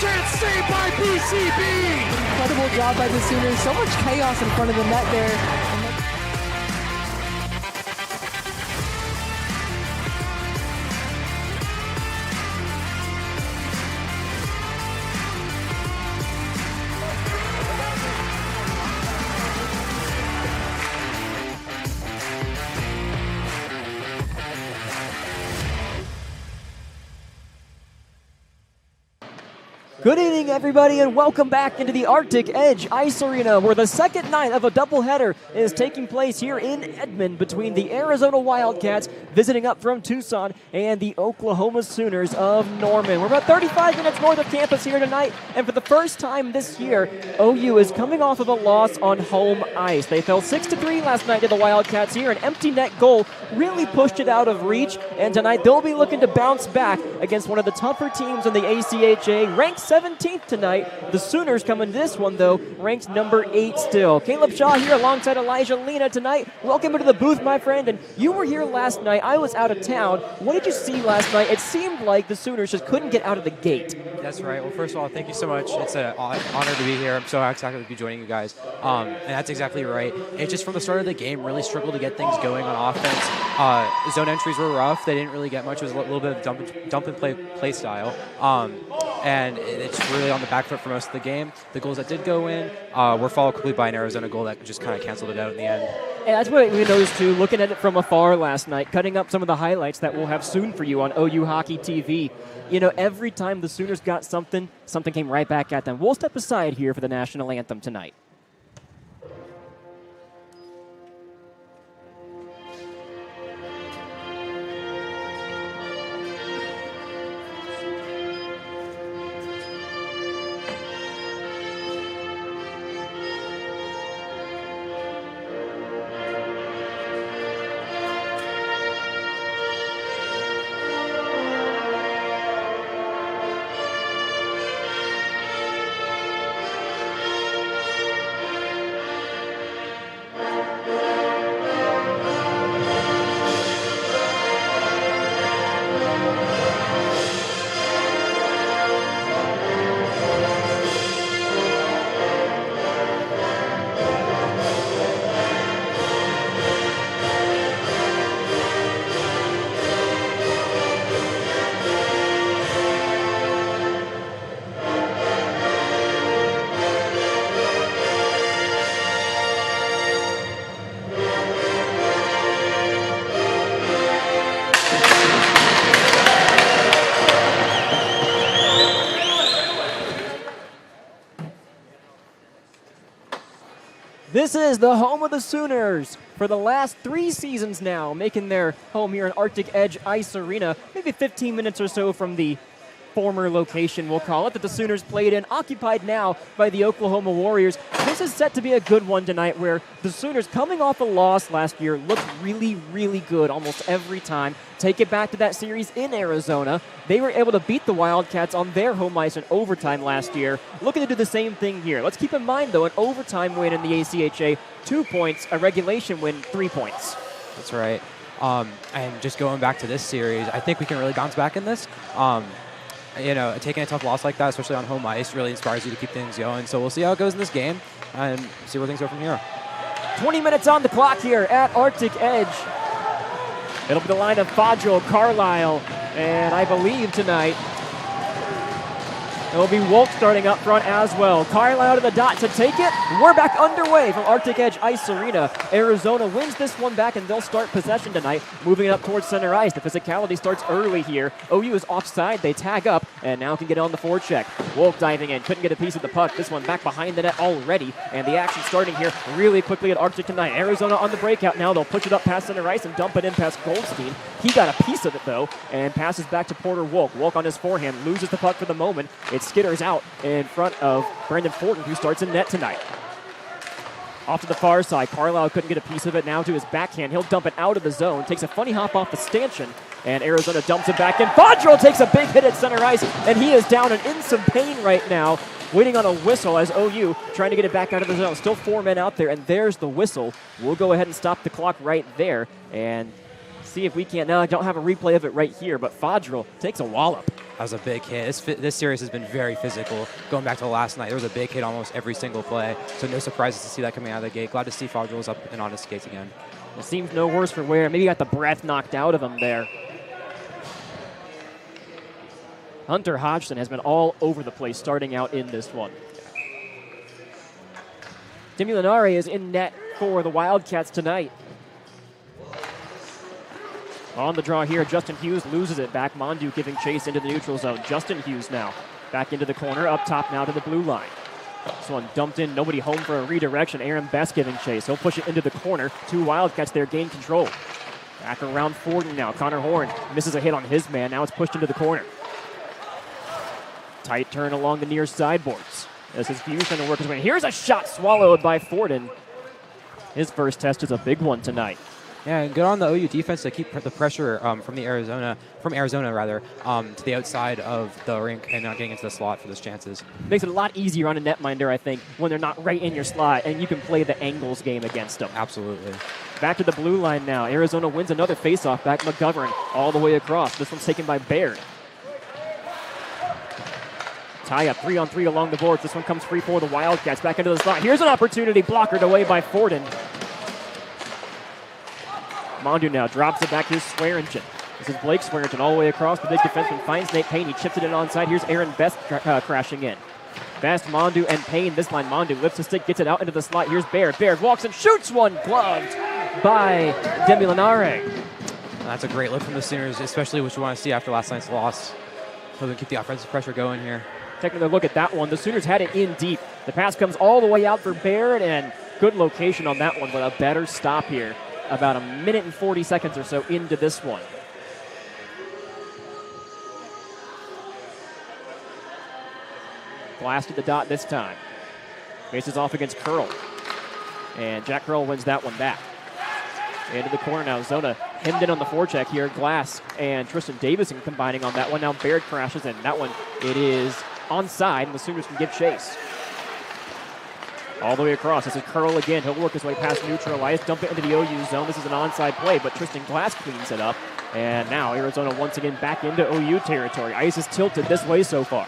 chance saved by BCB. Incredible job by the Sooners. So much chaos in front of the net there. Good evening, everybody, and welcome back into the Arctic Edge Ice Arena, where the second night of a doubleheader is taking place here in Edmond between the Arizona Wildcats, visiting up from Tucson, and the Oklahoma Sooners of Norman. We're about 35 minutes north of campus here tonight, and for the first time this year, OU is coming off of a loss on home ice. They fell 6-3 last night to the Wildcats here. An empty net goal really pushed it out of reach, and tonight they'll be looking to bounce back against one of the tougher teams in the ACHA, ranked 17th tonight. The Sooners come in this one, though, ranked number 8 still. Caleb Shaw here alongside Elijah Lena tonight. Welcome into the booth, my friend. And you were here last night. I was out of town. What did you see last night? It seemed like the Sooners just couldn't get out of the gate. That's right. Well, first of all, thank you so much. It's an honor to be here. I'm so excited to be joining you guys. And that's exactly right. It just from the start of the game really struggled to get things going on offense. Zone entries were rough. They didn't really get much. It was a little bit of dump and play style. And it's really on the back foot for most of the game. The goals that did go in were followed quickly by an Arizona goal that just kind of canceled it out in the end. And that's what we noticed, too, looking at it from afar last night, cutting up some of the highlights that we'll have soon for you on OU Hockey TV. You know, every time the Sooners got something came right back at them. We'll step aside here for the national anthem tonight. This is the home of the Sooners for the last 3 seasons now, making their home here in Arctic Edge Ice Arena, maybe 15 minutes or so from the former location, we'll call it, that the Sooners played in, occupied now by the Oklahoma Warriors. This is set to be a good one tonight, where the Sooners, coming off a loss last year, looked really, really good almost every time. Take it back to that series in Arizona. They were able to beat the Wildcats on their home ice in overtime last year. Looking to do the same thing here. Let's keep in mind, though, an overtime win in the ACHA, 2 points, a regulation win, 3 points. That's right. And just going back to this series, I think we can really bounce back in this. You know, taking a tough loss like that, especially on home ice, really inspires you to keep things going. So we'll see how it goes in this game and see where things go from here. 20 minutes on the clock here at Arctic Edge. It'll be the line of Fadril, Carlisle, and I believe tonight it'll be Wolk starting up front as well. Carlisle to the dot to take it. We're back underway from Arctic Edge Ice Arena. Arizona wins this one back, and they'll start possession tonight, moving it up towards center ice. The physicality starts early here. OU is offside. They tag up, and now can get on the forecheck. Wolk diving in. Couldn't get a piece of the puck. This one back behind the net already, and the action starting here really quickly at Arctic tonight. Arizona on the breakout now. They'll push it up past center ice and dump it in past Goldstein. He got a piece of it, though, and passes back to Porter Wolk. Wolk on his forehand, loses the puck for the moment. It skitters out in front of Brandon Fortin, who starts in net tonight. Off to the far side, Carlisle couldn't get a piece of it. Now to his backhand, he'll dump it out of the zone. Takes a funny hop off the stanchion, and Arizona dumps it back in. Fadril takes a big hit at center ice, and he is down and in some pain right now, waiting on a whistle as OU trying to get it back out of the zone. Still 4 men out there, and there's the whistle. We'll go ahead and stop the clock right there and see if we can. Now, I don't have a replay of it right here, but Fadril takes a wallop. That was a big hit. This series has been very physical. Going back to last night, there was a big hit almost every single play. So no surprises to see that coming out of the gate. Glad to see Fodrill's up and on his skates again. It seems no worse for Ware. Maybe got the breath knocked out of him there. Hunter Hodgson has been all over the place starting out in this one. Timmy Linare is in net for the Wildcats tonight. On the draw here, Justin Hughes loses it back. Mondu giving chase into the neutral zone. Justin Hughes now back into the corner, up top now to the blue line. This one dumped in, nobody home for a redirection. Aaron Best giving chase. He'll push it into the corner. 2 Wildcats there gain control. Back around Forden now. Connor Horn misses a hit on his man. Now it's pushed into the corner. Tight turn along the near sideboards. As his Hughes trying to work his way. Here's a shot swallowed by Forden. His first test is a big one tonight. Yeah, and good on the OU defense to keep the pressure from Arizona to the outside of the rink and not getting into the slot for those chances. Makes it a lot easier on a netminder, I think, when they're not right in your slot and you can play the angles game against them. Absolutely. Back to the blue line now. Arizona wins another faceoff back. McGovern all the way across. This one's taken by Baird. Tie up 3-on-3 along the boards. This one comes free for the Wildcats. Back into the slot. Here's an opportunity. Blockered away by Forden. Mondu now drops it back. Here's Swearingen. This is Blake Swearingen all the way across. The big defenseman finds Nate Payne. He chips it in onside. Here's Aaron Best crashing in. Best, Mondu, and Payne. This line, Mondu lifts the stick, gets it out into the slot. Here's Baird. Baird walks and shoots one. Gloved by Demi Linare. That's a great look from the Sooners, especially what you want to see after last night's loss. So they keep the offensive pressure going here. Taking another look at that one. The Sooners had it in deep. The pass comes all the way out for Baird, and good location on that one, but a better stop here. About a minute and 40 seconds or so into this one. Blast at the dot this time. Faces off against Curl. And Jack Curl wins that one back. Into the corner now. Zona hemmed in on the forecheck here. Glass and Tristan Davison combining on that one. Now Baird crashes in. That one, it is onside, and the Sooners can give chase. All the way across. This is Curl again. He'll work his way past neutralized, dump it into the OU zone. This is an onside play, but Tristan Glass cleans it up. And now Arizona once again back into OU territory. Ice is tilted this way so far.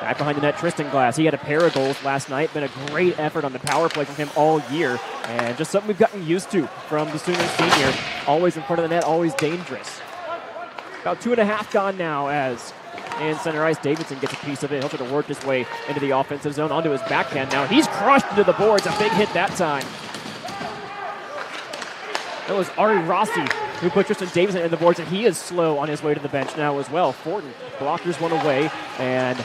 Back behind the net, Tristan Glass. He had a pair of goals last night. Been a great effort on the power play from him all year. And just something we've gotten used to from the Sooners senior. Always in front of the net, always dangerous. About 2.5 gone now as in center ice, Davidson gets a piece of it. He'll try to work his way into the offensive zone onto his backhand now. He's crushed into the boards. A big hit that time. That was Ari Rossi who put Tristan Davidson in the boards, and he is slow on his way to the bench now as well. Forden blockers one away, and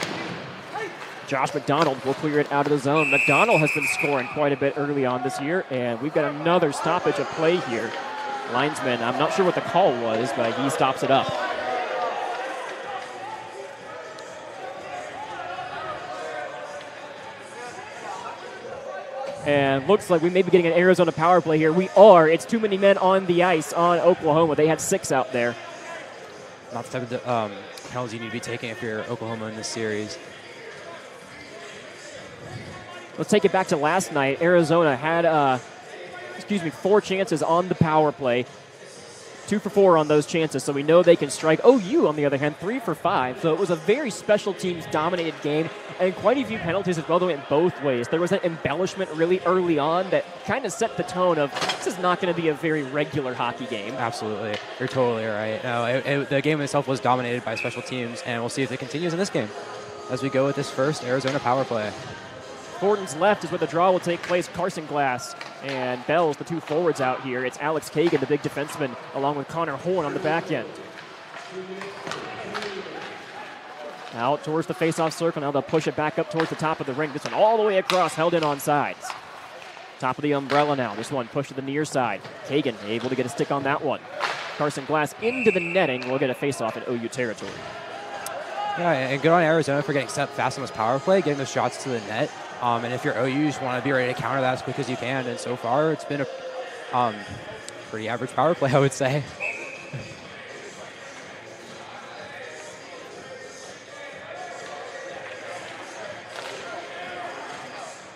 Josh McDonald will clear it out of the zone. McDonald has been scoring quite a bit early on this year, and we've got another stoppage of play here. Linesman, I'm not sure what the call was, but he stops it up. And looks like we may be getting an Arizona power play here. We are. It's too many men on the ice on Oklahoma. They had 6 out there. Not the type of penalties you need to be taking if you're Oklahoma in this series. Let's take it back to last night. Arizona had, 4 chances on the power play. 2 for 4 on those chances, so we know they can strike. OU, on the other hand, 3 for 5. So it was a very special teams dominated game, and quite a few penalties as well that went both ways. There was an embellishment really early on that kind of set the tone of this is not going to be a very regular hockey game. Absolutely. You're totally right. No, the game itself was dominated by special teams, and we'll see if it continues in this game as we go with this first Arizona power play. Fortin's left is where the draw will take place. Carson Glass and Bells, the 2 forwards out here. It's Alex Kagan, the big defenseman, along with Connor Horn on the back end. Out towards the face-off circle. Now they'll push it back up towards the top of the ring. This one all the way across, held in on sides. Top of the umbrella now. This one pushed to the near side. Kagan able to get a stick on that one. Carson Glass into the netting. We'll get a face-off in OU territory. Yeah, and good on Arizona for getting set fast on this power play, getting those shots to the net. And if you're OU, you just want to be ready to counter that as quick as you can. And so far, it's been a pretty average power play, I would say.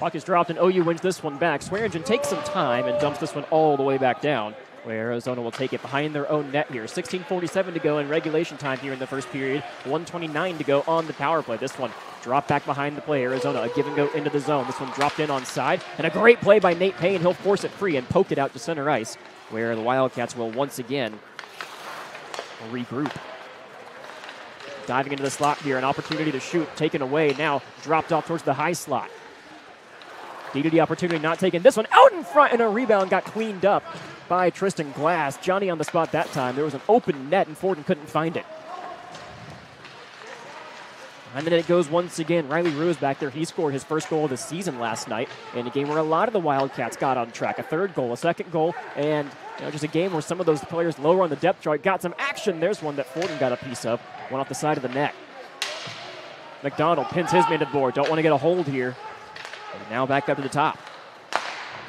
Puck is dropped, and OU wins this one back. Swearingen takes some time and dumps this one all the way back down. where Arizona will take it behind their own net here. 16:47 to go in regulation time here in the first period. 1:29 to go on the power play. This one dropped back behind the play. Arizona, a give and go into the zone. This one dropped in on side, and a great play by Nate Payne. He'll force it free and poke it out to center ice, where the Wildcats will once again regroup. Diving into the slot here, an opportunity to shoot, taken away, now dropped off towards the high slot. D2D opportunity not taken. This one out in front, and a rebound got cleaned up by Tristan Glass. Johnny on the spot that time. There was an open net, and Forden couldn't find it. And then it goes once again. Riley Rue is back there. He scored his first goal of the season last night in a game where a lot of the Wildcats got on track. A third goal, a second goal, and just a game where some of those players lower on the depth chart got some action. There's one that Forden got a piece of. Went off the side of the net. McDonald pins his man to the board. Don't want to get a hold here. And now back up to the top.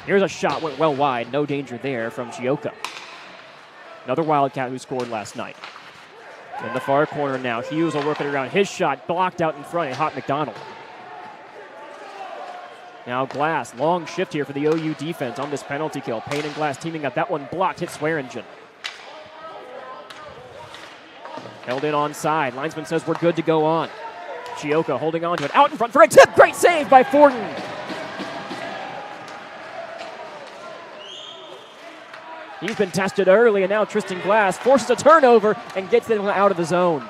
Here's a shot, went well wide. No danger there from Chioka. Another Wildcat who scored last night. In the far corner now, Hughes will work it around. His shot blocked out in front. It hot McDonald. Now Glass, long shift here for the OU defense on this penalty kill. Payne and Glass teaming up. That one blocked, hit Swearingen. Held in on side. Linesman says we're good to go on. Chioka holding on to it. Out in front for a tip. Great save by Forden. He's been tested early, and now Tristan Glass forces a turnover and gets it out of the zone.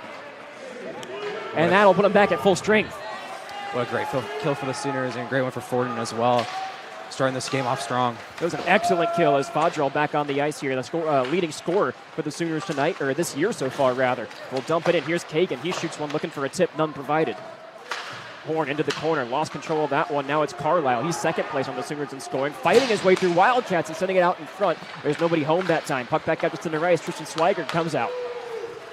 And that'll put him back at full strength. What a great kill for the Sooners, and a great one for Forden as well. Starting this game off strong. It was an excellent kill as Fodrell back on the ice here. The leading scorer for the Sooners tonight, or this year so far, rather. We'll dump it in. Here's Kagan. He shoots one looking for a tip. None provided. Horn into the corner. Lost control of that one. Now it's Carlisle. He's second place on the Sooners in scoring. Fighting his way through Wildcats and sending it out in front. There's nobody home that time. Puck back out to center ice. Tristan Swigert comes out.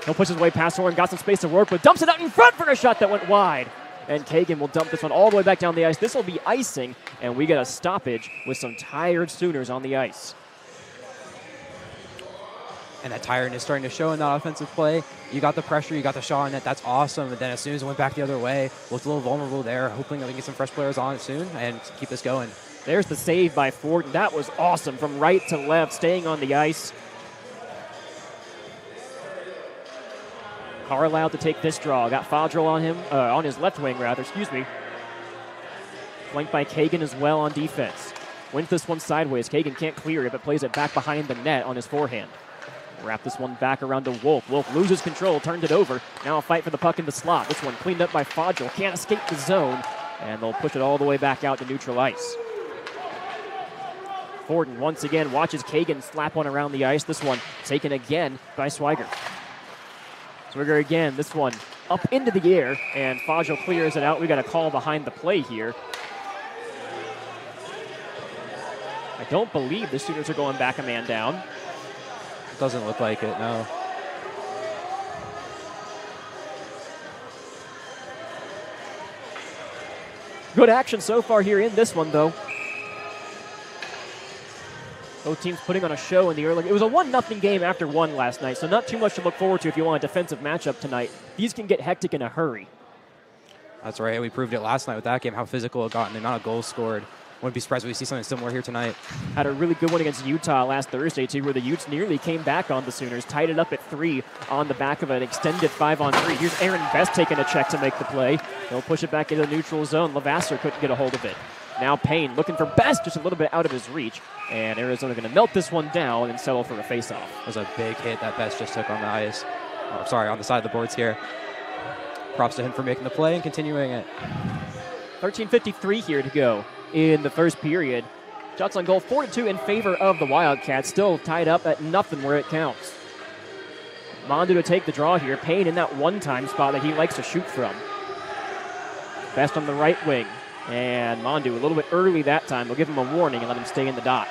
He'll push his way past Horn. Got some space to work with. Dumps it out in front for a shot that went wide. And Kagan will dump this one all the way back down the ice. This will be icing, and we get a stoppage with some tired Sooners on the ice. And that tiredness starting to show in that offensive play. You got the pressure, you got the shot on it, that's awesome. And then as soon as it went back the other way, looked a little vulnerable there. Hoping that we can get some fresh players on it soon and keep this going. There's the save by Forden. That was awesome from right to left, staying on the ice. Carlisle to take this draw. Got Fodrell on him, on his left wing, rather, excuse me. Flanked by Kagan as well on defense. Wins this one sideways. Kagan can't clear it, but plays it back behind the net on his forehand. Wrap this one back around to Wolf. Wolf loses control, turned it over. Now a fight for the puck in the slot. This one cleaned up by Fodrell. Can't escape the zone, and they'll push it all the way back out to neutral ice. Forden once again watches Kagan slap one around the ice. This one taken again by Swigert. Swigert again, this one up into the air, and Fodrell clears it out. We got a call behind the play here. I don't believe the Sooners are going back a man down. Doesn't look like it, no. Good action so far here in this one, though. Both teams putting on a show in the early. It was a 1-0 game after one last night, so not too much to look forward to if you want a defensive matchup tonight. These can get hectic in a hurry. That's right. We proved it last night with that game, how physical it got and the amount of goals scored. Wouldn't be surprised if we see something similar here tonight. Had a really good one against Utah last Thursday, too, where the Utes nearly came back on the Sooners. Tied it up at 3 on the back of an extended 5-on-3. Here's Aaron Best taking a check to make the play. They'll push it back into the neutral zone. Levasseur couldn't get a hold of it. Now Payne looking for Best, just a little bit out of his reach. And Arizona going to melt this one down and settle for a faceoff. It was a big hit that Best just took on the ice. Oh, sorry, on the side of the boards here. Props to him for making the play and continuing it. 13:53 here to go in the first period. Shots on goal 4-2 in favor of the Wildcats. Still tied up at nothing where it counts. Mondu to take the draw here. Payne in that one-time spot that he likes to shoot from. Best on the right wing. And Mondu a little bit early that time. They'll give him a warning and let him stay in the dot.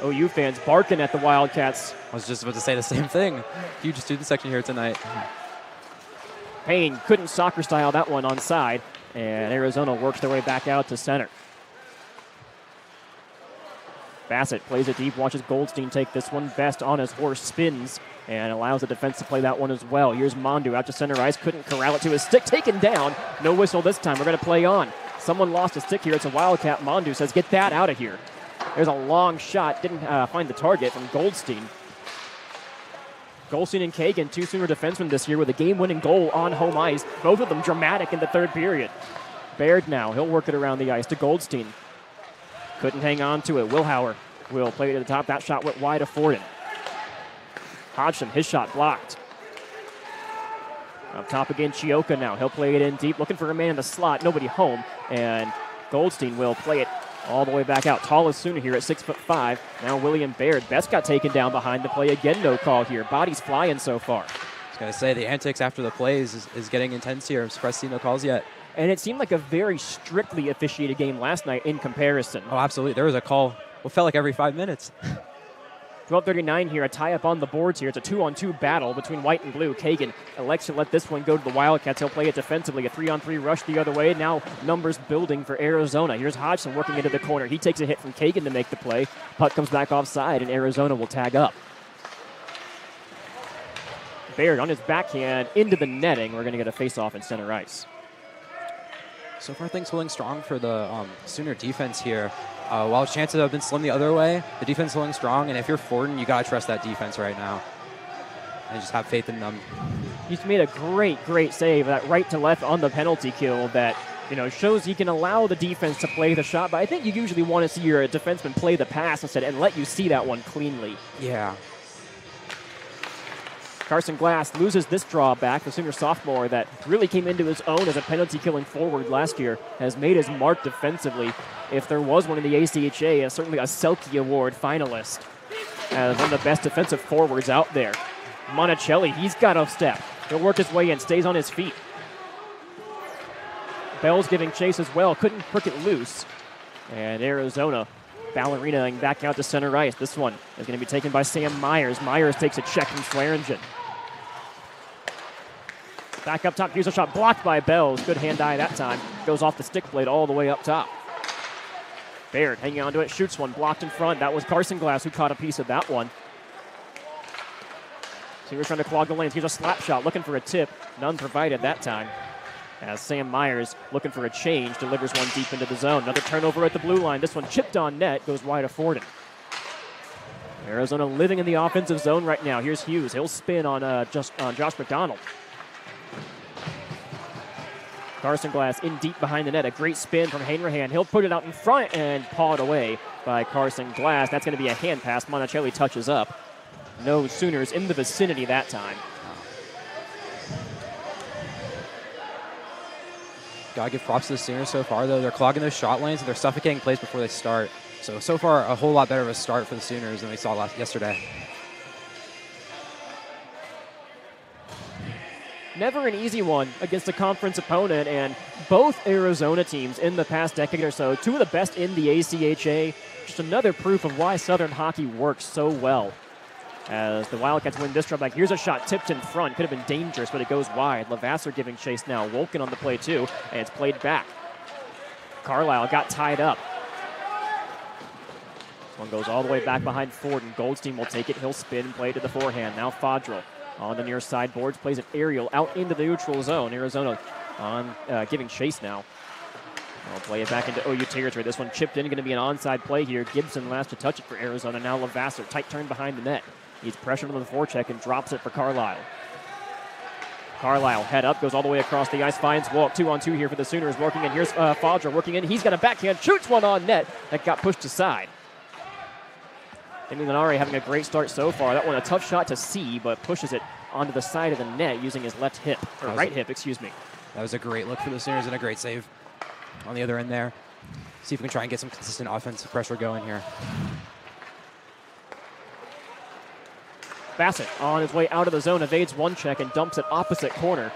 OU fans barking at the Wildcats. I was just about to say the same thing. Huge student section here tonight. Payne couldn't soccer style that one on side. And Arizona works their way back out to center. Bassett plays it deep, watches Goldstein take this one. Best on his horse, spins, and allows the defense to play that one as well. Here's Mondu out to center ice, couldn't corral it to his stick, taken down. No whistle this time, we're going to play on. Someone lost a stick here, it's a Wildcat. Mondu says, get that out of here. There's a long shot. Didn't find the target from Goldstein. Goldstein and Kagan, 2 Sooner defensemen this year with a game-winning goal on home ice. Both of them dramatic in the third period. Baird now. He'll work it around the ice to Goldstein. Couldn't hang on to it. Wilhauer will play it to the top. That shot went wide of Forden. Hodgson, his shot blocked. Up top again, Chioka now. He'll play it in deep, looking for a man in the slot. Nobody home. And Goldstein will play it all the way back out. Tallest Sooner here at 6'5". Now William Baird. Best got taken down behind the play. Again, no call here. Bodies flying so far. I was going to say, the antics after the plays is getting intense here. I'm surprised to see no calls yet. And it seemed like a very strictly officiated game last night in comparison. Oh, absolutely. There was a call. It felt like every 5 minutes. 12:39 here, a tie-up on the boards here. It's a 2-on-2 battle between white and blue. Kagan elects to let this one go to the Wildcats. He'll play it defensively. A 3-on-3 rush the other way. Now numbers building for Arizona. Here's Hodgson working into the corner. He takes a hit from Kagan to make the play. Puck comes back offside, and Arizona will tag up. Baird on his backhand into the netting. We're going to get a face-off in center ice. So far, things holding strong for the Sooner defense here. While chances have been slim the other way, the defense holding strong, and if you're Forden, you got to trust that defense right now. And just have faith in them. He's made a great save, that right to left on the penalty kill that, shows he can allow the defense to play the shot, but I think you usually want to see your defenseman play the pass instead and let you see that one cleanly. Yeah. Carson Glass loses this draw back. The Sooner sophomore that really came into his own as a penalty-killing forward last year has made his mark defensively. If there was one in the ACHA, certainly a Selke Award finalist as one of the best defensive forwards out there. Monticelli, he's got a step. He'll work his way in, stays on his feet. Bell's giving chase as well, couldn't prick it loose. And Arizona ballerinaing back out to center ice. This one is going to be taken by Sam Myers. Myers takes a check from Swearingen. Back up top, here's a shot blocked by Bells. Good hand-eye that time. Goes off the stick blade all the way up top. Baird hanging onto it, shoots one, blocked in front. That was Carson Glass who caught a piece of that one. So he was trying to clog the lanes. Here's a slap shot, looking for a tip. None provided that time. As Sam Myers, looking for a change, delivers one deep into the zone. Another turnover at the blue line. This one chipped on net, goes wide of Forden. Arizona living in the offensive zone right now. Here's Hughes. He'll spin on Josh McDonald. Carson Glass in deep behind the net. A great spin from Hanrahan. He'll put it out in front and pawed away by Carson Glass. That's going to be a hand pass. Monticelli touches up. No Sooners in the vicinity that time. Gotta give props to the Sooners so far, though. They're clogging those shot lanes and they're suffocating plays before they start. So far, a whole lot better of a start for the Sooners than we saw yesterday. Never an easy one against a conference opponent, and both Arizona teams in the past decade or so, 2 of the best in the ACHA. Just another proof of why Southern hockey works so well. As the Wildcats win this draw back. Here's a shot tipped in front. Could have been dangerous, but it goes wide. Levasseur giving chase now. Wolken on the play too, and it's played back. Carlisle got tied up. This one goes all the way back behind Forden. Goldstein will take it. He'll spin and play it to the forehand. Now Fodrell on the near side boards. Plays an aerial out into the neutral zone. Arizona on giving chase now. I'll play it back into OU territory. This one chipped in. Going to be an onside play here. Gibson last to touch it for Arizona. Now Levasseur. Tight turn behind the net. He's pressured on the forecheck and drops it for Carlisle. Carlisle head up, goes all the way across the ice, finds Walk. 2-on-2 here for the Sooners working in. Here's Fodrell working in. He's got a backhand, shoots one on net that got pushed aside. Linare having a great start so far. That one a tough shot to see, but pushes it onto the side of the net using his left hip, or right hip, excuse me. That was a great look for the Sooners and a great save on the other end there. See if we can try and get some consistent offensive pressure going here. Bassett on his way out of the zone, evades one check and dumps it opposite corner.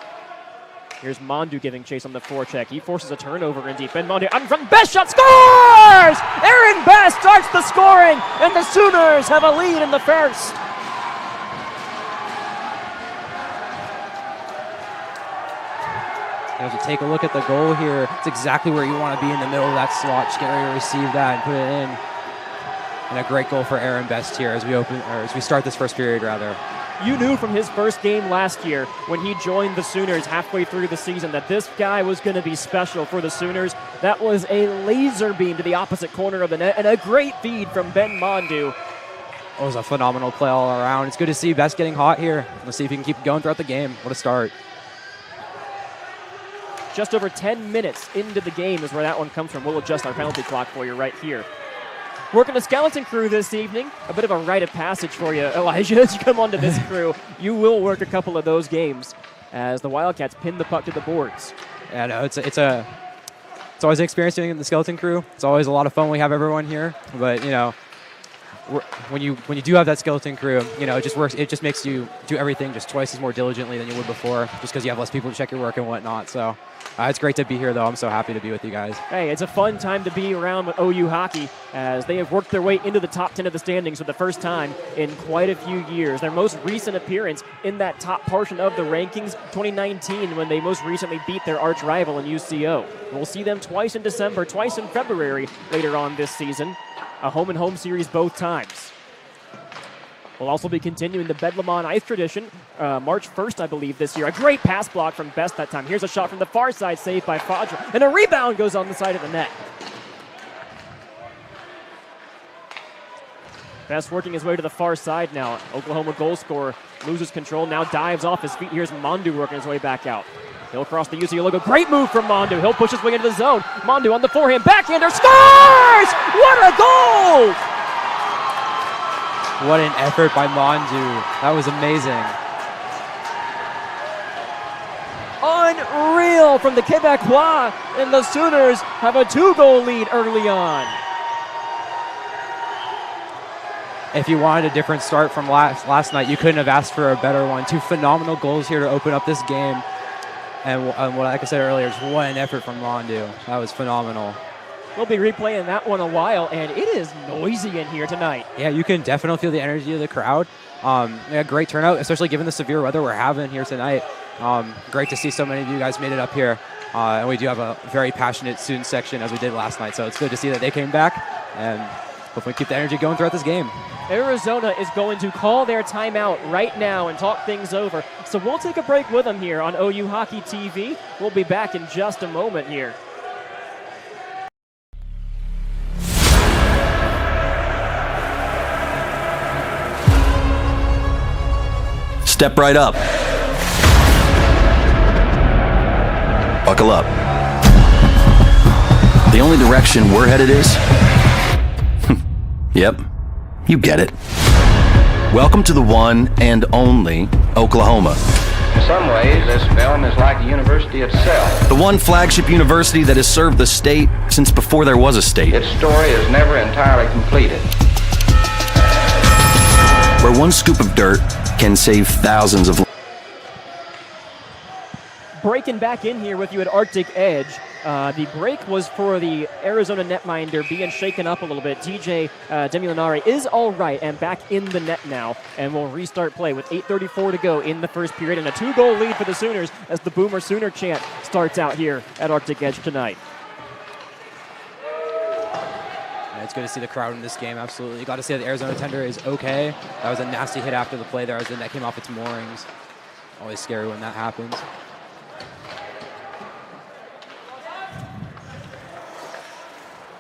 Here's Mondu giving chase on the forecheck. He forces a turnover in deep. Ben Mondu out in front. Best shot scores! Aaron Best starts the scoring, and the Sooners have a lead in the first. As you take a look at the goal here, it's exactly where you want to be in the middle of that slot. Just get ready to receive that and put it in. And a great goal for Aaron Best here as we start this first period, rather. You knew from his first game last year when he joined the Sooners halfway through the season that this guy was going to be special for the Sooners. That was a laser beam to the opposite corner of the net and a great feed from Ben Mondu. It was a phenomenal play all around. It's good to see Best getting hot here. Let's see if he can keep going throughout the game. What a start. Just over 10 minutes into the game is where that one comes from. We'll adjust our penalty clock for you right here. Working a skeleton crew this evening. A bit of a rite of passage for you, Elijah, as you come onto this crew. You will work a couple of those games as the Wildcats pin the puck to the boards. Yeah, no, it's always an experience doing the skeleton crew. It's always a lot of fun. We have everyone here, but you know, when you do have that skeleton crew, you know, it just works. It just makes you do everything just twice as more diligently than you would before, just because you have less people to check your work and whatnot. So it's great to be here, though. I'm so happy to be with you guys. Hey, it's a fun time to be around with OU hockey as they have worked their way into the top 10 of the standings for the first time in quite a few years. Their most recent appearance in that top portion of the rankings, 2019, when they most recently beat their arch rival in UCO. We'll see them twice in December, twice in February later on this season. A home-and-home series both times. We'll also be continuing the Bedlam on Ice tradition, March 1st, I believe, this year. A great pass block from Best that time. Here's a shot from the far side, saved by Fodra, and a rebound goes on the side of the net. Best working his way to the far side now. Oklahoma goal scorer loses control, now dives off his feet. Here's Mondu working his way back out. He'll cross the UCO logo. Great move from Mondu. He'll push his way into the zone. Mondu on the forehand. Backhander scores! What a goal! What an effort by Mondu. That was amazing. Unreal from the Quebecois, and the Sooners have a 2-goal lead early on. If you wanted a different start from last night, you couldn't have asked for a better one. 2 phenomenal goals here to open up this game. And like I said earlier, just what an effort from Mondu. That was phenomenal. We'll be replaying that one a while, and it is noisy in here tonight. Yeah, you can definitely feel the energy of the crowd. Yeah, great turnout, especially given the severe weather we're having here tonight. Great to see so many of you guys made it up here. And we do have a very passionate student section as we did last night, so it's good to see that they came back and hopefully keep the energy going throughout this game. Arizona is going to call their timeout right now and talk things over. So we'll take a break with them here on OU Hockey TV. We'll be back in just a moment here. Step right up. Buckle up. The only direction we're headed is... Yep, you get it. Welcome to the one and only Oklahoma. In some ways, this film is like the university itself. The one flagship university that has served the state since before there was a state. Its story is never entirely completed. Where one scoop of dirt can save thousands of lives. Breaking back in here with you at Arctic Edge. The break was for the Arizona netminder being shaken up a little bit. TJ Demilinari is all right and back in the net now, and we'll restart play with 8:34 to go in the first period and a 2-goal lead for the Sooners as the Boomer Sooner chant starts out here at Arctic Edge tonight. Yeah, it's good to see the crowd in this game, absolutely. You got to see that the Arizona tender is okay. That was a nasty hit after the play there as the net came off its moorings. Always scary when that happens.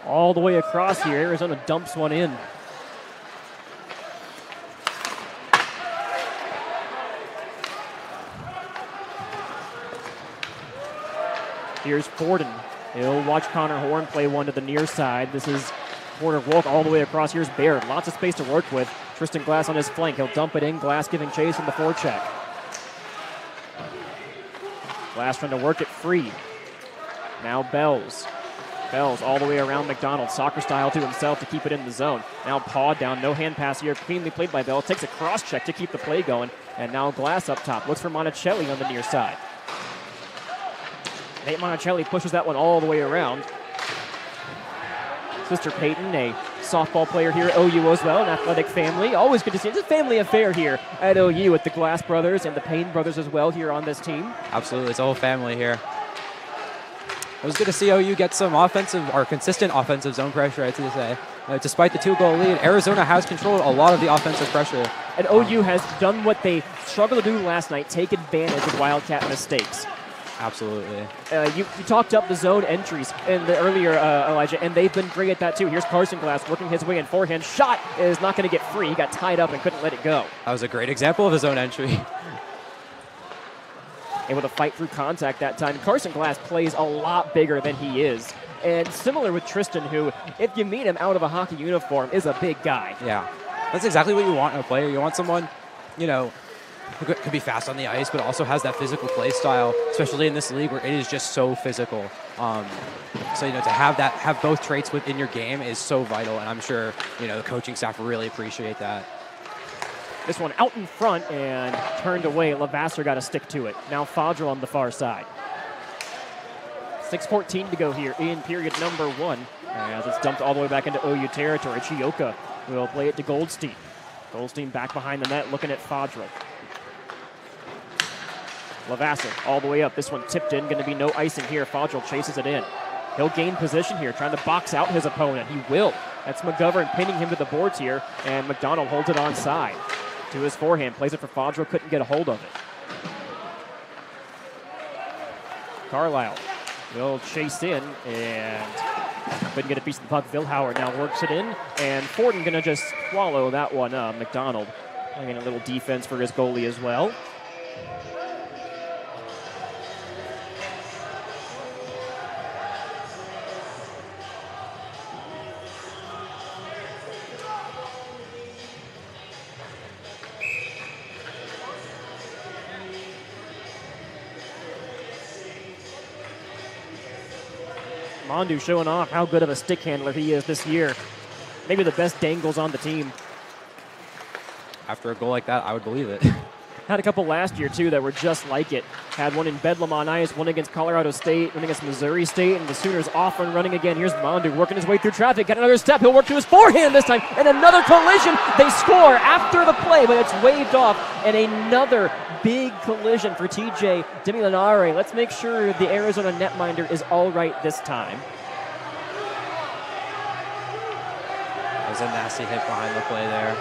All the way across here, Arizona dumps one in. Here's Forden. He'll watch Connor Horn play one to the near side. This is corner walk all the way across. Here's Baird. Lots of space to work with. Tristan Glass on his flank. He'll dump it in. Glass giving chase in the forecheck. Glass trying to work it free. Now Bells. Bells all the way around McDonald. Soccer style to himself to keep it in the zone. Now pawed down. No hand pass here. Cleanly played by Bell. Takes a cross check to keep the play going. And now Glass up top. Looks for Monticelli on the near side. Nate Monticelli pushes that one all the way around. Sister Peyton, a softball player here at OU as well, an athletic family. Always good to see it. It's a family affair here at OU with the Glass brothers and the Payne brothers as well here on this team. Absolutely, it's a whole family here. It was good to see OU get some offensive or consistent offensive zone pressure, I'd say. Despite the 2-goal lead, Arizona has controlled a lot of the offensive pressure. And OU has done what they struggled to do last night, take advantage of Wildcat mistakes. Absolutely. You talked up the zone entries in the earlier, Elijah, and they've been great at that too. Here's Carson Glass working his way in forehand. Shot is not going to get free. He got tied up and couldn't let it go. That was a great example of a zone entry. Able to fight through contact that time. Carson Glass plays a lot bigger than he is. And similar with Tristan, who, if you meet him out of a hockey uniform, is a big guy. Yeah, that's exactly what you want in a player. You want someone, you know, who could be fast on the ice, but also has that physical play style, especially in this league where it is just so physical. So, you know, to have both traits within your game is so vital, and I'm sure, you know, the coaching staff really appreciate that. This one out in front and turned away. Lavasser got to stick to it. Now Fodrell on the far side. 6:14 to go here in period number 1. As it's dumped all the way back into OU territory. Chioka will play it to Goldstein. Goldstein back behind the net looking at Fodrell. Lavasser all the way up. This one tipped in. Going to be no icing here. Fodrell chases it in. He'll gain position here, trying to box out his opponent. He will. That's McGovern pinning him to the boards here, and McDonald holds it onside. To his forehand, plays it for Fodrell, couldn't get a hold of it. Carlisle will chase in and couldn't get a piece of the puck. Vilhauer now works it in, and Forden gonna just swallow that one up. McDonald playing a little defense for his goalie as well. Mondu showing off how good of a stick handler he is this year. Maybe the best dangles on the team. After a goal like that, I would believe it. Had a couple last year, too, that were just like it. Had one in Bedlam on ice, one against Colorado State, one against Missouri State, and the Sooners off and running again. Here's Mondu working his way through traffic. Got another step. He'll work to his forehand this time, and another collision. They score after the play, but it's waved off, and another big collision for TJ Demilanare. Let's make sure the Arizona netminder is all right this time. That was a nasty hit behind the play there,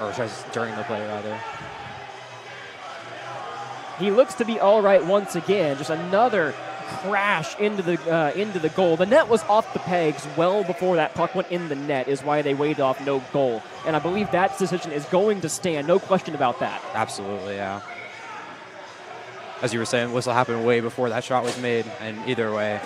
or during the play, rather. He looks to be all right once again. Just another crash into the goal. The net was off the pegs well before that puck went in the net, is why they waved off no goal. And I believe that decision is going to stand. No question about that. Absolutely, yeah. As you were saying, whistle happened way before that shot was made, and either way.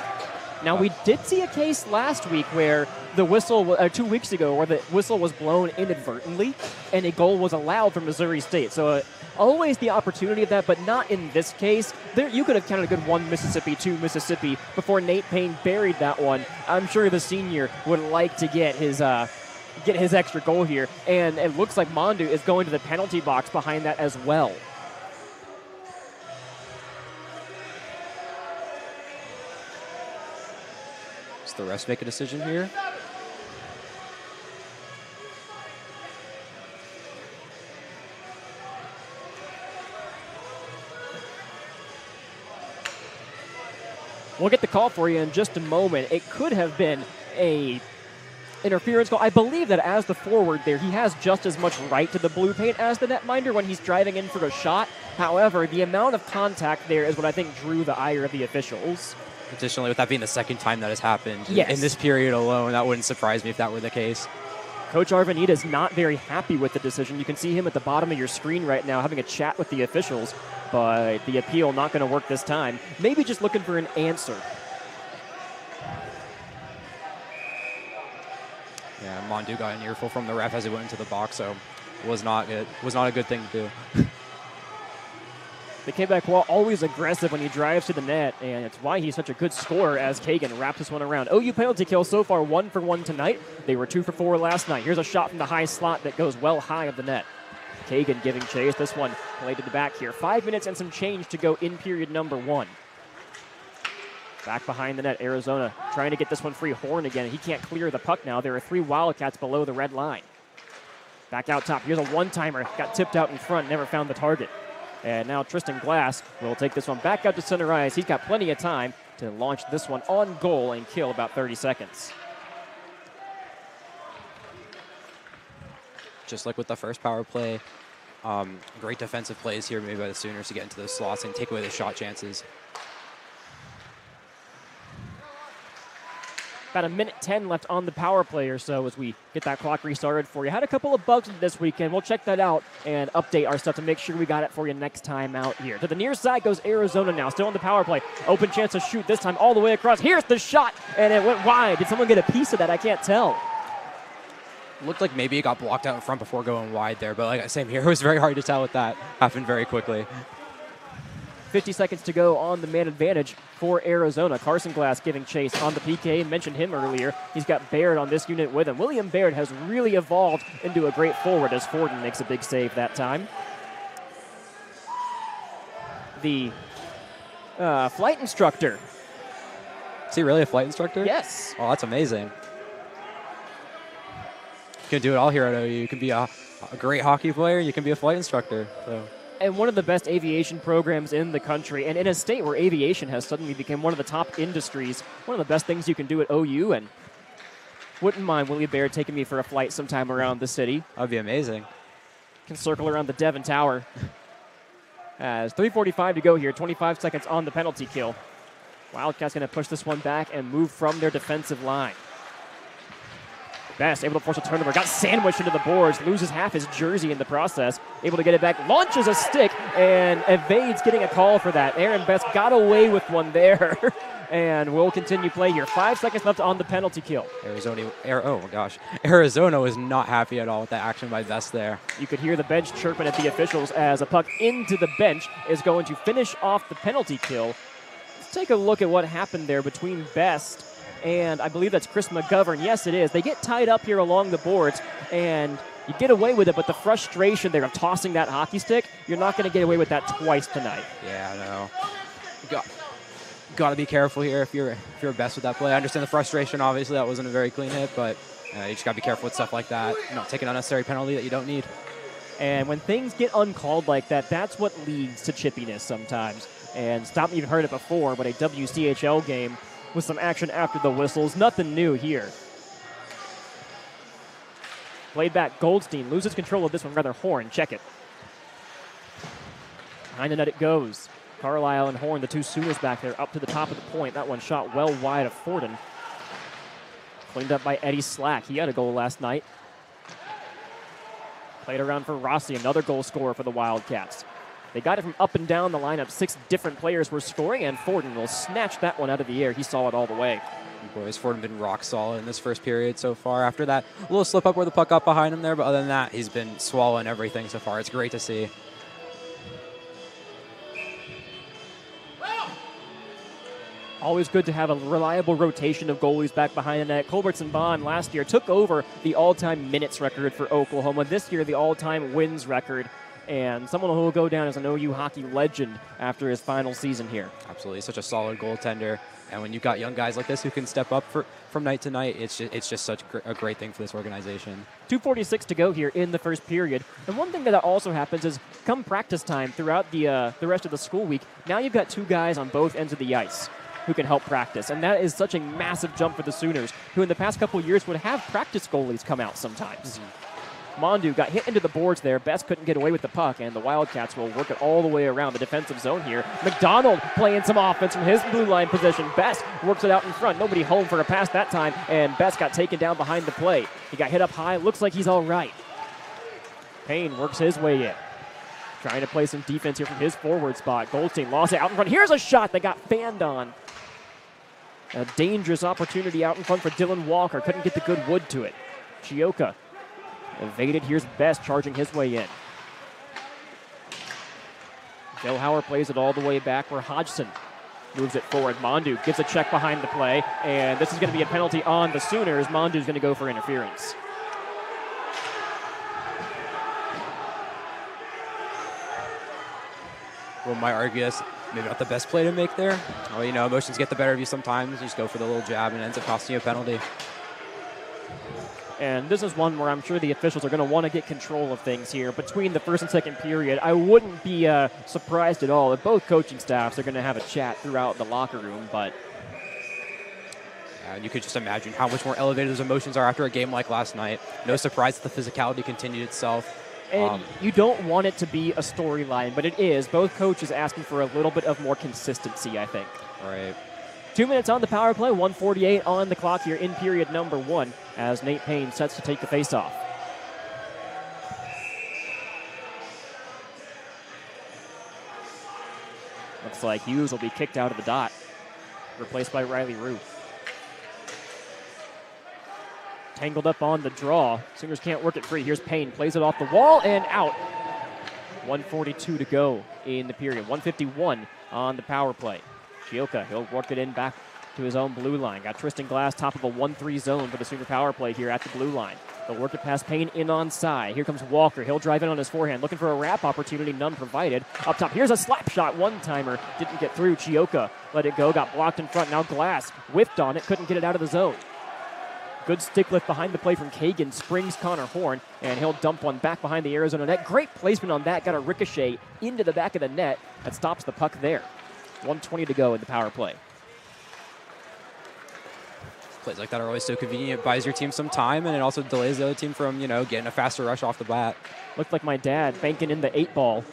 Now, we did see a case last week where the whistle, 2 weeks ago, where the whistle was blown inadvertently and a goal was allowed for Missouri State. So always the opportunity of that, but not in this case. There, you could have counted a good 1 Mississippi, 2 Mississippi before Nate Payne buried that one. I'm sure the senior would like to get his extra goal here. And it looks like Mondu is going to the penalty box behind that as well. Does the refs make a decision here? We'll get the call for you in just a moment. It could have been a interference goal. I believe that as the forward there, he has just as much right to the blue paint as the netminder when he's driving in for a shot. However, the amount of contact there is what I think drew the ire of the officials. Additionally, with that being the second time that has happened yes. in this period alone, that wouldn't surprise me if that were the case. Coach Arvanita is not very happy with the decision. You can see him at the bottom of your screen right now having a chat with the officials, but the appeal not going to work this time. Maybe just looking for an answer. Yeah, Mondu got an earful from the ref as he went into the box, so it was not good. It was not a good thing to do. The Quebec Wall always aggressive when he drives to the net, and it's why he's such a good scorer as Kagan wraps this one around. OU penalty kill so far 1 for 1 tonight. They were 2 for 4 last night. Here's a shot from the high slot that goes well high of the net. Kagan giving chase. This one played to the back here. 5 minutes and some change to go in period number 1. Back behind the net, Arizona trying to get this one free. Horn again. He can't clear the puck now. There are 3 Wildcats below the red line. Back out top. Here's a one-timer. Got tipped out in front. Never found the target. And now Tristan Glass will take this one back out to center ice. He's got plenty of time to launch this one on goal and kill about 30 seconds. Just like with the first power play, Great defensive plays here maybe by the Sooners to get into those slots and take away the shot chances. About 1:10 left on the power play or so as we get that clock restarted for you. Had a couple of bugs this weekend. We'll check that out and update our stuff to make sure we got it for you next time out here. To the near side goes Arizona now, still on the power play. Open chance to shoot this time all the way across. Here's the shot, and it went wide. Did someone get a piece of that? I can't tell. Looked like maybe it got blocked out in front before going wide there, but like same here, it was very hard to tell with that. Happened very quickly. 50 seconds to go on the man advantage for Arizona. Carson Glass giving chase on the PK. Mentioned him earlier. He's got Baird on this unit with him. William Baird has really evolved into a great forward as Forden makes a big save that time. The flight instructor. Is he really a flight instructor? Yes. Oh, that's amazing. You can do it all here at OU. You can be a great hockey player. You can be a flight instructor. So. And one of the best aviation programs in the country, and in a state where aviation has suddenly become one of the top industries, one of the best things you can do at OU, and wouldn't mind Willie Baird taking me for a flight sometime around the city. That would be amazing. Can circle around the Devon Tower. As 3:45 to go here, 25 seconds on the penalty kill. Wildcats going to push this one back and move from their defensive line. Best able to force a turnover, got sandwiched into the boards, loses half his jersey in the process, able to get it back, launches a stick, and evades getting a call for that. Aaron Best got away with one there, and we'll continue play here. 5 seconds left on the penalty kill. Arizona was not happy at all with that action by Best there. You could hear the bench chirping at the officials as a puck into the bench is going to finish off the penalty kill. Let's take a look at what happened there between Best and I believe that's Chris McGovern. Yes, it is. They get tied up here along the boards, and you get away with it, but the frustration there of tossing that hockey stick, you're not going to get away with that twice tonight. Yeah, I know. Got to be careful here if you're Best with that play. I understand the frustration. Obviously, that wasn't a very clean hit, but you just got to be careful with stuff like that. Take an unnecessary penalty that you don't need. And when things get uncalled like that, that's what leads to chippiness sometimes. And Stop, you've heard it before, but a WCHL game with some action after the whistles. Nothing new here. Played back, Goldstein loses control of this one, rather Horn. Check it. Behind the net it goes. Carlisle and Horn, the two Sooners back there, up to the top of the point. That one shot well wide of Forden. Cleaned up by Eddie Slack. He had a goal last night. Played around for Rossi, another goal scorer for the Wildcats. They got it from up and down the lineup. 6 different players were scoring, and Forden will snatch that one out of the air. He saw it all the way. Boys, Forden been rock solid in this first period so far. After that, a little slip up where the puck got behind him there, but other than that, he's been swallowing everything so far. It's great to see. Always good to have a reliable rotation of goalies back behind the net. Culbertson Bond last year took over the all-time minutes record for Oklahoma. This year, the all-time wins record. And someone who will go down as an OU hockey legend after his final season here. Absolutely. Such a solid goaltender. And when you've got young guys like this who can step up from night to night, it's just such a great thing for this organization. 2:46 to go here in the first period. And one thing that also happens is come practice time throughout the rest of the school week, now you've got 2 guys on both ends of the ice who can help practice. And that is such a massive jump for the Sooners, who in the past couple of years would have practice goalies come out sometimes. Mm-hmm. Mondu got hit into the boards there. Best couldn't get away with the puck, and the Wildcats will work it all the way around the defensive zone here. McDonald playing some offense from his blue line position. Best works it out in front. Nobody home for a pass that time, and Best got taken down behind the play. He got hit up high. Looks like he's all right. Payne works his way in. Trying to play some defense here from his forward spot. Goldstein lost it out in front. Here's a shot that got fanned on. A dangerous opportunity out in front for Dylan Walker. Couldn't get the good wood to it. Chioka evaded. Here's Best charging his way in. Billhauer plays it all the way back where Hodgson moves it forward. Mondu gives a check behind the play, and this is going to be a penalty on the Sooners. Mondu's going to go for interference. One might argue that's maybe not the best play to make there. Well, emotions get the better of you sometimes. You just go for the little jab and it ends up costing you a penalty. And this is one where I'm sure the officials are going to want to get control of things here between the first and second period. I wouldn't be surprised at all if both coaching staffs are going to have a chat throughout the locker room, but and you could just imagine how much more elevated those emotions are after a game like last night. No surprise that the physicality continued itself. And you don't want it to be a storyline, but it is. Both coaches asking for a little bit of more consistency, I think. Right. 2 minutes on the power play, 1:48 on the clock here in period number 1 as Nate Payne sets to take the faceoff. Looks like Hughes will be kicked out of the dot, replaced by Riley Rue. Tangled up on the draw. Sooners can't work it free. Here's Payne, plays it off the wall and out. 1:42 to go in the period. 1:51 on the power play. Chioka, he'll work it in back to his own blue line. Got Tristan Glass, top of a 1-3 zone for the Sooner power play here at the blue line. They'll work it past Payne in on side. Here comes Walker. He'll drive in on his forehand, looking for a wrap opportunity, none provided. Up top, here's a slap shot, one-timer. Didn't get through. Chioka let it go, got blocked in front. Now Glass whiffed on it, couldn't get it out of the zone. Good stick lift behind the play from Kagan, springs Connor Horn, and he'll dump one back behind the Arizona net. Great placement on that, got a ricochet into the back of the net. That stops the puck there. 1:20 to go in the power play. Plays like that are always so convenient. It buys your team some time, and it also delays the other team from, getting a faster rush off the bat. Looked like my dad banking in the 8-ball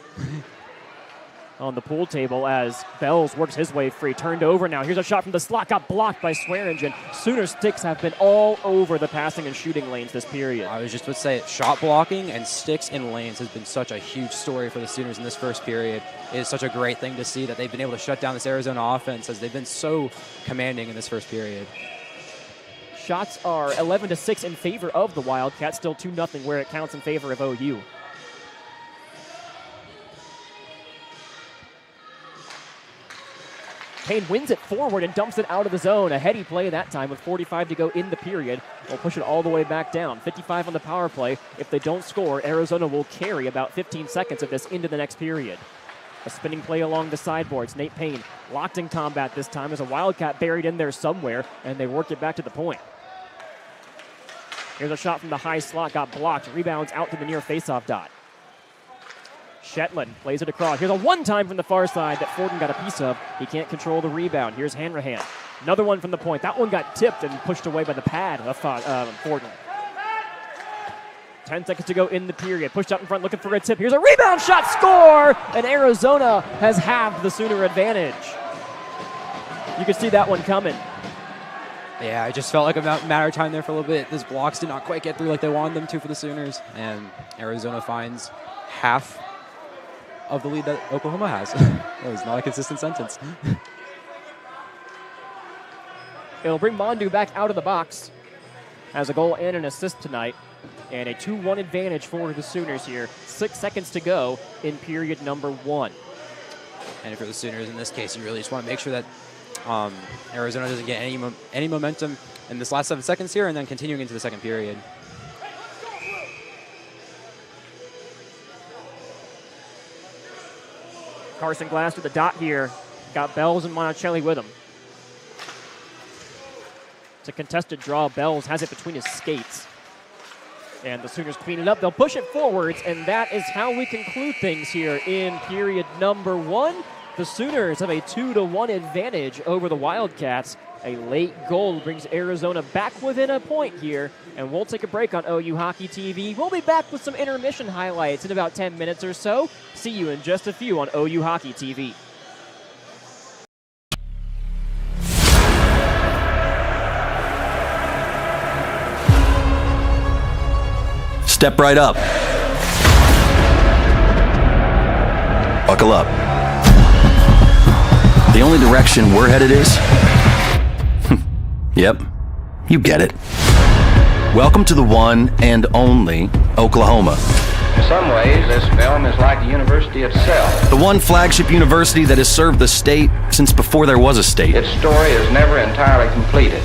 on the pool table as Bells works his way free. Turned over now. Here's a shot from the slot. Got blocked by Swearingen. Sooner sticks have been all over the passing and shooting lanes this period. I was just about to say, shot blocking and sticks in lanes has been such a huge story for the Sooners in this first period. It is such a great thing to see that they've been able to shut down this Arizona offense as they've been so commanding in this first period. Shots are 11-6 in favor of the Wildcats. Still 2-0 where it counts in favor of OU. Payne wins it forward and dumps it out of the zone. A heady play that time with 45 to go in the period. We'll push it all the way back down. 55 on the power play. If they don't score, Arizona will carry about 15 seconds of this into the next period. A spinning play along the sideboards. Nate Payne locked in combat this time as a Wildcat buried in there somewhere, and they work it back to the point. Here's a shot from the high slot, got blocked. Rebounds out to the near faceoff dot. Shetland plays it across. Here's a one-time from the far side that Forden got a piece of. He can't control the rebound. Here's Hanrahan. Another one from the point. That one got tipped and pushed away by the pad of Forden. 10 seconds to go in the period. Pushed out in front, looking for a tip. Here's a rebound shot, score! And Arizona has halved the Sooner advantage. You can see that one coming. Yeah, it just felt like a matter of time there for a little bit. Those blocks did not quite get through like they wanted them to for the Sooners, and Arizona finds half of the lead that Oklahoma has. That was not a consistent sentence. It'll bring Mondu back out of the box. Has a goal and an assist tonight, and a 2-1 advantage for the Sooners here. 6 seconds to go in period number 1. And for the Sooners, in this case, you really just want to make sure that Arizona doesn't get any momentum in this last 7 seconds here, and then continuing into the second period. Carson Glass with the dot here. Got Bells and Monticelli with him. It's a contested draw. Bells has it between his skates. And the Sooners clean it up. They'll push it forwards, and that is how we conclude things here in period number 1. The Sooners have a 2-1 advantage over the Wildcats. A late goal brings Arizona back within a point here, and we'll take a break on OU Hockey TV. We'll be back with some intermission highlights in about 10 minutes or so. See you in just a few on OU Hockey TV. Step right up. Buckle up. The only direction we're headed is... Yep, you get it. Welcome to the one and only Oklahoma. In some ways, this film is like the university itself. The one flagship university that has served the state since before there was a state. Its story is never entirely completed.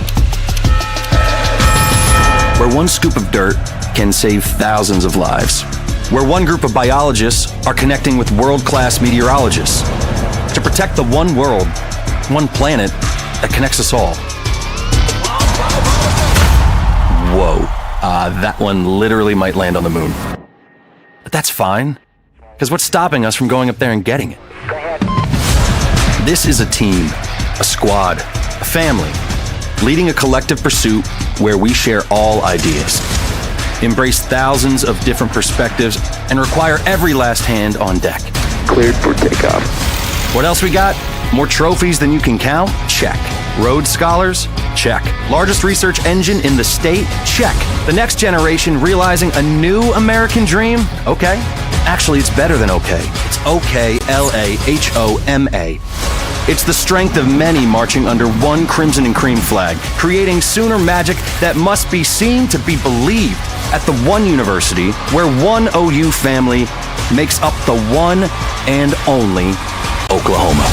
Where one scoop of dirt can save thousands of lives. Where one group of biologists are connecting with world-class meteorologists to protect the one world, one planet that connects us all. Whoa, that one literally might land on the moon. But that's fine, because what's stopping us from going up there and getting it? This is a team, a squad, a family, leading a collective pursuit where we share all ideas. embrace thousands of different perspectives, and require every last hand on deck. Cleared for takeoff. What else we got? More trophies than you can count? Check. Rhodes Scholars? Check. Largest research engine in the state? Check. The next generation realizing a new American dream? Okay. Actually, it's better than okay. It's OKLAHOMA. It's the strength of many marching under one crimson and cream flag, creating Sooner magic that must be seen to be believed at the one university where one OU family makes up the one and only Oklahoma.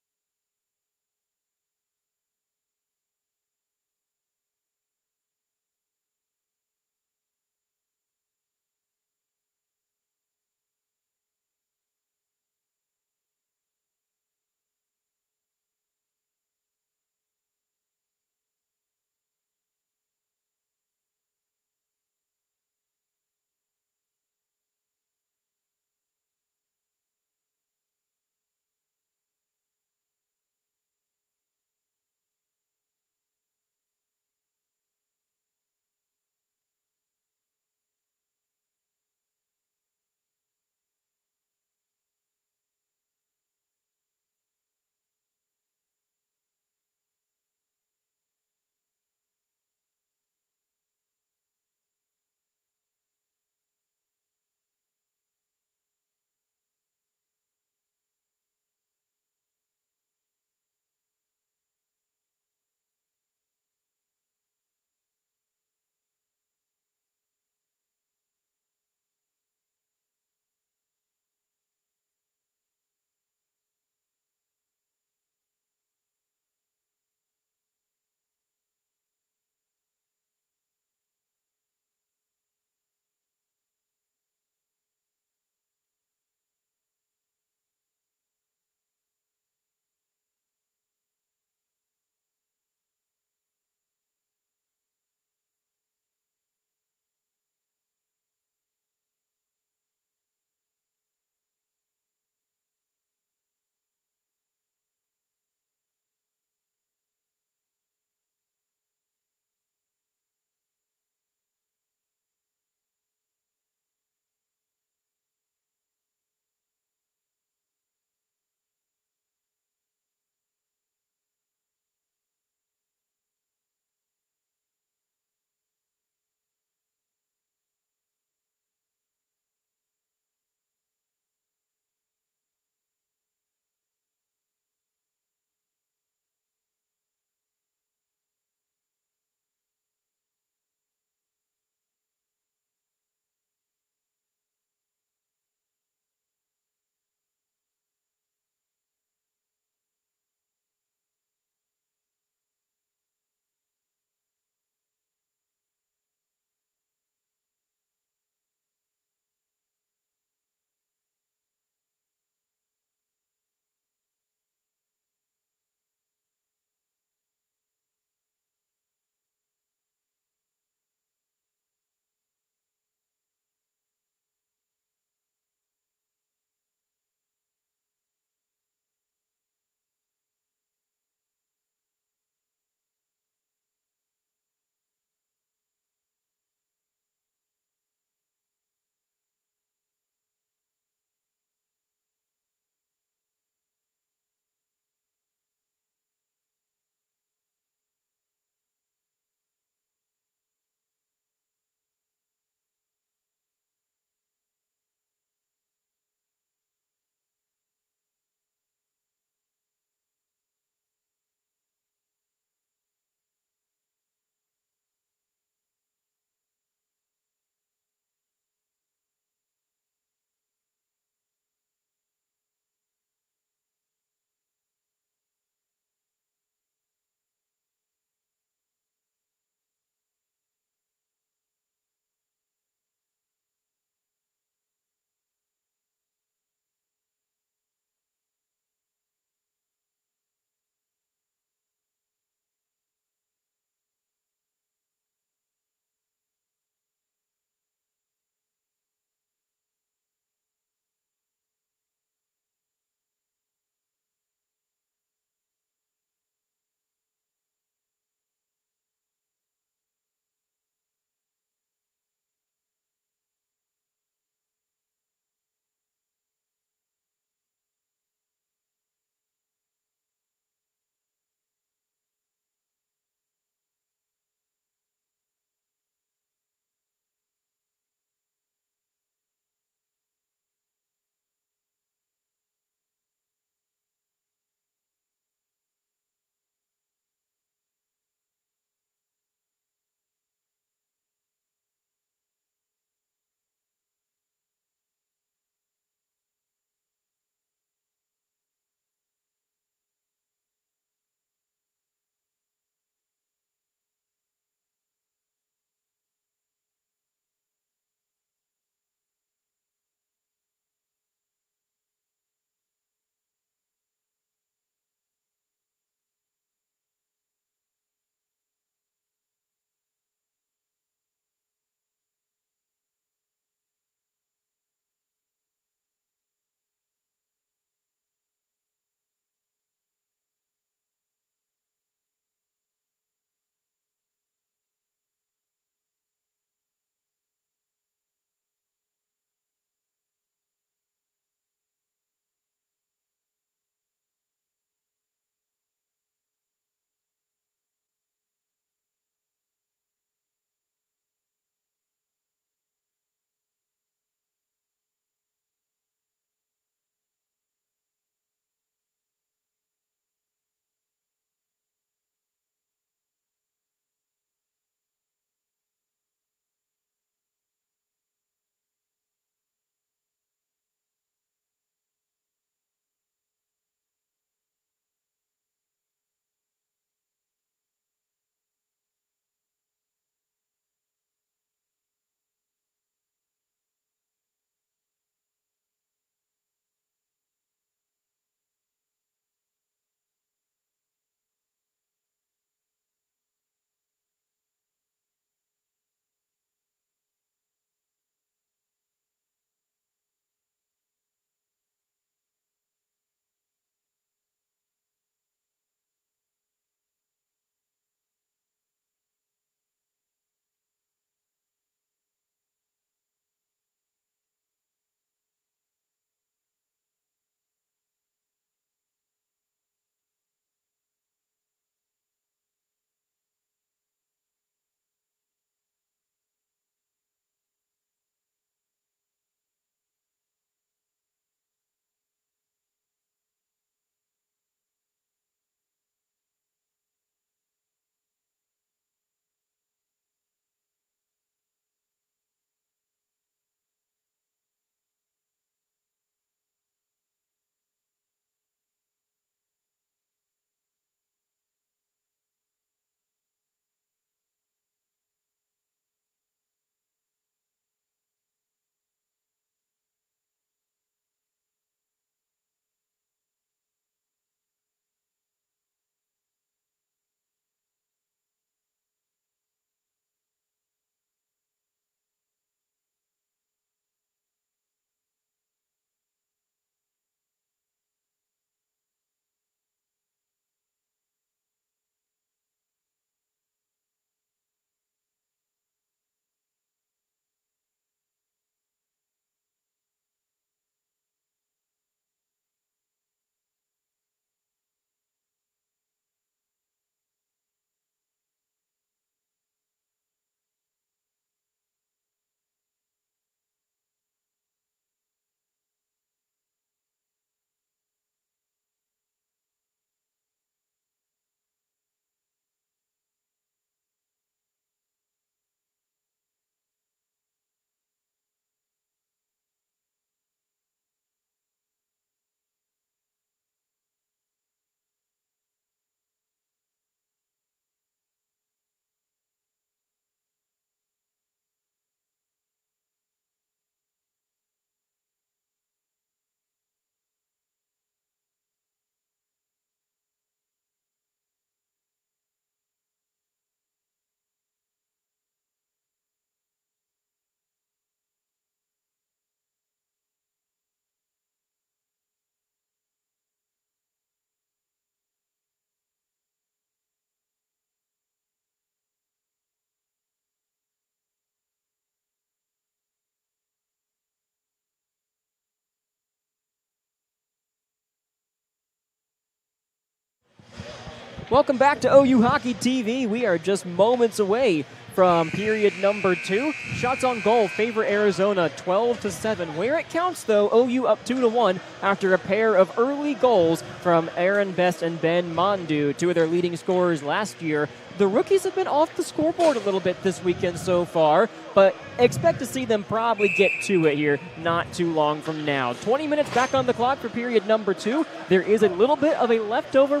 Welcome back to OU Hockey TV. We are just moments away from period number 2. Shots on goal favor Arizona 12-7. Where it counts, though, OU up 2-1 after a pair of early goals from Aaron Best and Ben Mondu, two of their leading scorers last year. The rookies have been off the scoreboard a little bit this weekend so far, but expect to see them probably get to it here not too long from now. 20 minutes back on the clock for period number 2. There is a little bit of a leftover...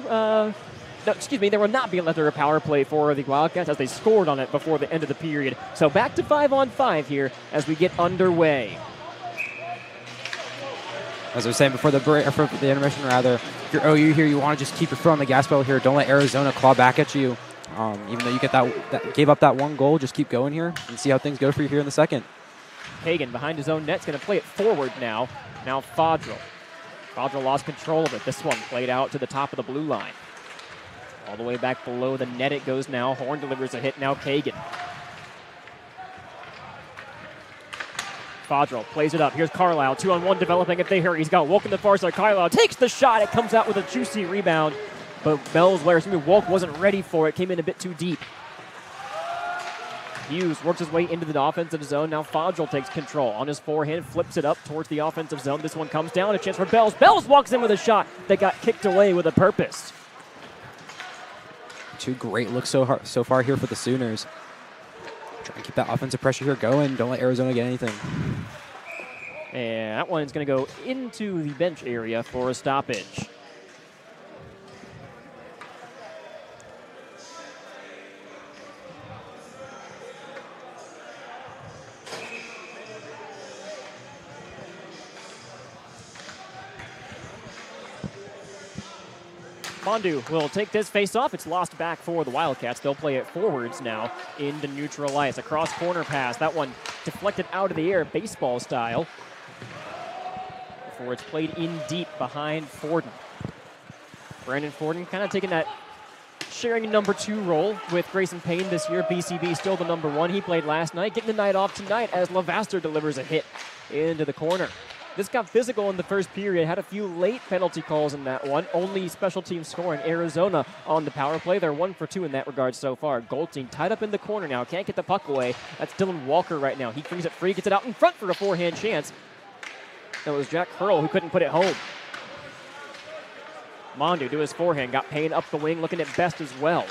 there will not be a leftover power play for the Wildcats as they scored on it before the end of the period. So back to 5-on-5 here as we get underway. As I was saying before the break, or for the intermission rather, if you're OU here, you want to just keep your foot on the gas pedal here. Don't let Arizona claw back at you. Even though you get that gave up that one goal, just keep going here and see how things go for you here in the second. Hagan behind his own net's going to play it forward now. Now Fodrell. Fodrell lost control of it. This one played out to the top of the blue line. All the way back below the net it goes now. Horn delivers a hit now. Kagan. Fodrell plays it up. Here's Carlisle. 2-on-1 developing if they hurry. He's got Wolk in the far side. Carlisle takes the shot. It comes out with a juicy rebound. But Wolk wasn't ready for it. Came in a bit too deep. Hughes works his way into the offensive zone. Now Fodrell takes control. On his forehand, flips it up towards the offensive zone. This one comes down. A chance for Bells. Bells walks in with a shot that got kicked away with a purpose. Two great looks so far here for the Sooners. Try and keep that offensive pressure here going. Don't let Arizona get anything. And that one's going to go into the bench area for a stoppage. Mondu will take this face off. It's lost back for the Wildcats. They'll play it forwards now into neutral ice. A cross corner pass. That one deflected out of the air, baseball style. Before it's played in deep behind Forden. Brandon Forden kind of taking that sharing number 2 role with Grayson Payne this year. BCB still the number 1. He played last night, getting the night off tonight as Levaster delivers a hit into the corner. This got physical in the first period. Had a few late penalty calls in that one. Only special team scoring. Arizona on the power play. They're 1 for 2 in that regard so far. Goldstein tied up in the corner now. Can't get the puck away. That's Dylan Walker right now. He brings it free, gets it out in front for a forehand chance. That was Jack Curl who couldn't put it home. Mondu to his forehand. Got Payne up the wing, looking at Best as well.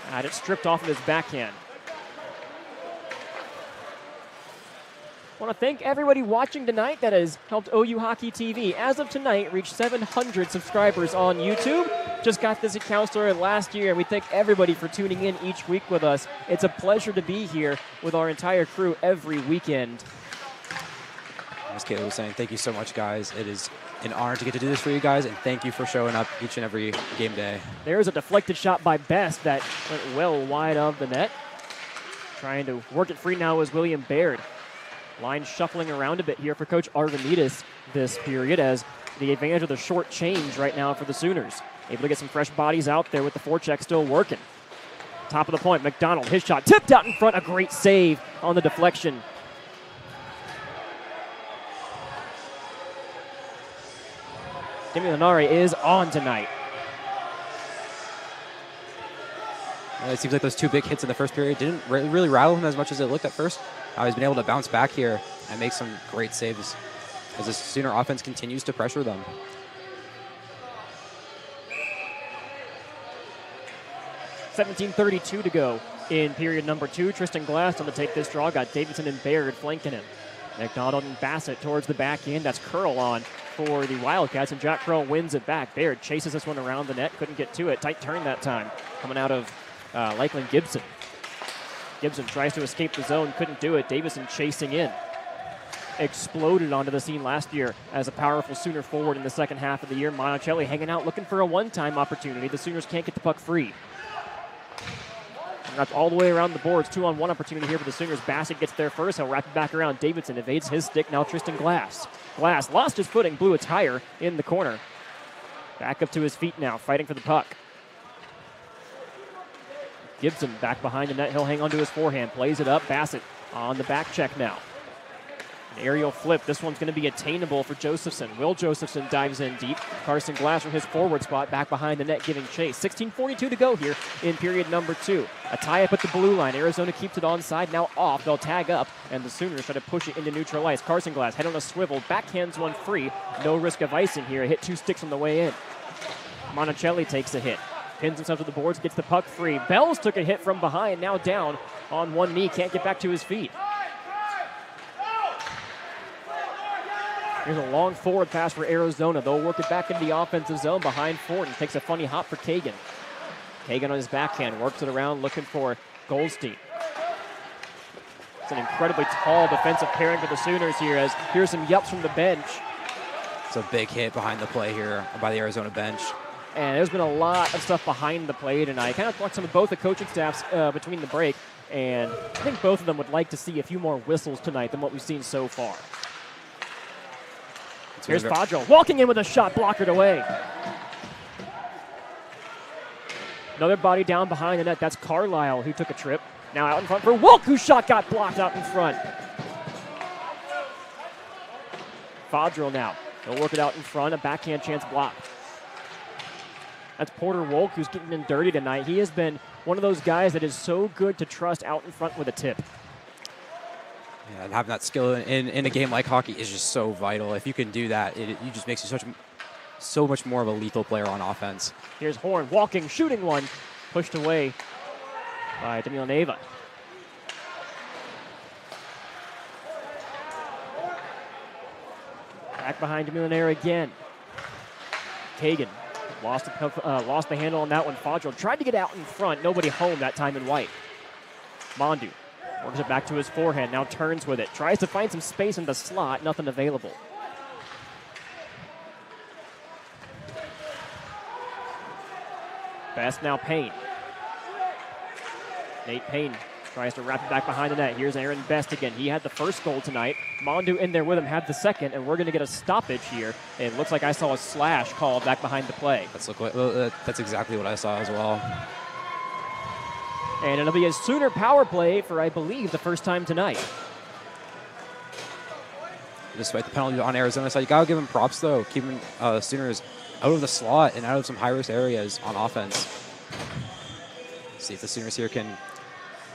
Had it stripped off of his backhand. I want to thank everybody watching tonight that has helped OU Hockey TV. As of tonight, reached 700 subscribers on YouTube. Just got this account started last year, and we thank everybody for tuning in each week with us. It's a pleasure to be here with our entire crew every weekend. As Caleb was saying, thank you so much, guys. It is an honor to get to do this for you guys, and thank you for showing up each and every game day. There's a deflected shot by Best that went well wide of the net. Trying to work it free now is William Baird. Line shuffling around a bit here for Coach Arvanitis this period as the advantage of the short change right now for the Sooners. Able to get some fresh bodies out there with the forecheck still working. Top of the point, McDonald, his shot tipped out in front. A great save on the deflection. Demi Lenare is on tonight. It seems like those 2 big hits in the first period didn't really rattle him as much as it looked at first. He's been able to bounce back here and make some great saves as the Sooner offense continues to pressure them. .17:32 to go in period number 2. Tristan Glass on to take this draw. Got Davidson and Baird flanking him. McDonald and Bassett towards the back end. That's Curl on for the Wildcats, and Jack Curl wins it back. Baird chases this one around the net. Couldn't get to it. Tight turn that time. Coming out of Lakeland Gibson. Gibson tries to escape the zone. Couldn't do it. Davison chasing in. Exploded onto the scene last year as a powerful Sooner forward in the second half of the year. Monticelli hanging out looking for a one-time opportunity. The Sooners can't get the puck free. And that's all the way around the boards. 2-on-1 opportunity here for the Sooners. Bassett gets there first. He'll wrap it back around. Davidson evades his stick. Now Tristan Glass. Glass lost his footing, blew a tire in the corner. Back up to his feet now, fighting for the puck. Gibson back behind the net. He'll hang onto his forehand. Plays it up. Bassett on the back check now. An aerial flip. This one's going to be attainable for Josephson. Will Josephson dives in deep. Carson Glass from his forward spot back behind the net giving chase. 16:42 to go here in period number 2. A tie-up at the blue line. Arizona keeps it onside, now off. They'll tag up, and the Sooners try to push it into neutral ice. Carson Glass head on a swivel, backhands one free. No risk of icing here. Hit 2 sticks on the way in. Monticelli takes a hit. Pins himself to the boards, gets the puck free. Bells took a hit from behind, now down on one knee. Can't get back to his feet. Here's a long forward pass for Arizona. They'll work it back into the offensive zone behind Ford. Takes a funny hop for Kagan. Kagan on his backhand, works it around, looking for Goldstein. It's an incredibly tall defensive pairing for the Sooners here, as here's some yups from the bench. It's a big hit behind the play here by the Arizona bench. And there's been a lot of stuff behind the play tonight. Kind of talked some of both the coaching staffs between the break, and I think both of them would like to see a few more whistles tonight than what we've seen so far. Here's Fadro walking in with a shot, blockered away. Another body down behind the net. That's Carlisle who took a trip. Now out in front for Wilk, whose shot got blocked out in front. Fadro now. He'll work it out in front. A backhand chance blocked. That's Porter Wolk, who's getting in dirty tonight. He has been one of those guys that is so good to trust out in front with a tip. Yeah, and having that skill in a game like hockey is just so vital. If you can do that, it just makes you so much more of a lethal player on offense. Here's Horn walking, shooting one, pushed away by Daniel Neva. Back behind Demilionera again. Kagan lost the handle on that one. Fadro tried to get out in front. Nobody home that time in white. Mondu works it back to his forehand. Now turns with it. Tries to find some space in the slot. Nothing available. Best now Payne. Nate Payne tries to wrap it back behind the net. Here's Aaron Best again. He had the first goal tonight. Mondu in there with him had the second, and we're going to get a stoppage here. It looks like I saw a slash called back behind the play. That's exactly what I saw as well. And it'll be a Sooner power play for, I believe, the first time tonight. Despite the penalty on Arizona's side, you got to give them props, though. Keeping Sooners out of the slot and out of some high-risk areas on offense. See if the Sooners here can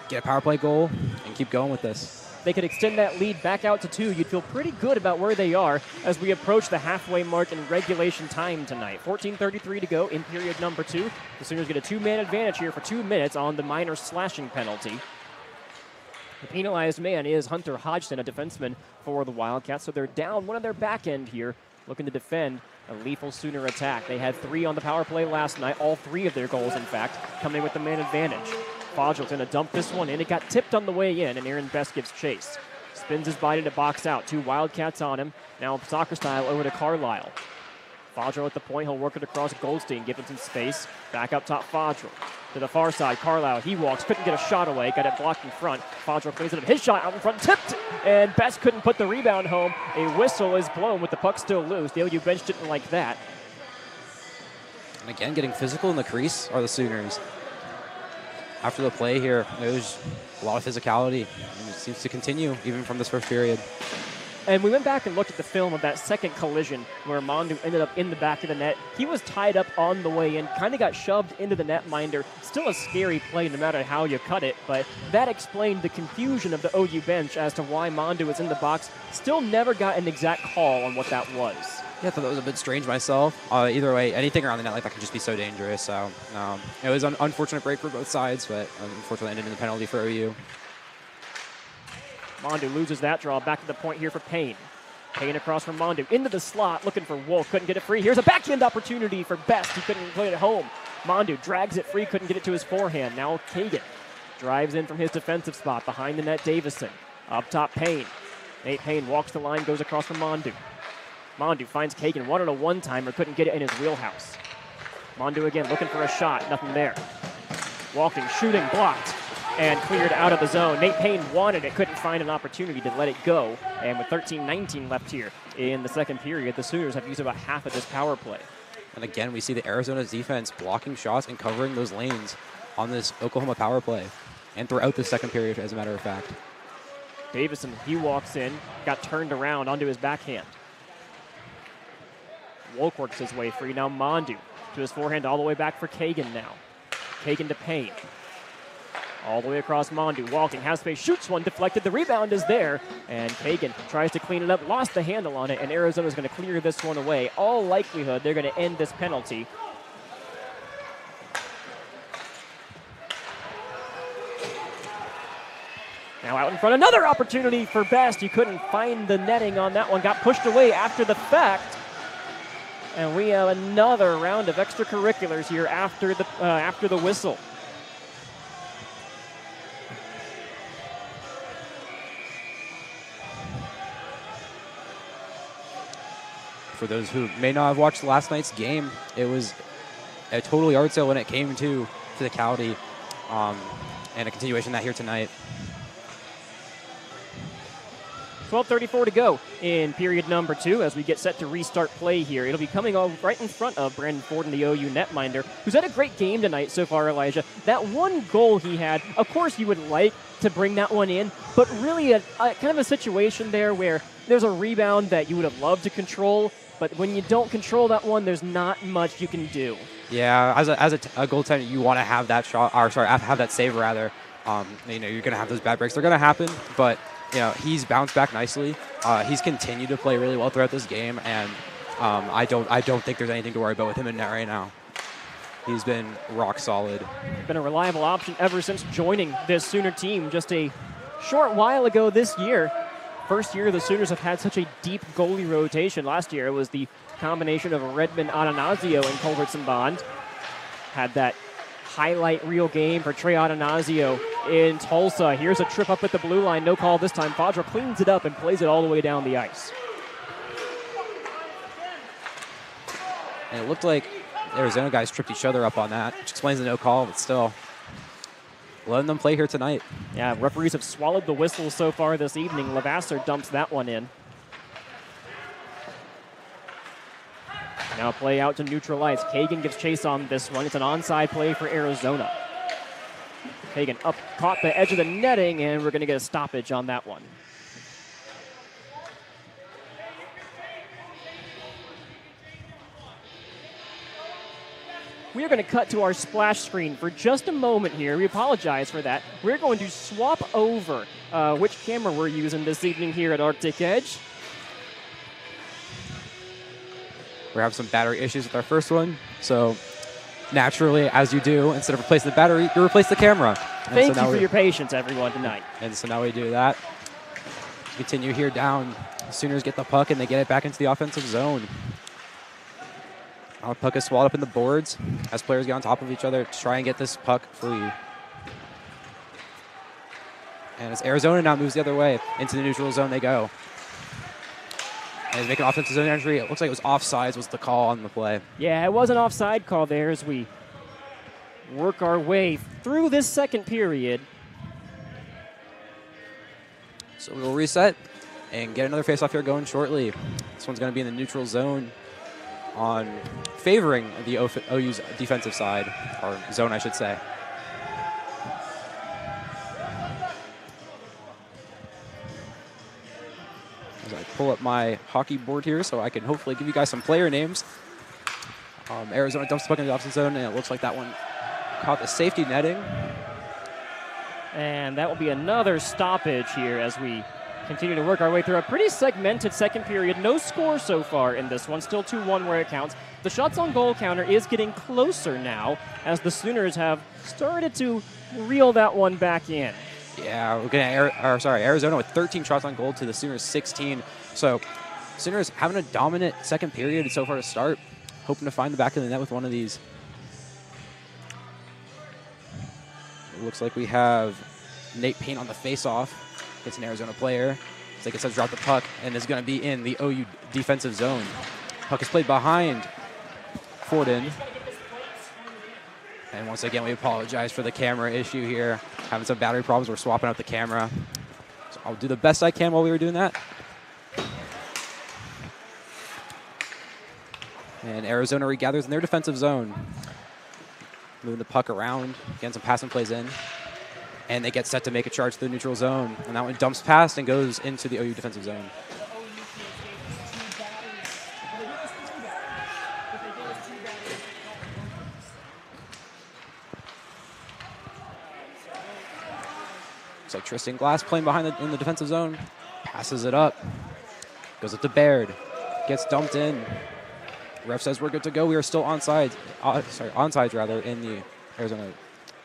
get a power play goal and keep going with this. They could extend that lead back out to 2. You'd feel pretty good about where they are as we approach the halfway mark in regulation time tonight. 14:33 to go in period number 2. The Sooners get a 2-man advantage here for 2 minutes on the minor slashing penalty. The penalized man is Hunter Hodgson, a defenseman for the Wildcats, so they're down one of their back end here, looking to defend a lethal Sooner attack. They had 3 on the power play last night, all 3 of their goals, in fact, coming with the man advantage. Fadro's going to dump this one in. It got tipped on the way in, and Aaron Best gives chase. Spins his body to box out. 2 Wildcats on him. Now soccer style over to Carlisle. Fadro at the point. He'll work it across Goldstein. Give him some space. Back up top, Fadro. To the far side, Carlisle. He walks. Couldn't get a shot away. Got it blocked in front. Fadro cleans it up. His shot out in front. Tipped. And Best couldn't put the rebound home. A whistle is blown with the puck still loose. The OU bench didn't like that. And again, getting physical in the crease are the Sooners. After the play here, there's a lot of physicality. And it seems to continue even from this first period. And we went back and looked at the film of that second collision where Mondu ended up in the back of the net. He was tied up on the way in, kind of got shoved into the netminder. Still a scary play no matter how you cut it, but that explained the confusion of the OU bench as to why Mondu was in the box. Still never got an exact call on what that was. Yeah, I thought that was a bit strange myself. Either way, anything around the net like that can just be so dangerous. So it was an unfortunate break for both sides, but unfortunately ended in the penalty for OU. Mondu loses that draw. Back to the point here for Payne. Payne across from Mondu. Into the slot, looking for Wolf. Couldn't get it free. Here's a backhand opportunity for Best. He couldn't play it at home. Mondu drags it free, couldn't get it to his forehand. Now Kagan drives in from his defensive spot. Behind the net, Davison. Up top, Payne. Nate Payne walks the line, goes across from Mondu. Mondu finds Kagan. Wanted a one-timer, couldn't get it in his wheelhouse. Mondu again looking for a shot. Nothing there. Walking, shooting, blocked, and cleared out of the zone. Nate Payne wanted it, couldn't find an opportunity to let it go. And with 13:19 left here in the second period, the Sooners have used about half of this power play. And again, we see the Arizona's defense blocking shots and covering those lanes on this Oklahoma power play and throughout the second period, as a matter of fact. Davison, he walks in, got turned around onto his backhand. Wolk works his way free. Now Mondu to his forehand all the way back for Kagan now. Kagan to Payne. All the way across Mondu. Walking, has space, shoots one, deflected. The rebound is there. And Kagan tries to clean it up, lost the handle on it, and Arizona's going to clear this one away. All likelihood, they're going to end this penalty. Now out in front, another opportunity for Best. He couldn't find the netting on that one. Got pushed away after the fact. And we have another round of extracurriculars here after the whistle. For those who may not have watched last night's game, it was a total yard sale when it came to physicality, and a continuation of that here tonight. 12:34 to go in period number 2 as we get set to restart play here. It'll be coming right in front of Brandon Ford and the OU netminder, who's had a great game tonight so far, Elijah. That one goal he had, of course you would like to bring that one in, but really a kind of a situation there where there's a rebound that you would have loved to control, but when you don't control that one, there's not much you can do. Yeah, as a goaltender, you want to have that shot, or sorry, have that save rather. You're going to have those bad breaks. They're going to happen, but he's bounced back nicely. He's continued to play really well throughout this game, and I don't think there's anything to worry about with him in net right now. He's been rock solid. Been a reliable option ever since joining this Sooner team just a short while ago this year. First year the Sooners have had such a deep goalie rotation. Last year it was the combination of Redmond, Atanasio, and Culbertson Bond. Had that highlight reel game for Trey Atanasio in Tulsa. Here's a trip up at the blue line. No call this time. Fadra cleans it up and plays it all the way down the ice. And it looked like Arizona guys tripped each other up on that, which explains the no call, but still letting them play here tonight. Yeah, referees have swallowed the whistle so far this evening. Lavasser dumps that one in. Now play out to neutral ice. Kagan gives chase on this one. It's an onside play for Arizona. Kagan up, caught the edge of the netting, and we're going to get a stoppage on that one. We are going to cut to our splash screen for just a moment here. We apologize for that. We're going to swap over which camera we're using this evening here at Arctic Edge. We're having some battery issues with our first one, so naturally, as you do, instead of replacing the battery, you replace the camera. Thank you for your patience, everyone, tonight. And so now we do that. Continue here down. Sooners get the puck, and they get it back into the offensive zone. Our puck is swallowed up in the boards as players get on top of each other to try and get this puck free. And as Arizona now moves the other way, into the neutral zone they go. And they make an offensive zone entry. It looks like it was offsides was the call on the play. Yeah, it was an offside call there as we work our way through this second period. So we'll reset and get another faceoff here going shortly. This one's going to be in the neutral zone on favoring the OU's defensive side, or zone, I should say. As I pull up my hockey board here so I can hopefully give you guys some player names. Arizona dumps the puck into the offensive zone, and it looks like that one caught the safety netting. And that will be another stoppage here as we continue to work our way through a pretty segmented second period. No score so far in this one. Still 2-1 where it counts. The shots on goal counter is getting closer now as the Sooners have started to reel that one back in. Yeah, we're looking at Arizona with 13 shots on goal to the Sooners 16. So Sooners having a dominant second period so far to start. Hoping to find the back of the net with one of these. It looks like we have Nate Payne on the face-off. It's an Arizona player. Looks like it says drop the puck, and it's going to be in the OU defensive zone. Puck is played behind Forden. And once again, we apologize for the camera issue here. Having some battery problems. We're swapping out the camera. So I'll do the best I can while we were doing that. And Arizona regathers in their defensive zone. Moving the puck around, getting some passing plays in. And they get set to make a charge to the neutral zone. And that one dumps past and goes into the OU defensive zone. Looks like Tristan Glass playing behind in the defensive zone. Passes it up. Goes up to Baird. Gets dumped in. Ref says we're good to go. We are still onside. Onside rather in the Arizona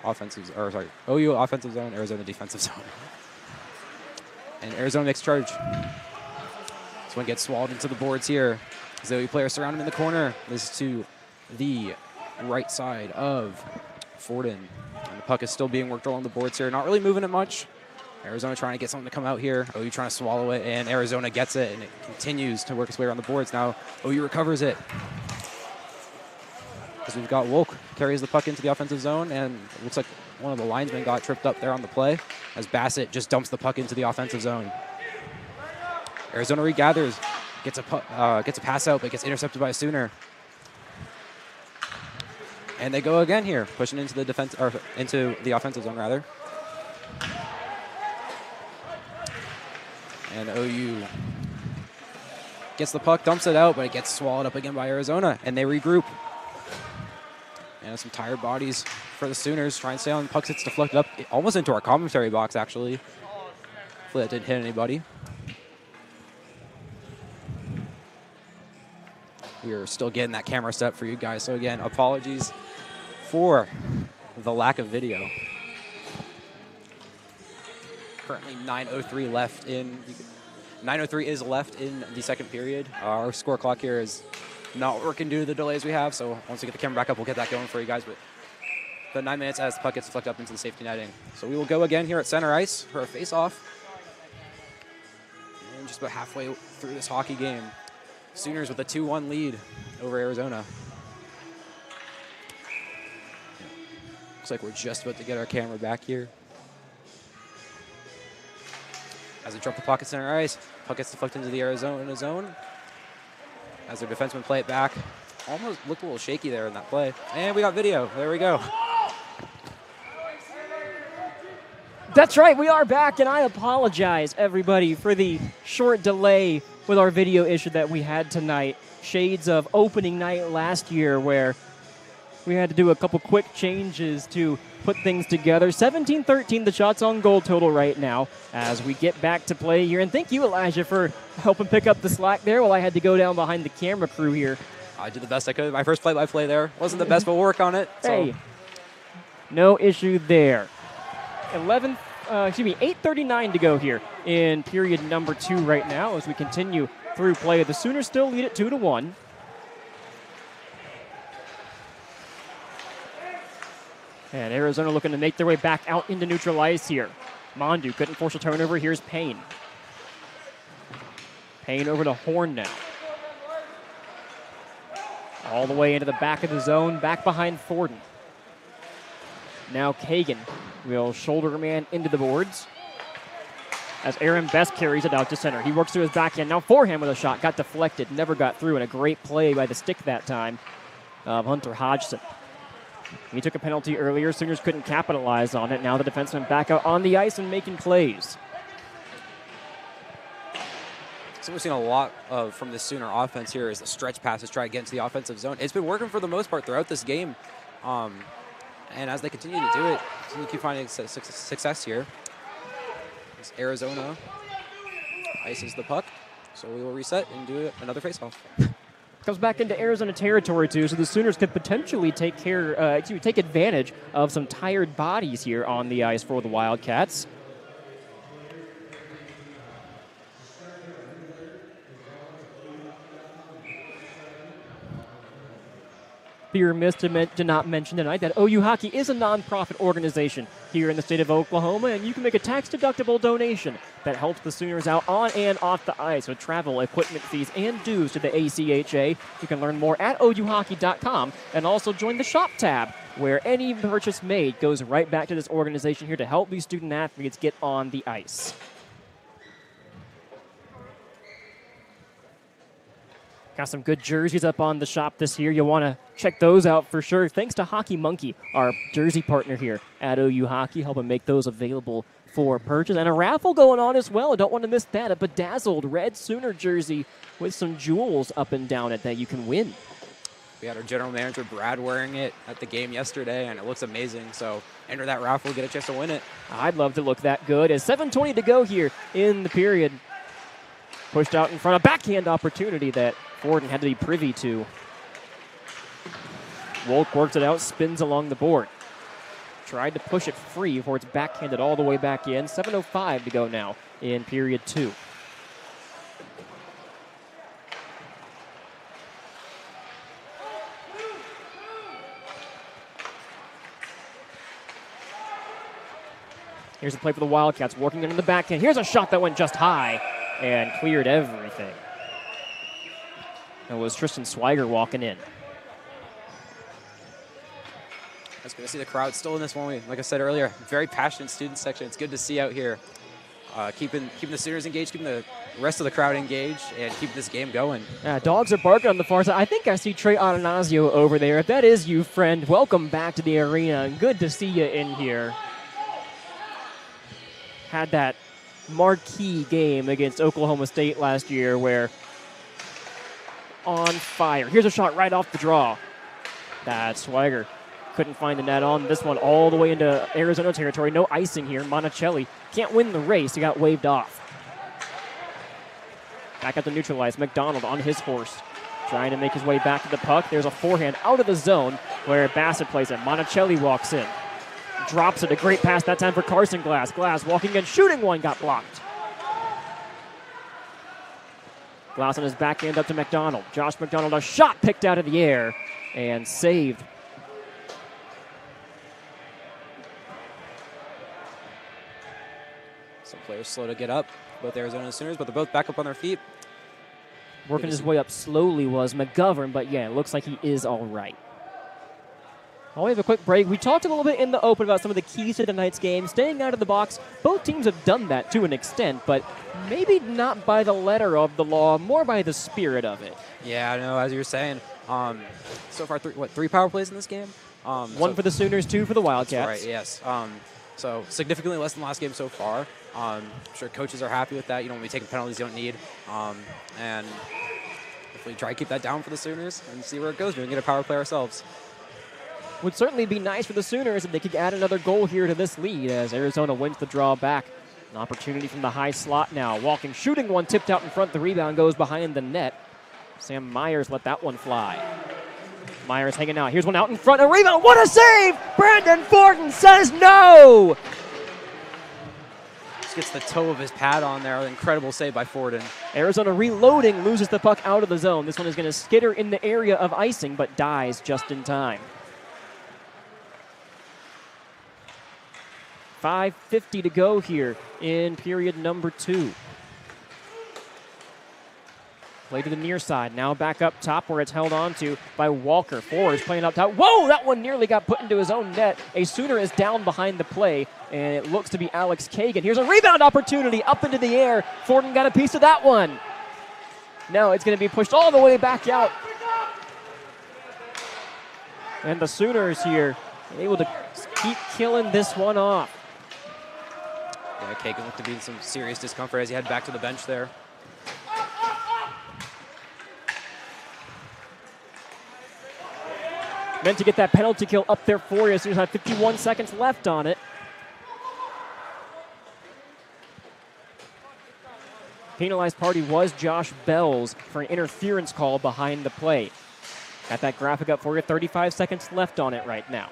OU offensive zone, Arizona defensive zone. And Arizona makes charge. This one gets swallowed into the boards here. As the OU players surround him in the corner. This is to the right side of Forden. And the puck is still being worked along the boards here. Not really moving it much. Arizona trying to get something to come out here. OU trying to swallow it, and Arizona gets it, and it continues to work its way around the boards. Now OU recovers it. As we've got Wolk carries the puck into the offensive zone, and it looks like one of the linesmen got tripped up there on the play as Bassett just dumps the puck into the offensive zone. Arizona regathers, gets a pass out, but gets intercepted by a Sooner. And they go again here, pushing into the defense or into the offensive zone rather. And OU gets the puck, dumps it out, but it gets swallowed up again by Arizona, and they regroup. And some tired bodies for the Sooners. Try and stay on. Puck gets deflected up almost into our commentary box, actually. Hopefully that didn't hit anybody. We are still getting that camera set for you guys. So again, apologies for the lack of video. Currently 9:03 left in. 9:03 is left in the second period. Our score clock here is not working due to the delays we have, so once we get the camera back up, we'll get that going for you guys. But 9 minutes as the puck gets flicked up into the safety netting. So we will go again here at center ice for a face-off. And just about halfway through this hockey game, Sooners with a 2-1 lead over Arizona. Looks like we're just about to get our camera back here. As they drop the puck at center ice, puck gets deflected into the Arizona zone. As their defensemen play it back. Almost looked a little shaky there in that play. And we got video. There we go. That's right, we are back, and I apologize, everybody, for the short delay with our video issue that we had tonight. Shades of opening night last year where we had to do a couple quick changes to put things together. 17-13, the shots on goal total right now as we get back to play here. And thank you, Elijah, for helping pick up the slack there while I had to go down behind the camera crew here. I did the best I could. My first play-by-play there wasn't the best, but we'll work on it. So. Hey, no issue there. 8:39 to go here in period number 2 right now as we continue through play. The Sooners still lead it 2-1. And Arizona looking to make their way back out into neutral ice here. Mondu couldn't force a turnover. Here's Payne. Payne over to Horn now. All the way into the back of the zone, back behind Forden. Now Kagan will shoulder man into the boards as Aaron Best carries it out to center. He works through his backhand. Now forehand with a shot. Got deflected. Never got through. And a great play by the stick that time of Hunter Hodgson. He took a penalty earlier. Sooners couldn't capitalize on it. Now the defenseman back out on the ice and making plays. So we've seen a lot of from the Sooner offense here is the stretch passes, try to get into the offensive zone. It's been working for the most part throughout this game. And as they continue to do it, you keep finding success here. As Arizona ices the puck. So we will reset and do another faceoff. Comes back into Arizona territory too, so the Sooners could potentially take advantage of some tired bodies here on the ice for the Wildcats. Be remiss to not mention tonight that OU Hockey is a nonprofit organization here in the state of Oklahoma, and you can make a tax-deductible donation that helps the Sooners out on and off the ice with travel, equipment fees, and dues to the ACHA. You can learn more at ouhockey.com and also join the shop tab, where any purchase made goes right back to this organization here to help these student-athletes get on the ice. Got some good jerseys up on the shop this year. You'll want to check those out for sure. Thanks to Hockey Monkey, our jersey partner here at OU Hockey, helping make those available for purchase. And a raffle going on as well. I don't want to miss that. A bedazzled red Sooner jersey with some jewels up and down it that you can win. We had our general manager, Brad, wearing it at the game yesterday, and it looks amazing. So enter that raffle, get a chance to win it. I'd love to look that good. As 7:20 to go here in the period. Pushed out in front, a backhand opportunity that Forden had to be privy to. Wolk works it out, spins along the board. Tried to push it free before it's backhanded all the way back in. 7:05 to go now in period 2. Here's a play for the Wildcats, working into the backhand. Here's a shot that went just high and cleared everything. It was Tristan Swiger walking in. It's good to see the crowd still in this one. Like I said earlier, very passionate student section. It's good to see out here. Keeping the Sooners engaged, keeping the rest of the crowd engaged, and keeping this game going. Yeah, dogs are barking on the far side. I think I see Trey Atanasio over there. If that is you, friend, welcome back to the arena. Good to see you in here. Had that marquee game against Oklahoma State last year where on fire. Here's a shot right off the draw. That's Swiger. Couldn't find the net on this one all the way into Arizona territory. No icing here. Monticelli can't win the race. He got waved off. Back up to neutralize. McDonald on his horse. Trying to make his way back to the puck. There's a forehand out of the zone where Bassett plays it. Monticelli walks in. Drops it. A great pass that time for Carson Glass. Glass walking in, shooting one, got blocked. Glass on his backhand up to McDonald. Josh McDonald, a shot picked out of the air and saved. Some players slow to get up, both Arizona Sooners, but they're both back up on their feet. Working his way up slowly was McGovern, but yeah, it looks like he is all right. I'll have a quick break. We talked a little bit in the open about some of the keys to tonight's game. Staying out of the box, both teams have done that to an extent, but maybe not by the letter of the law, more by the spirit of it. Yeah, I know, as you were saying, so far, three power plays in this game? One for the Sooners, 2 for the Wildcats. Right, yes. So significantly less than last game so far. I'm sure coaches are happy with that. You don't want to be taking penalties you don't need. And hopefully try to keep that down for the Sooners and see where it goes. We can get a power play ourselves. Would certainly be nice for the Sooners if they could add another goal here to this lead as Arizona wins the draw back. An opportunity from the high slot now. Walking, shooting one, tipped out in front. The rebound goes behind the net. Sam Myers let that one fly. Myers hanging out. Here's one out in front. A rebound. What a save! Brandon Forden says no! Just gets the toe of his pad on there. Incredible save by Forden. Arizona reloading, loses the puck out of the zone. This one is going to skitter in the area of icing, but dies just in time. 5:50 to go here in period number 2. Play to the near side. Now back up top where it's held on to by Walker. Forwards playing up top. Whoa, that one nearly got put into his own net. A Sooner is down behind the play, and it looks to be Alex Kagan. Here's a rebound opportunity up into the air. Forden got a piece of that one. No, it's going to be pushed all the way back out. And the Sooners here able to keep killing this one off. Yeah, Kagan looked to be in some serious discomfort as he headed back to the bench there. Meant to get that penalty kill up there for you. Sooners have 51 seconds left on it. Penalized party was Josh Bells for an interference call behind the play. Got that graphic up for you. 35 seconds left on it right now.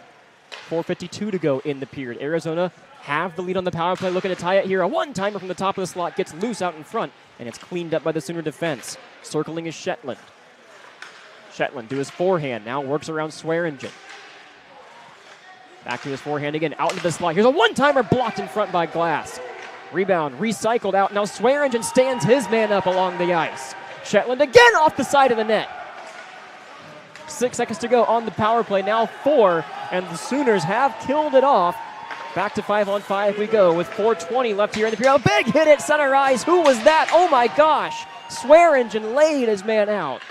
4:52 to go in the period. Arizona have the lead on the power play, looking to tie it here. A one-timer from the top of the slot gets loose out in front, and it's cleaned up by the Sooner defense. Circling is Shetland. Shetland to his forehand, now works around Swearingen. Back to his forehand again, out into the slot. Here's a one-timer blocked in front by Glass. Rebound, recycled out. Now Swearingen stands his man up along the ice. Shetland again off the side of the net. 6 seconds to go on the power play, now 4, and the Sooners have killed it off. Back to 5-on-5 we go with 4:20 left here in the period. A big hit at center ice. Who was that? Oh my gosh. Swearingen laid his man out.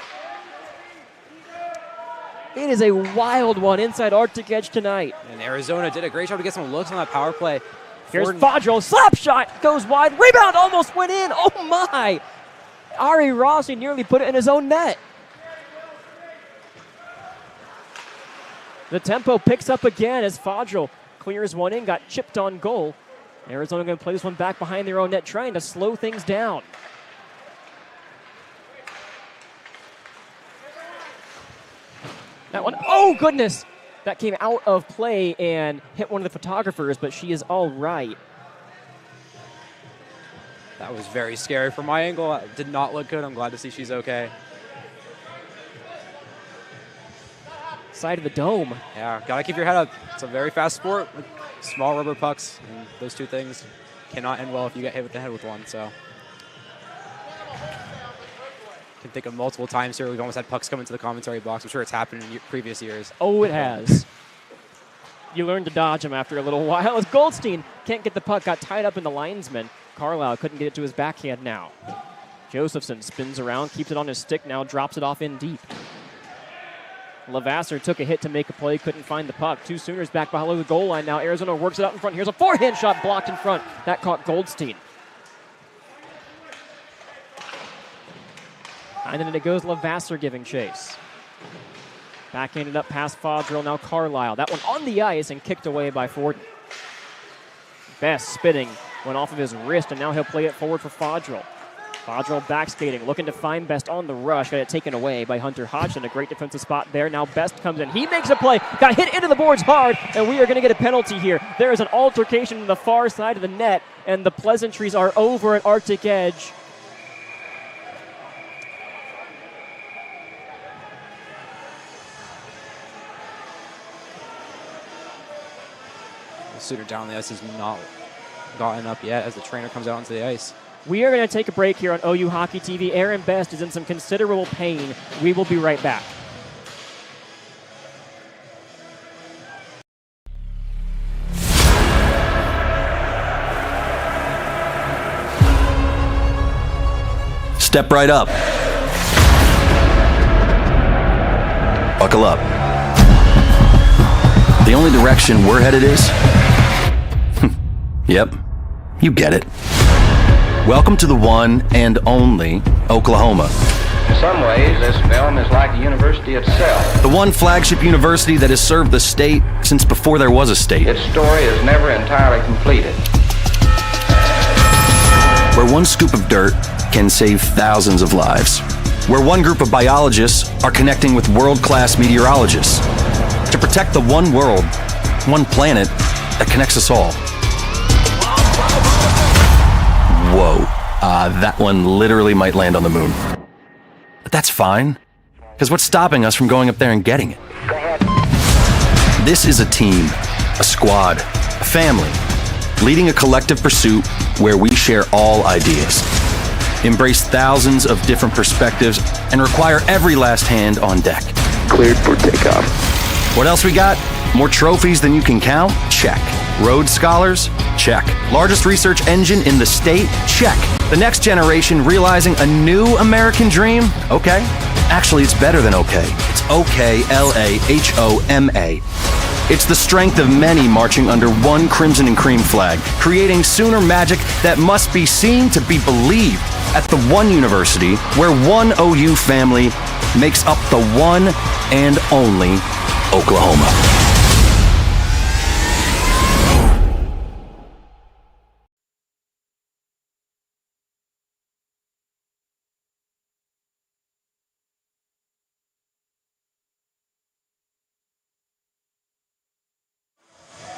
It is a wild one inside Arctic Edge tonight. And Arizona did a great job to get some looks on that power play. Here's Fadro, slap shot, goes wide, rebound almost went in, oh my! Ari Rossi nearly put it in his own net. The tempo picks up again as Fadro clears one in, got chipped on goal. Arizona going to play this one back behind their own net, trying to slow things down. That one, oh goodness! That came out of play and hit one of the photographers, but she is all right. That was very scary from my angle. It did not look good. I'm glad to see she's okay. Side of the dome. Yeah, gotta keep your head up. It's a very fast sport with small rubber pucks, and those two things cannot end well if you get hit with the head with one. So, can think of multiple times here we've almost had pucks come into the commentary box. I'm sure it's happened in previous years. Oh, it has. You learn to dodge them after a little while. As Goldstein can't get the puck, got tied up in the linesman. Carlisle couldn't get it to his backhand now. Josephson spins around, keeps it on his stick, now drops it off in deep. Lavasser took a hit to make a play, couldn't find the puck. Two Sooners back below the goal line now. Arizona works it out in front. Here's a forehand shot blocked in front. That caught Goldstein. And then it goes Lavasser giving chase. Backhanded up past Fadril, now Carlisle. That one on the ice and kicked away by Forden. Best spitting, went off of his wrist, and now he'll play it forward for Fadril. Fadril back skating, looking to find Best on the rush. Got it taken away by Hunter Hodgson. A great defensive spot there. Now Best comes in. He makes a play. Got hit into the boards hard, and we are going to get a penalty here. There is an altercation on the far side of the net, and the pleasantries are over at Arctic Edge. The Sooner down the ice has not gotten up yet as the trainer comes out onto the ice. We are going to take a break here on OU Hockey TV. Aaron Best is in some considerable pain. We will be right back. Step right up. Buckle up. The only direction we're headed is... Yep, you get it. Welcome to the one and only Oklahoma. In some ways, this film is like the university itself. The one flagship university that has served the state since before there was a state. Its story is never entirely completed. Where one scoop of dirt can save thousands of lives. Where one group of biologists are connecting with world-class meteorologists to protect the one world, one planet that connects us all. Whoa, that one literally might land on the moon. But that's fine, because what's stopping us from going up there and getting it? This is a team, a squad, a family, leading a collective pursuit where we share all ideas, embrace thousands of different perspectives, and require every last hand on deck. Cleared for takeoff. What else we got? More trophies than you can count? Check. Rhodes Scholars? Check. Largest research engine in the state? Check. The next generation realizing a new American dream? Okay. Actually, it's better than okay. It's OKLAHOMA. It's the strength of many marching under one crimson and cream flag, creating Sooner magic that must be seen to be believed at the one university where one OU family makes up the one and only Oklahoma.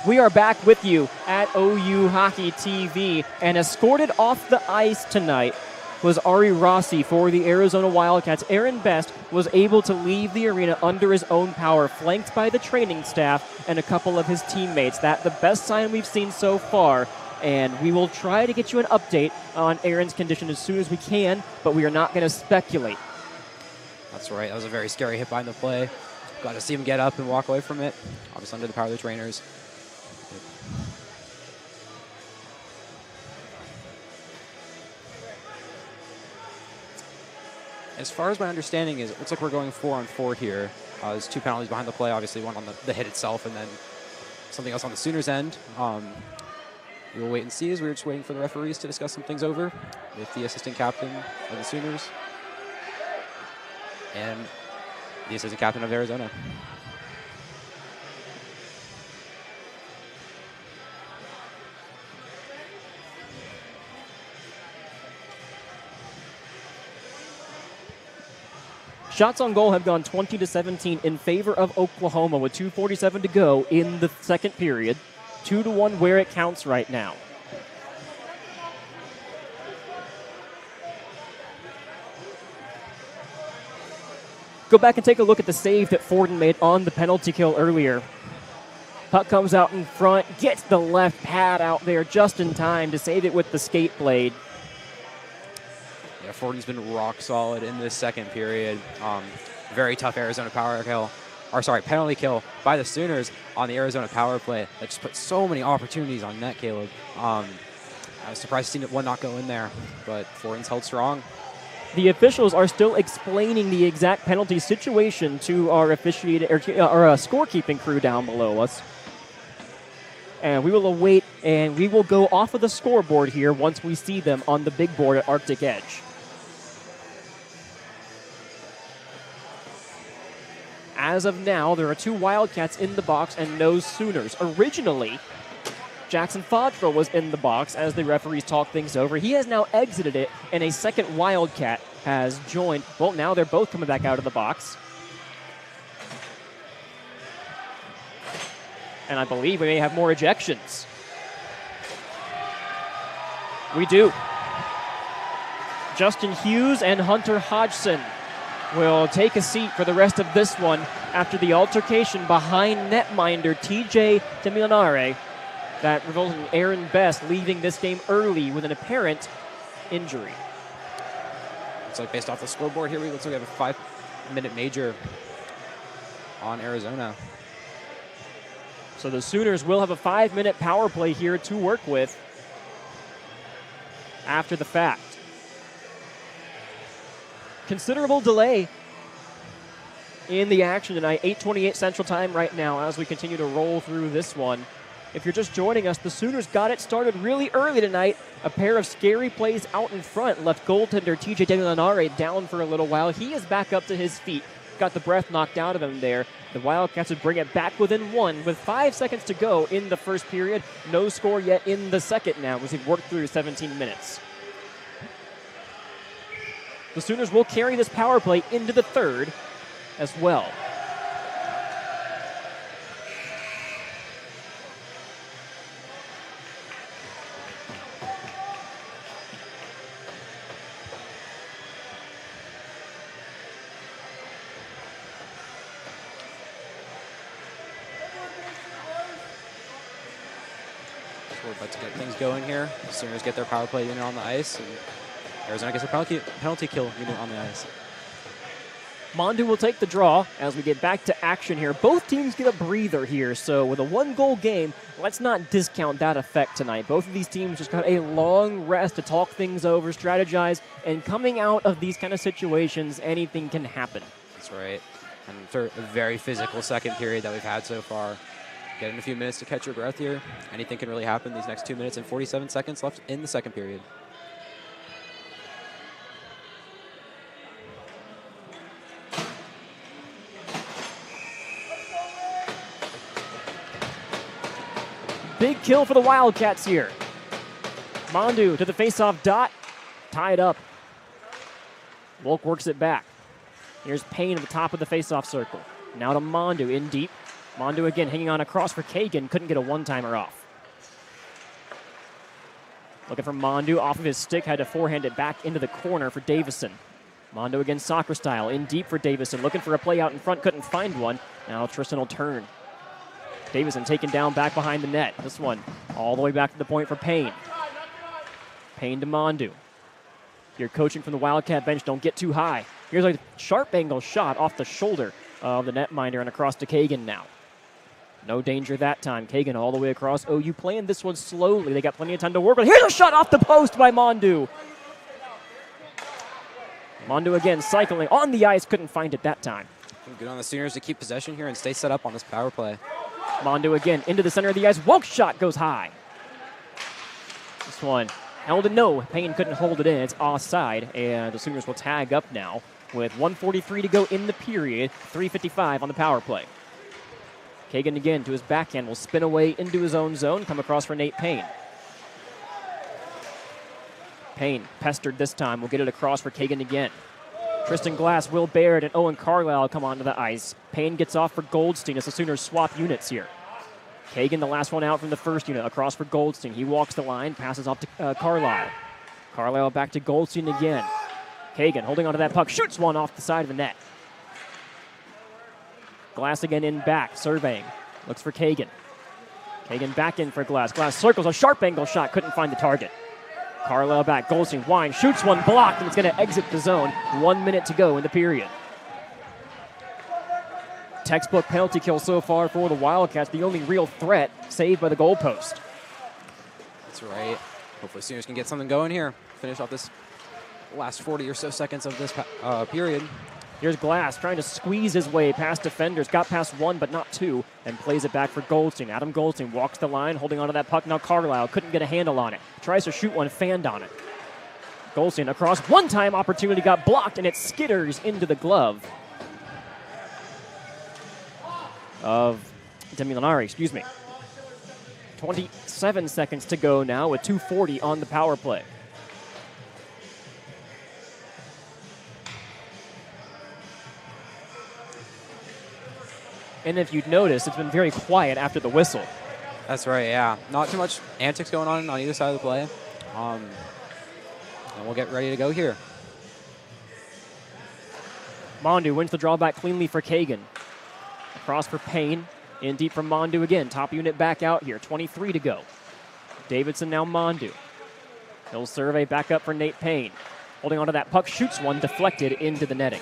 We are back with you at OU Hockey TV, and escorted off the ice tonight was Ari Rossi for the Arizona Wildcats. Aaron Best was able to leave the arena under his own power, flanked by the training staff and a couple of his teammates. That's the best sign we've seen so far, and we will try to get you an update on Aaron's condition as soon as we can, but we are not going to speculate. That's right. That was a very scary hit behind the play. Got to see him get up and walk away from it. Obviously under the power of the trainers. As far as my understanding is, it looks like we're going 4-on-4 here. There's 2 penalties behind the play, obviously one on the hit itself and then something else on the Sooners' end. We will wait and see as we're just waiting for the referees to discuss some things over with the assistant captain of the Sooners and the assistant captain of Arizona. Shots on goal have gone 20-17 in favor of Oklahoma with 2:47 to go in the second period. 2-1 where it counts right now. Go back and take a look at the save that Forden made on the penalty kill earlier. Puck comes out in front, gets the left pad out there just in time to save it with the skate blade. Yeah, Forden's been rock solid in this second period. Very tough Arizona penalty kill by the Sooners on the Arizona power play. That just put so many opportunities on net, Caleb. I was surprised to see one not go in there, but Forden's held strong. The officials are still explaining the exact penalty situation to our scorekeeping crew down below us. And we will await, and we will go off of the scoreboard here once we see them on the big board at Arctic Edge. As of now, there are 2 Wildcats in the box and no Sooners. Originally, Jackson Fodrell was in the box as the referees talk things over. He has now exited it, and a second Wildcat has joined. Well, now they're both coming back out of the box. And I believe we may have more ejections. We do. Justin Hughes and Hunter Hodgson will take a seat for the rest of this one after the altercation behind netminder TJ DeMilanare that resulted in Aaron Best leaving this game early with an apparent injury. Looks like based off the scoreboard here, looks like we have a 5-minute major on Arizona. So the Sooners will have a 5-minute power play here to work with after the fact. Considerable delay in the action tonight. 8:28 Central Time right now as we continue to roll through this one. If you're just joining us, the Sooners got it started really early tonight. A pair of scary plays out in front left goaltender TJ DeMilanare down for a little while. He is back up to his feet. Got the breath knocked out of him there. The Wildcats would bring it back within 1 with 5 seconds to go in the first period. No score yet in the second now as we've worked through 17 minutes. The Sooners will carry this power play into the third as well. We're about to get things going here. The Sooners get their power play unit on the ice, and Arizona gets a penalty kill unit on the ice. Mondu will take the draw as we get back to action here. Both teams get a breather here, so with a 1-goal game, let's not discount that effect tonight. Both of these teams just got a long rest to talk things over, strategize, and coming out of these kind of situations, anything can happen. That's right. And for a very physical second period that we've had so far. Getting a few minutes to catch your breath here. Anything can really happen these next 2 minutes and 47 seconds left in the second period. Big kill for the Wildcats here. Mondu to the faceoff dot. Tied up. Volk works it back. Here's Payne at the top of the faceoff circle. Now to Mondu in deep. Mondu again hanging on across for Kagan. Couldn't get a one-timer off. Looking for Mondu off of his stick. Had to forehand it back into the corner for Davison. Mondu again soccer style. In deep for Davison. Looking for a play out in front. Couldn't find one. Now Tristan will turn. Davison taken down back behind the net. This one all the way back to the point for Payne. Payne to Mondu. You're coaching from the Wildcat bench. Don't get too high. Here's a sharp angle shot off the shoulder of the netminder and across to Kagan now. No danger that time. Kagan all the way across. OU playing this one slowly. They got plenty of time to work with. Here's a shot off the post by Mondu. Mondu again cycling on the ice. Couldn't find it that time. Good on the Sooners to keep possession here and stay set up on this power play. Mondo again into the center of the ice. Welch shot goes high. This one held in no. Payne couldn't hold it in. It's offside, and the Sooners will tag up now with 1:43 to go in the period. 3:55 on the power play. Kagan again to his backhand will spin away into his own zone. Come across for Nate Payne. Payne pestered this time. Will get it across for Kagan again. Tristan Glass, Will Baird, and Owen Carlisle come onto the ice. Payne gets off for Goldstein as the Sooners swap units here. Kagan, the last one out from the first unit, across for Goldstein. He walks the line, passes off to Carlisle. Carlisle back to Goldstein again. Kagan holding onto that puck, shoots one off the side of the net. Glass again in back, surveying. Looks for Kagan. Kagan back in for Glass. Glass circles a sharp angle shot, couldn't find the target. Carlisle back, Goldstein, Wine, shoots one, blocked, and it's going to exit the zone. 1 minute to go in the period. Textbook penalty kill so far for the Wildcats. The only real threat saved by the goalpost. That's right. Hopefully Sooners can get something going here. Finish off this last 40 or so seconds of this period. Here's Glass trying to squeeze his way past defenders. Got past one, but not two, and plays it back for Goldstein. Adam Goldstein walks the line, holding onto that puck. Now Carlisle couldn't get a handle on it. Tries to shoot one, fanned on it. Goldstein across. One-time opportunity got blocked, and it skitters into the glove of Demilanari, 27 seconds to go now with 2:40 on the power play. And if you'd notice, it's been very quiet after the whistle. That's right, yeah. Not too much antics going on either side of the play. And we'll get ready to go here. Mondu wins the drawback cleanly for Kagan. Across for Payne. In deep from Mondu again. Top unit back out here. 23 to go. Davidson now Mondu. He'll survey back up for Nate Payne. Holding onto that puck, shoots one, deflected into the netting.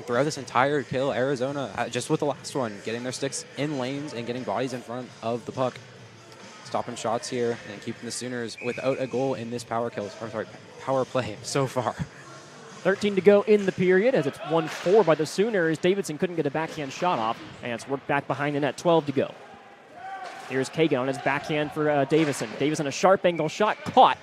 Throughout this entire kill, Arizona, just with the last one, getting their sticks in lanes and getting bodies in front of the puck. Stopping shots here and keeping the Sooners without a goal in this power play so far. 13 to go in the period as it's 1-4 by the Sooners. Davidson couldn't get a backhand shot off, and it's worked back behind the net. 12 to go. Here's Kagan on his backhand for Davison. Davison, a sharp angle shot, caught.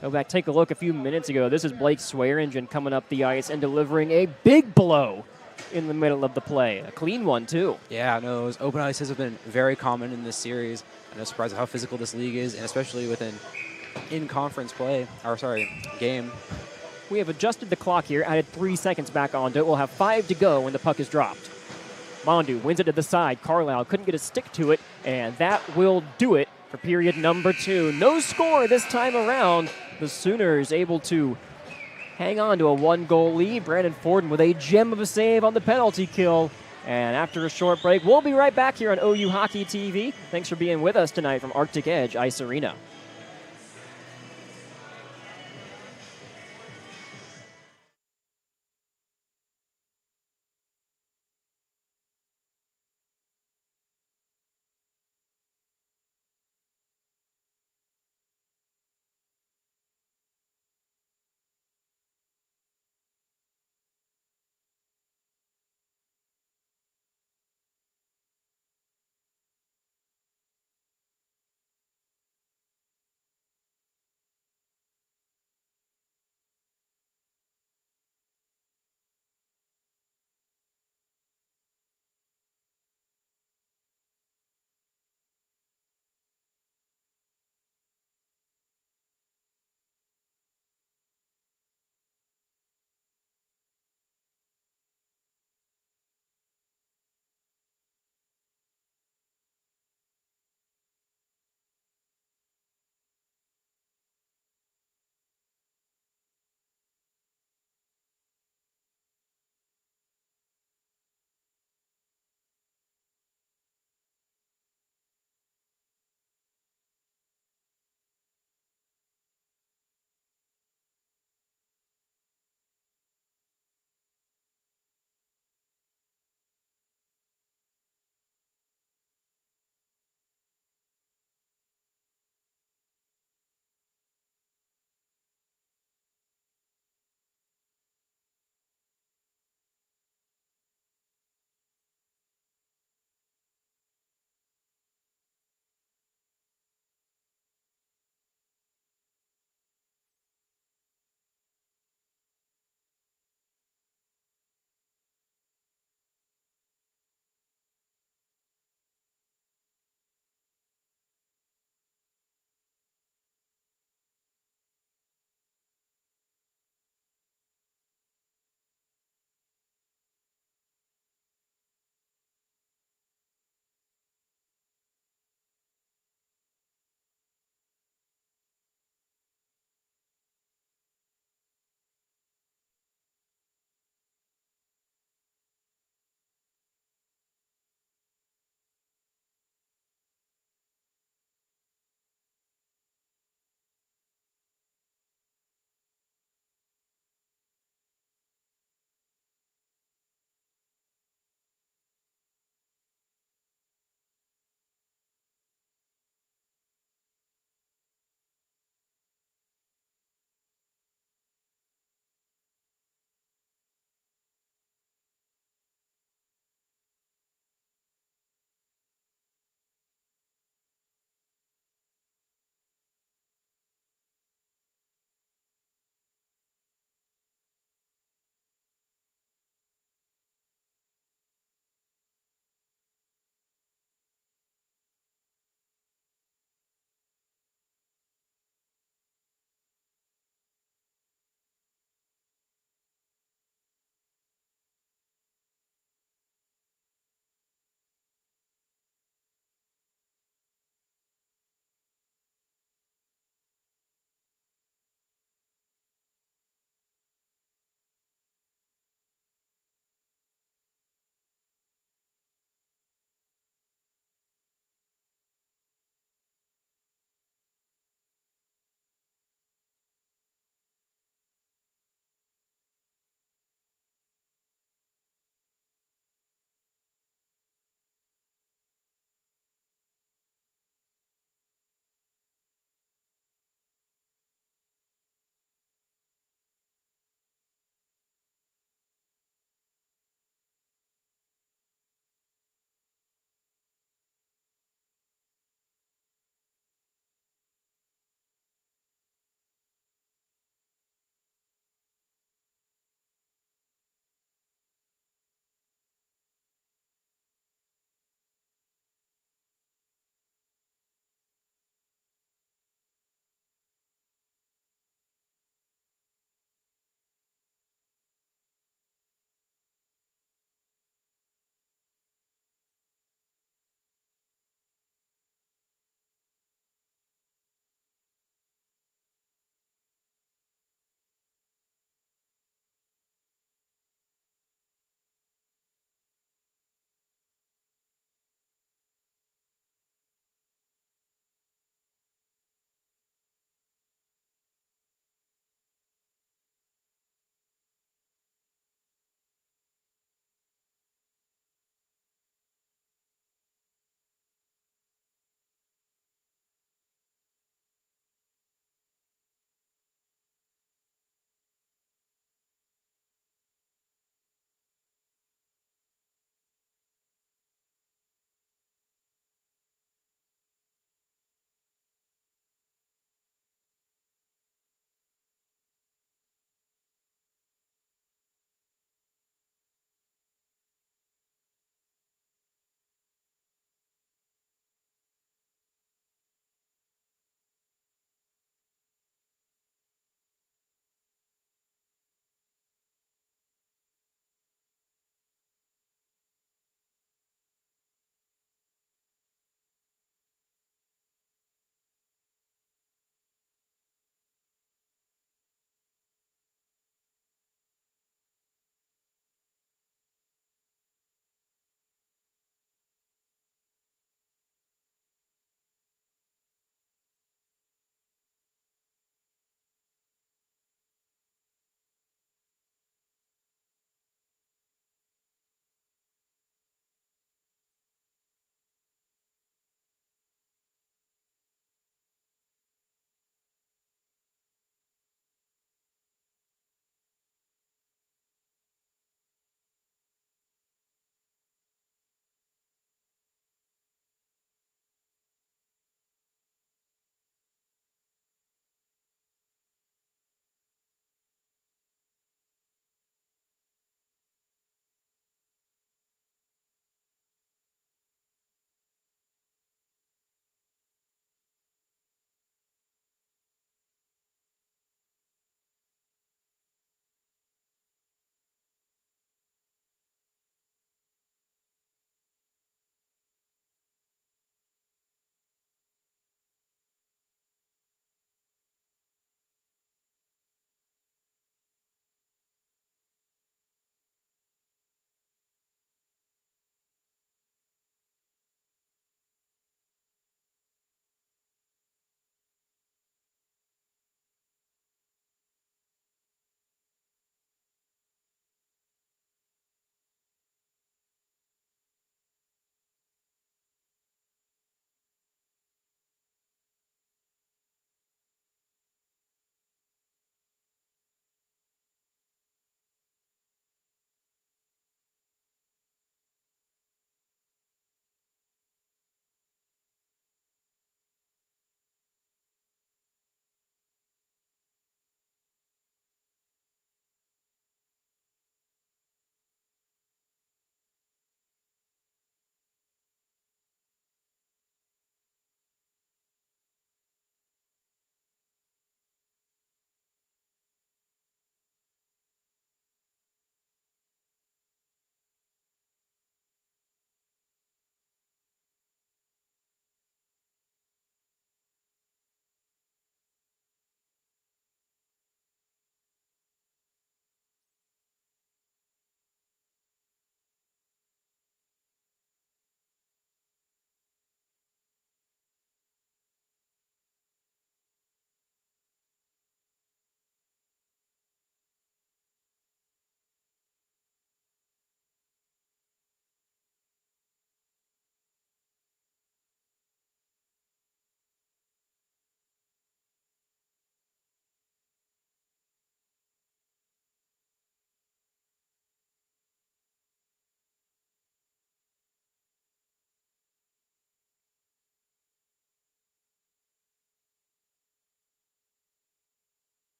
Go back, take a look a few minutes ago. This is Blake Swearingen coming up the ice and delivering a big blow in the middle of the play. A clean one, too. Yeah, no, those open ices have been very common in this series. I'm not surprised at how physical this league is, and especially within in-conference game. We have adjusted the clock here, added 3 seconds back onto it. We'll have 5 to go when the puck is dropped. Mondu wins it to the side. Carlisle couldn't get a stick to it, and that will do it for period number 2. No score this time around. The Sooners able to hang on to a 1-goal lead. Brandon Forden with a gem of a save on the penalty kill. And after a short break, we'll be right back here on OU Hockey TV. Thanks for being with us tonight from Arctic Edge Ice Arena.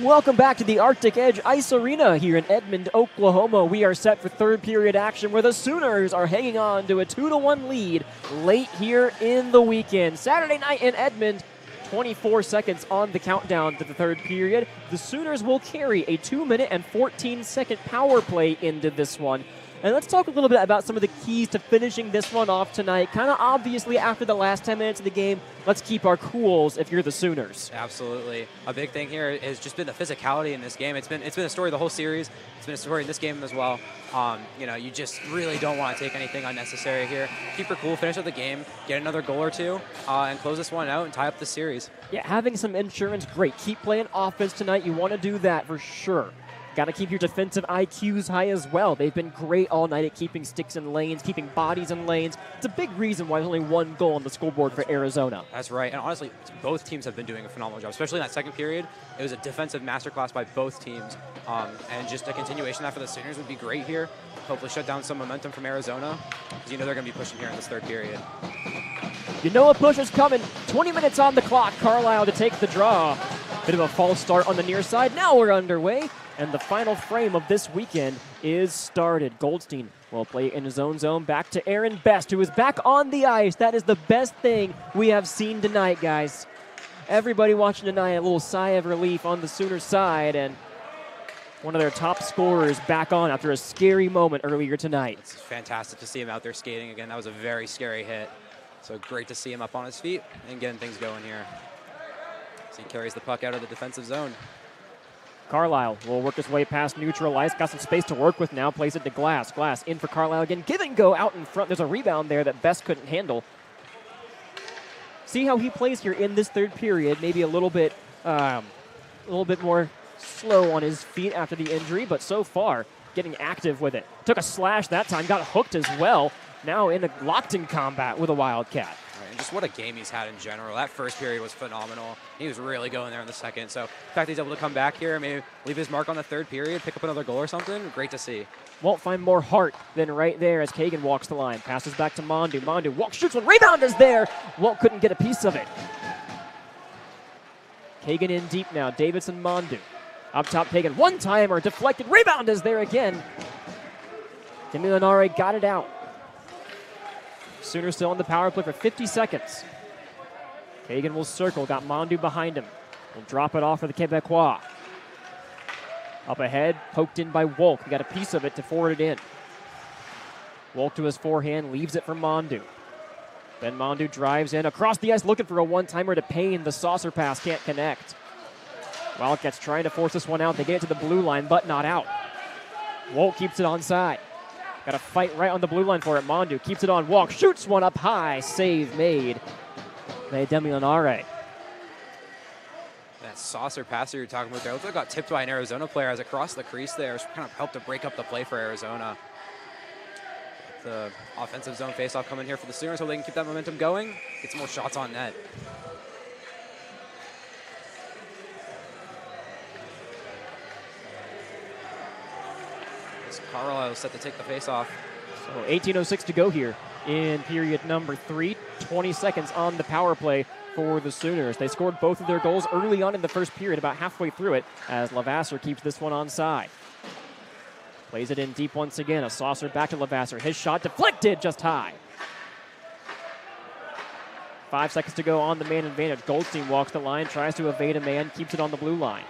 Welcome back to the Arctic Edge Ice Arena here in Edmond, Oklahoma. We are set for third period action where the Sooners are hanging on to a 2-1 lead late here in the weekend. Saturday night in Edmond, 24 seconds on the countdown to the third period. The Sooners will carry a 2-minute and 14-second power play into this one. And let's talk a little bit about some of the keys to finishing this one off tonight. Kind of obviously after the last 10 minutes of the game, let's keep our cools if you're the Sooners. Absolutely. A big thing here has just been the physicality in this game. It's been a story the whole series. It's been a story in this game as well. You just really don't want to take anything unnecessary here. Keep your cool, finish up the game, get another goal or two, and close this one out and tie up the series. Yeah, having some insurance, great. Keep playing offense tonight. You want to do that for sure. Got to keep your defensive IQs high as well. They've been great all night at keeping sticks in lanes, keeping bodies in lanes. It's a big reason why there's only one goal on the scoreboard for Arizona. That's right. And honestly, both teams have been doing a phenomenal job, especially in that second period. It was a defensive masterclass by both teams. And just a continuation of that for the Sooners would be great here. Hopefully shut down some momentum from Arizona, because you know they're going to be pushing here in this third period. You know a push is coming. 20 minutes on the clock. Carlisle to take the draw. Bit of a false start on the near side. Now we're underway. And the final frame of this weekend is started. Goldstein will play in his own zone. Back to Aaron Best, who is back on the ice. That is the best thing we have seen tonight, guys. Everybody watching tonight, a little sigh of relief on the Sooners side. And one of their top scorers back on after a scary moment earlier tonight. It's fantastic to see him out there skating again. That was a very scary hit. So great to see him up on his feet and getting things going here. So he carries the puck out of the defensive zone. Carlisle will work his way past neutral ice. Got some space to work with now. Plays it to Glass. Glass in for Carlisle again. Give and go out in front. There's a rebound there that Best couldn't handle. See how he plays here in this third period. Maybe a little bit more slow on his feet after the injury, but so far getting active with it. Took a slash that time. Got hooked as well. Now locked in combat with a Wildcat. And just what a game he's had in general. That first period was phenomenal. He was really going there in the second. So the fact that he's able to come back here, maybe leave his mark on the third period, pick up another goal or something, great to see. Won't find more heart than right there as Kagan walks the line. Passes back to Mondu. Mondu walks, shoots one. Rebound is there. Walt couldn't get a piece of it. Kagan in deep now. Davidson, Mondu. Up top, Kagan. One-timer, deflected. Rebound is there again. Demilanare got it out. Sooners still on the power play for 50 seconds. Kagan will circle, got Mondu behind him. Will drop it off for the Quebecois. Up ahead, poked in by Wolk. He got a piece of it to forward it in. Wolk to his forehand, leaves it for Mondu. Then Mondu drives in across the ice, looking for a one-timer to Payne. The saucer pass can't connect. Wildcats trying to force this one out. They get it to the blue line, but not out. Wolk keeps it onside. Got to fight right on the blue line for it. Mondu keeps it on walk, shoots one up high. Save made by Demilanare. That saucer pass that you're talking about there, looks like it got tipped by an Arizona player as it crossed the crease there. It's kind of helped to break up the play for Arizona. The offensive zone faceoff coming here for the Sooners so they can keep that momentum going, get some more shots on net. Carlisle set to take the face-off. So 18:06 to go here in period number 3. 20 seconds on the power play for the Sooners. They scored both of their goals early on in the first period, about halfway through it, as Lavasser keeps this one onside. Plays it in deep once again. A saucer back to Lavasser. His shot deflected just high. 5 seconds to go on the man advantage. Goldstein walks the line, tries to evade a man, keeps it on the blue line.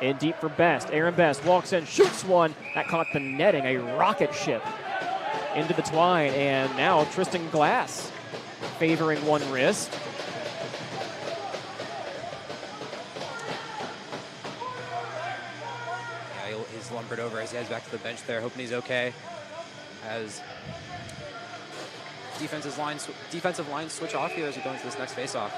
In deep for Best. Aaron Best walks in, shoots one. That caught the netting, a rocket ship into the twine. And now Tristan Glass favoring one wrist. Yeah, he's lumbered over as he heads back to the bench there, hoping he's okay. As defensive line switch off here as we go into this next faceoff.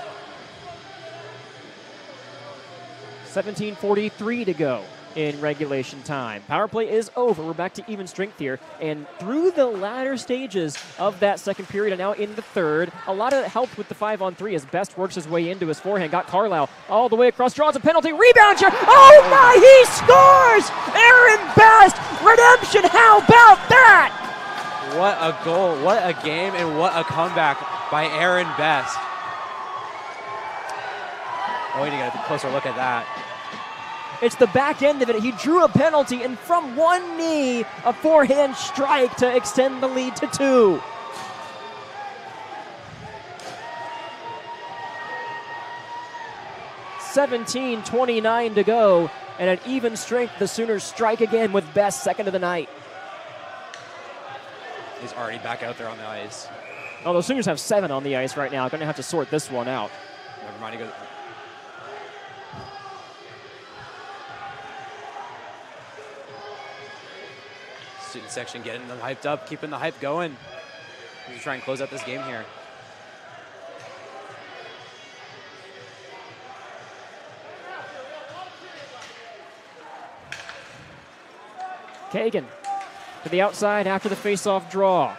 17:43 to go in regulation time. Power play is over. We're back to even strength here. And through the latter stages of that second period and now in the third, a lot of it helped with the 5-on-3 as Best works his way into his forehand. Got Carlisle all the way across, draws a penalty, rebound shot. Oh my, he scores! Aaron Best, redemption, how about that? What a goal, what a game, and what a comeback by Aaron Best. Oh, we need to get a closer look at that. It's the back end of it. He drew a penalty, and from one knee, a forehand strike to extend the lead to 2. $17:29 to go, and at even strength, the Sooners strike again with Best, second of the night. He's already back out there on the ice. Oh, the Sooners have 7 on the ice right now. Going to have to sort this one out. Never mind, he goes. Student section getting them hyped up, keeping the hype going. He's trying to close out this game here. Kagan to the outside after the face-off draw.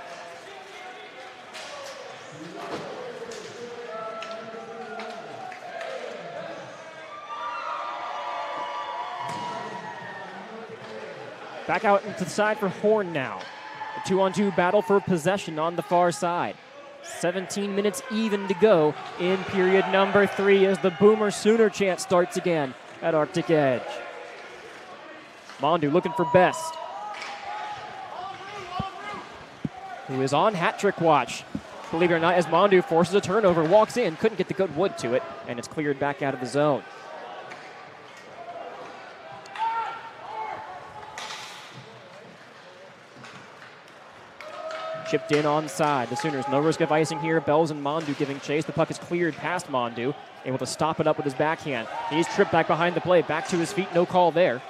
Back out into the side for Horn now. A 2-on-2 battle for possession on the far side. 17 minutes even to go in period number 3 as the Boomer Sooner chant starts again at Arctic Edge. Mondu looking for Best, who is on hat trick watch, believe it or not, as Mondu forces a turnover, walks in, couldn't get the good wood to it, and it's cleared back out of the zone. Chipped in onside. The Sooners, no risk of icing here. Bells and Mondu giving chase. The puck is cleared past Mondu, able to stop it up with his backhand. He's tripped back behind the play, back to his feet, no call there.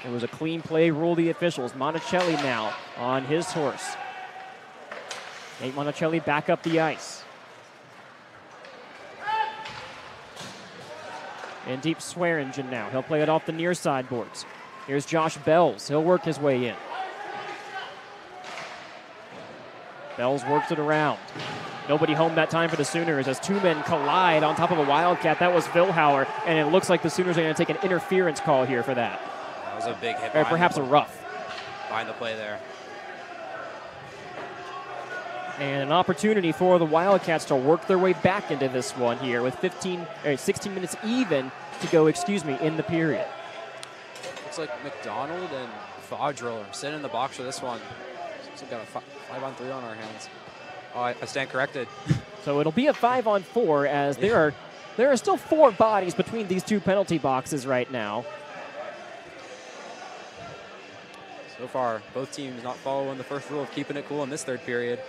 It was a clean play, rule the officials. Monticelli now on his horse. Nate Monticelli back up the ice. And deep Swearingen now. He'll play it off the near side boards. Here's Josh Bells. He'll work his way in. Bells works it around. Nobody home that time for the Sooners as 2 men collide on top of a Wildcat. That was Vilhauer, and it looks like the Sooners are going to take an interference call here for that. That was a big hit. Or perhaps a rough. Behind the play there. And an opportunity for the Wildcats to work their way back into this one here with 16 minutes even to go, in the period. Looks like McDonald and Fodrell are sitting in the box for this one. So we've got a 5-on-3 on our hands. Oh, I stand corrected. So it'll be a 5-on-4 as there are still 4 bodies between these 2 penalty boxes right now. So far, both teams not following the first rule of keeping it cool in this third period.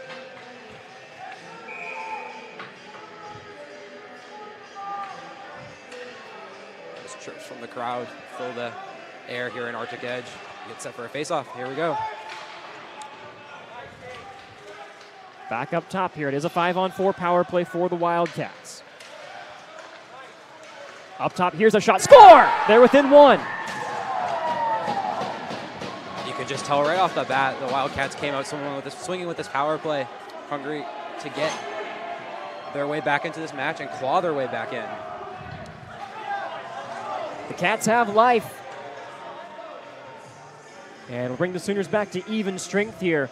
Just chirps from the crowd, fill the air here in Arctic Edge. Get set for a face-off. Here we go. Back up top here. It is a 5-on-4 power play for the Wildcats. Up top, here's a shot. Score! They're within 1. You can just tell right off the bat the Wildcats came out swinging with this power play, hungry to get their way back into this match and claw their way back in. The Cats have life. And we'll bring the Sooners back to even strength here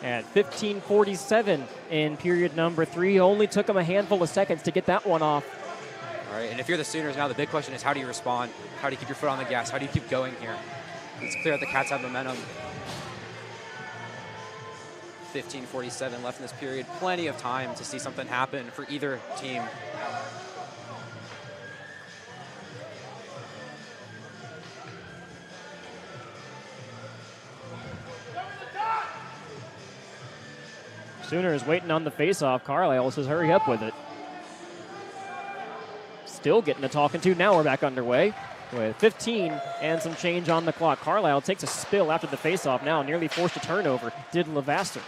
at 15:47 in period number 3. Only took them a handful of seconds to get that one off. All right, and if you're the Sooners now, the big question is how do you respond? How do you keep your foot on the gas? How do you keep going here? It's clear that the Cats have momentum. 15:47 left in this period. Plenty of time to see something happen for either team. Sooners waiting on the face-off. Carlisle says hurry up with it. Still getting a talking to. Now we're back underway with 15 and some change on the clock. Carlisle takes a spill after the face-off now, nearly forced a turnover. Did Levasseur.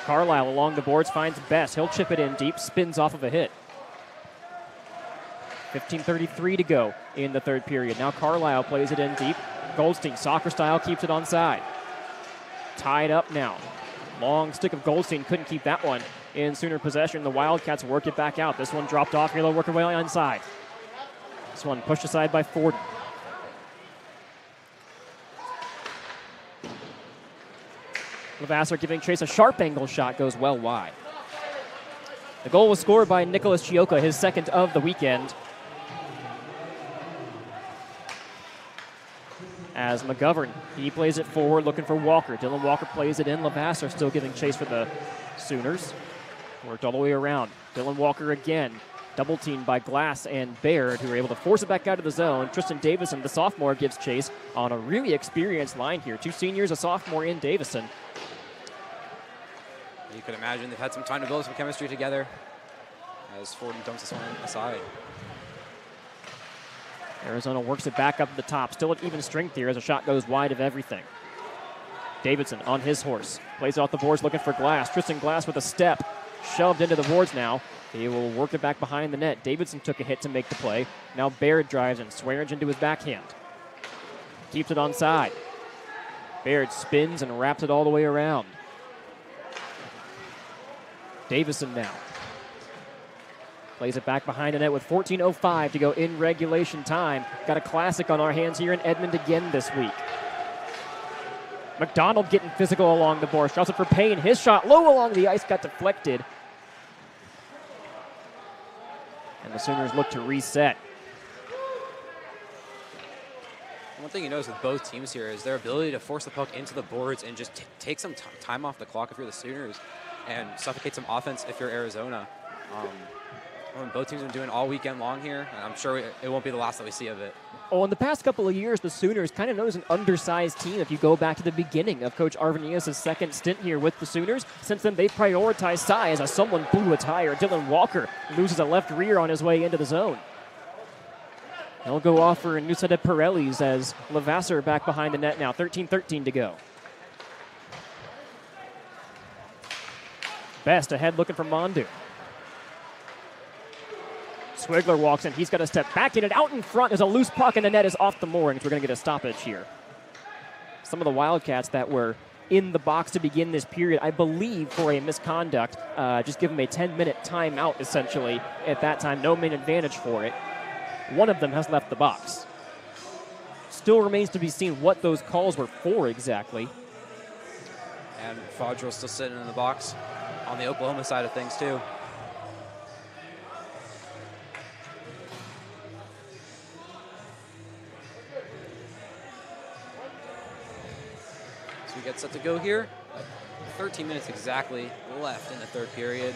Carlisle along the boards finds Best. He'll chip it in deep, spins off of a hit. 15:33 to go in the third period. Now Carlisle plays it in deep. Goldstein, soccer style, keeps it onside. Tied up now. Long stick of Goldstein, couldn't keep that one in Sooner possession. The Wildcats work it back out. This one dropped off here. They'll work their way inside. This one pushed aside by Forden. Levasseur giving chase. A sharp angle shot goes well wide. The goal was scored by Nicholas Chioka, his second of the weekend. as McGovern, he plays it forward looking for Walker. Dylan Walker plays it in. Levasseur still giving chase for the Sooners. Worked all the way around. Dylan Walker again. Double teamed by Glass and Baird, who are able to force it back out of the zone. Tristan Davison, the sophomore, gives chase on a really experienced line here. 2 seniors, a sophomore in Davison. You could imagine they've had some time to build some chemistry together as Forden dumps this one aside. Arizona works it back up to the top. Still at even strength here as a shot goes wide of everything. Davidson on his horse. Plays off the boards looking for Glass. Tristan Glass with a step. Shoved into the boards now. He will work it back behind the net. Davidson took a hit to make the play. Now Baird drives and Swearingen into his backhand. Keeps it onside. Baird spins and wraps it all the way around. Davison now. Plays it back behind the net with 14:05 to go in regulation time. Got a classic on our hands here in Edmond again this week. McDonald getting physical along the board. Shots it for Payne. His shot low along the ice got deflected. And the Sooners look to reset. One thing you notice with both teams here is their ability to force the puck into the boards and just take some time off the clock if you're the Sooners and suffocate some offense if you're Arizona. Both teams have been doing all weekend long here, and I'm sure it won't be the last that we see of it. Oh, in the past couple of years, the Sooners kind of known as an undersized team if you go back to the beginning of Coach Arvanias' second stint here with the Sooners. Since then, they've prioritized size as someone blew a tire. Dylan Walker loses a left rear on his way into the zone. He'll go off for a new set of Pirellis as Levasseur back behind the net now. 13-13 to go. Best ahead looking for Mondu. Swigler walks in. He's got to step back in it. Out in front is a loose puck, and the net is off the moorings. We're going to get a stoppage here. Some of the Wildcats that were in the box to begin this period, I believe, for a misconduct, just give them a 10-minute timeout, essentially, at that time. No main advantage for it. One of them has left the box. Still remains to be seen what those calls were for exactly. And Fodrell's still sitting in the box on the Oklahoma side of things, too. So we get set to go here. 13 minutes exactly left in the third period.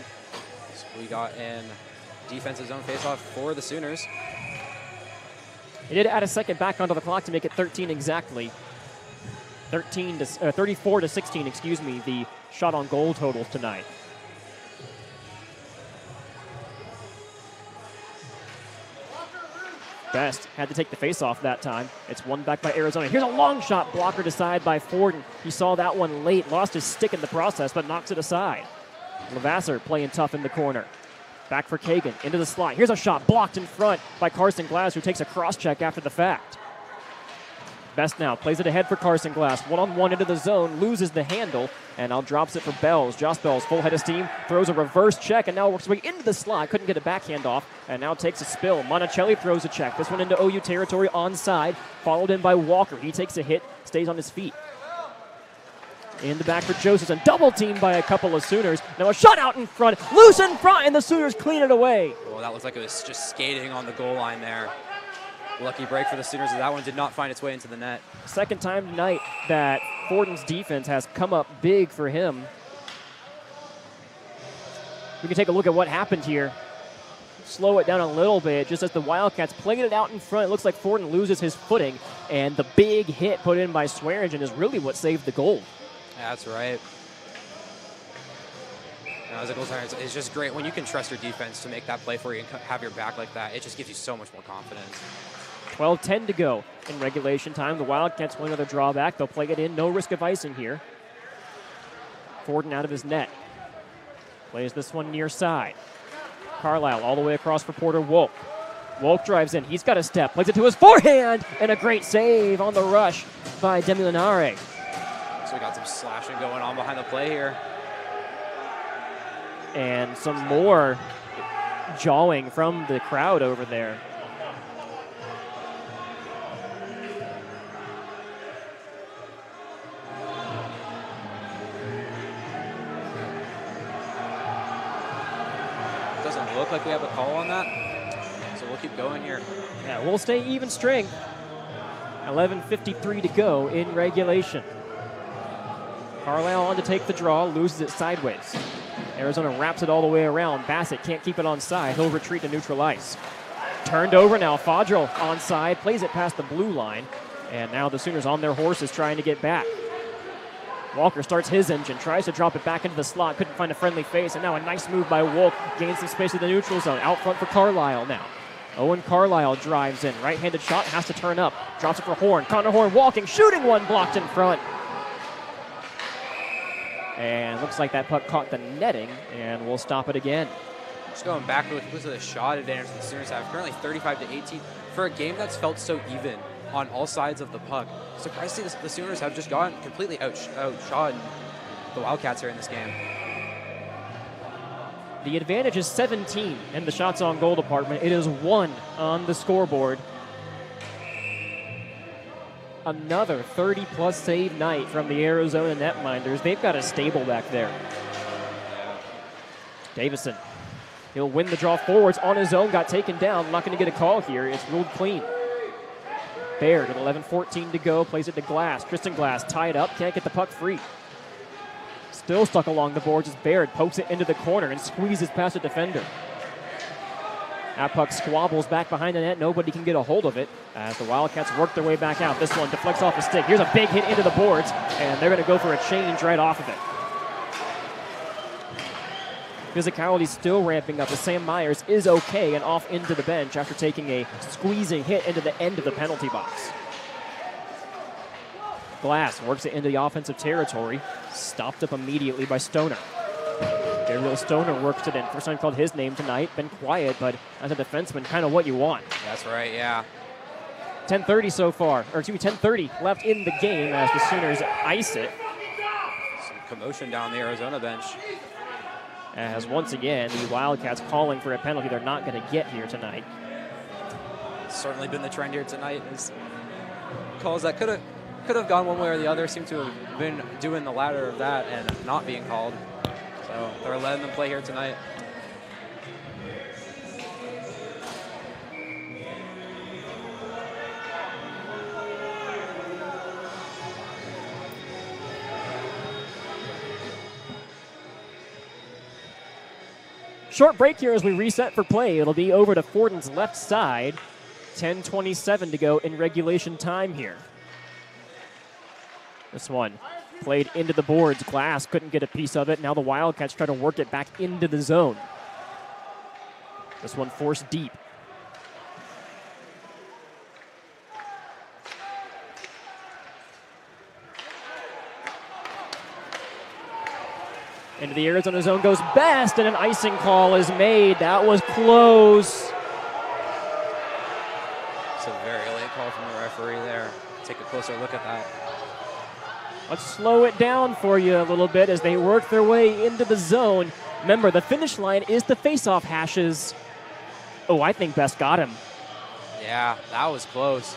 So we got in defensive zone faceoff for the Sooners. He did add a second back onto the clock to make it 13 exactly. 34-16, excuse me, the shot on goal totals tonight. Best had to take the face-off that time. It's won back by Arizona. Here's a long shot, blockered aside by Forden. He saw that one late, lost his stick in the process, but knocks it aside. Levasseur playing tough in the corner. Back for Kagan, into the slot. Here's a shot blocked in front by Carson Glass, who takes a cross-check after the fact. Best now plays it ahead for Carson Glass. One-on-one into the zone, loses the handle, and now drops it for Bells. Josh Bells, full head of steam, throws a reverse check, and now works his way into the slot. Couldn't get a backhand off, and now takes a spill. Monticelli throws a check. This one into OU territory onside, followed in by Walker. He takes a hit, stays on his feet. In the back for Joseph, and double teamed by a couple of Sooners. Now a shot out in front, loose in front, and the Sooners clean it away. Well, that looks like it was just skating on the goal line there. Lucky break for the Sooners, as that one did not find its way into the net. Second time tonight that Forden's defense has come up big for him. We can take a look at what happened here. Slow it down a little bit, just as the Wildcats played it out in front. It looks like Forden loses his footing, and the big hit put in by Swearingen is really what saved the goal. Yeah, that's right. As a goaltender, it's just great when you can trust your defense to make that play for you and have your back like that. It just gives you so much more confidence. 12-10 to go in regulation time. The Wildcats win another drawback. They'll play it in. No risk of icing here. Forden out of his net. Plays this one near side. Carlisle all the way across for Porter Wolk. Wolk drives in. He's got a step. Plays it to his forehand. And a great save on the rush by Demilinare. So we got some slashing going on behind the play here. And some more jawing from the crowd over there. Doesn't look like we have a call on that, so we'll keep going here. Yeah, we'll stay even strength. 11:53 to go in regulation. Carlisle on to take the draw, loses it sideways. Arizona wraps it all the way around. Bassett can't keep it on side. He'll retreat to neutral ice. Turned over now. Fodrell on side, plays it past the blue line. And now the Sooners on their horses trying to get back. Walker starts his engine, tries to drop it back into the slot, couldn't find a friendly face, and now a nice move by Wolk, gains some space in the neutral zone. Out front for Carlisle now. Owen Carlisle drives in, right-handed shot, has to turn up, drops it for Horn. Connor Horn walking, shooting one, blocked in front. And looks like that puck caught the netting, and we'll stop it again. Just going back with the shot advantage the Sooners have, currently 35-18 for a game that's felt so even on all sides of the puck. Surprised to see the Sooners have just gotten completely outshot the Wildcats here in this game. The advantage is 17 in the shots on goal department. It is 1 on the scoreboard. Another 30-plus save night from the Arizona netminders. They've got a stable back there. Davison, he'll win the draw forwards on his own, got taken down. Not going to get a call here. It's ruled clean. Baird with 11:14 to go, plays it to Glass. Tristan Glass tied up, can't get the puck free. Still stuck along the boards as Baird pokes it into the corner and squeezes past a defender. That puck squabbles back behind the net. Nobody can get a hold of it as the Wildcats work their way back out. This one deflects off the stick. Here's a big hit into the boards, and they're going to go for a change right off of it. Physicality still ramping up as Sam Myers is okay and off into the bench after taking a squeezing hit into the end of the penalty box. Glass works it into the offensive territory. Stopped up immediately by Stoner. Gabriel Stoner works it in. First time called his name tonight. Been quiet, but as a defenseman, kind of what you want. That's right, yeah. 10:30 so far, or excuse me, 10:30 left in the game as the Sooners ice it. Some commotion down the Arizona bench. As once again, the Wildcats calling for a penalty they're not going to get here tonight. It's certainly been the trend here tonight. Is calls that could have gone one way or the other seem to have been doing the latter of that and not being called. So they're letting them play here tonight. Short break here as we reset for play. It'll be over to Fortin's left side. 10:27 to go in regulation time here. This one played into the boards. Glass couldn't get a piece of it. Now the Wildcats try to work it back into the zone. This one forced deep. Into the Arizona zone goes Best, and an icing call is made. That was close. It's a very late call from the referee there. Take a closer look at that. Let's slow it down for you a little bit as they work their way into the zone. Remember, the finish line is the face-off hashes. Oh, I think Best got him. Yeah, that was close.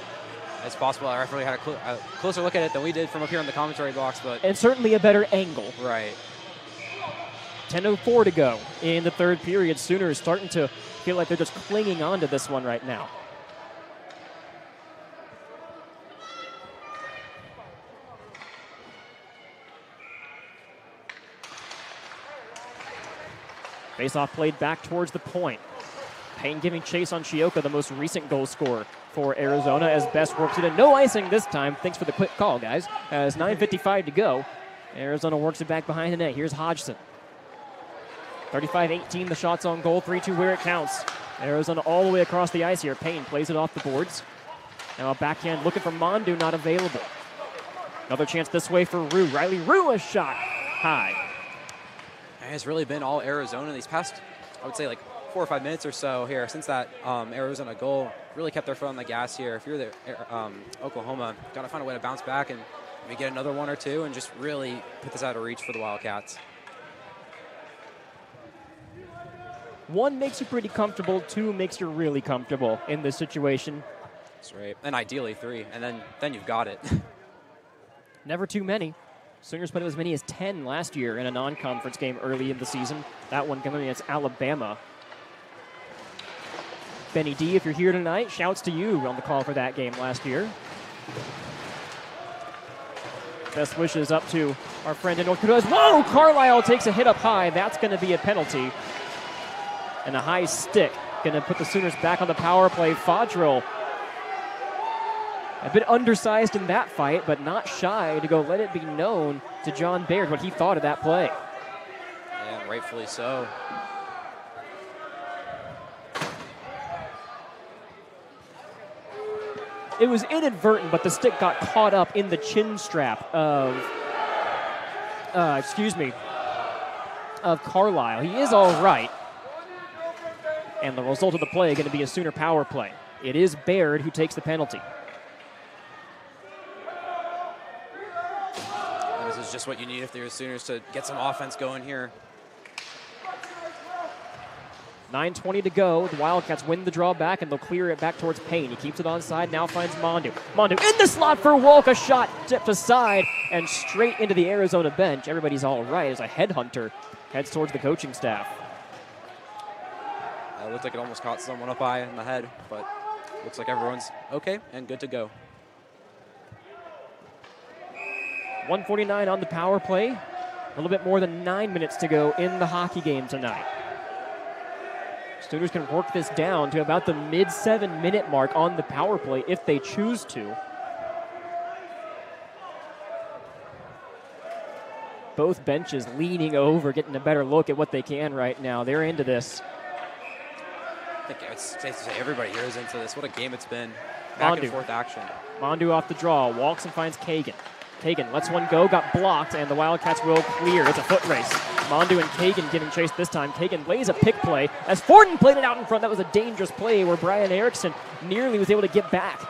It's possible our referee had a closer look at it than we did from up here in the commentary box, but... And certainly a better angle. Right. 10:04 to go in the third period. Sooners starting to feel like they're just clinging on to this one right now. Face-off played back towards the point. Payne giving chase on Chioka, the most recent goal scorer for Arizona, as Best works it in. No icing this time. Thanks for the quick call, guys. As 9:55 to go, Arizona works it back behind the net. Here's Hodgson. 35-18, the shots on goal, 3-2 where it counts. Arizona all the way across the ice here. Payne plays it off the boards. Now a backhand looking for Mondu, not available. Another chance this way for Rue. Riley Rue, a shot high. It's really been all Arizona these past, I would say, like 4 or 5 minutes or so here since that Arizona goal. Really kept their foot on the gas here. If you're the Oklahoma, got to find a way to bounce back and maybe get another one or two and just really put this out of reach for the Wildcats. 1 makes you pretty comfortable, 2 makes you really comfortable in this situation. That's right. And ideally 3, and then you've got it. Never too many. Sooners put as many as 10 last year in a non-conference game early in the season. That one coming against Alabama. Benny D, if you're here tonight, shouts to you on the call for that game last year. Best wishes up to our friend in North Dakota. Whoa! Carlisle takes a hit up high. That's going to be a penalty. And a high stick. Going to put the Sooners back on the power play. Fodrell a bit undersized in that fight, but not shy to go let it be known to John Baird what he thought of that play. Yeah, rightfully so. It was inadvertent, but the stick got caught up in the chin strap of, of Carlisle. He is all right. And the result of the play going to be a Sooner power play. It is Baird who takes the penalty. And this is just what you need if you're Sooners to get some offense going here. 9:20 to go. The Wildcats win the draw back, and they'll clear it back towards Payne. He keeps it onside, now finds Mondu. Mondu in the slot for Wolk. A shot tipped aside and straight into the Arizona bench. Everybody's all right as a headhunter heads towards the coaching staff. It looked like it almost caught someone up high in the head, but looks like everyone's okay and good to go. 1:49 on the power play. A little bit more than 9 minutes to go in the hockey game tonight. Sooners can work this down to about the mid-7 minute mark on the power play if they choose to. Both benches leaning over, getting a better look at what they can right now. They're into this. I think it's safe to say everybody here is into this. What a game it's been. Back and forth action. Mondu off the draw, walks and finds Kagan. Kagan lets one go, got blocked, and the Wildcats will clear. It's a foot race. Mondu and Kagan giving chase this time. Kagan lays a pick play as Forden played it out in front. That was a dangerous play where Brian Erickson nearly was able to get back.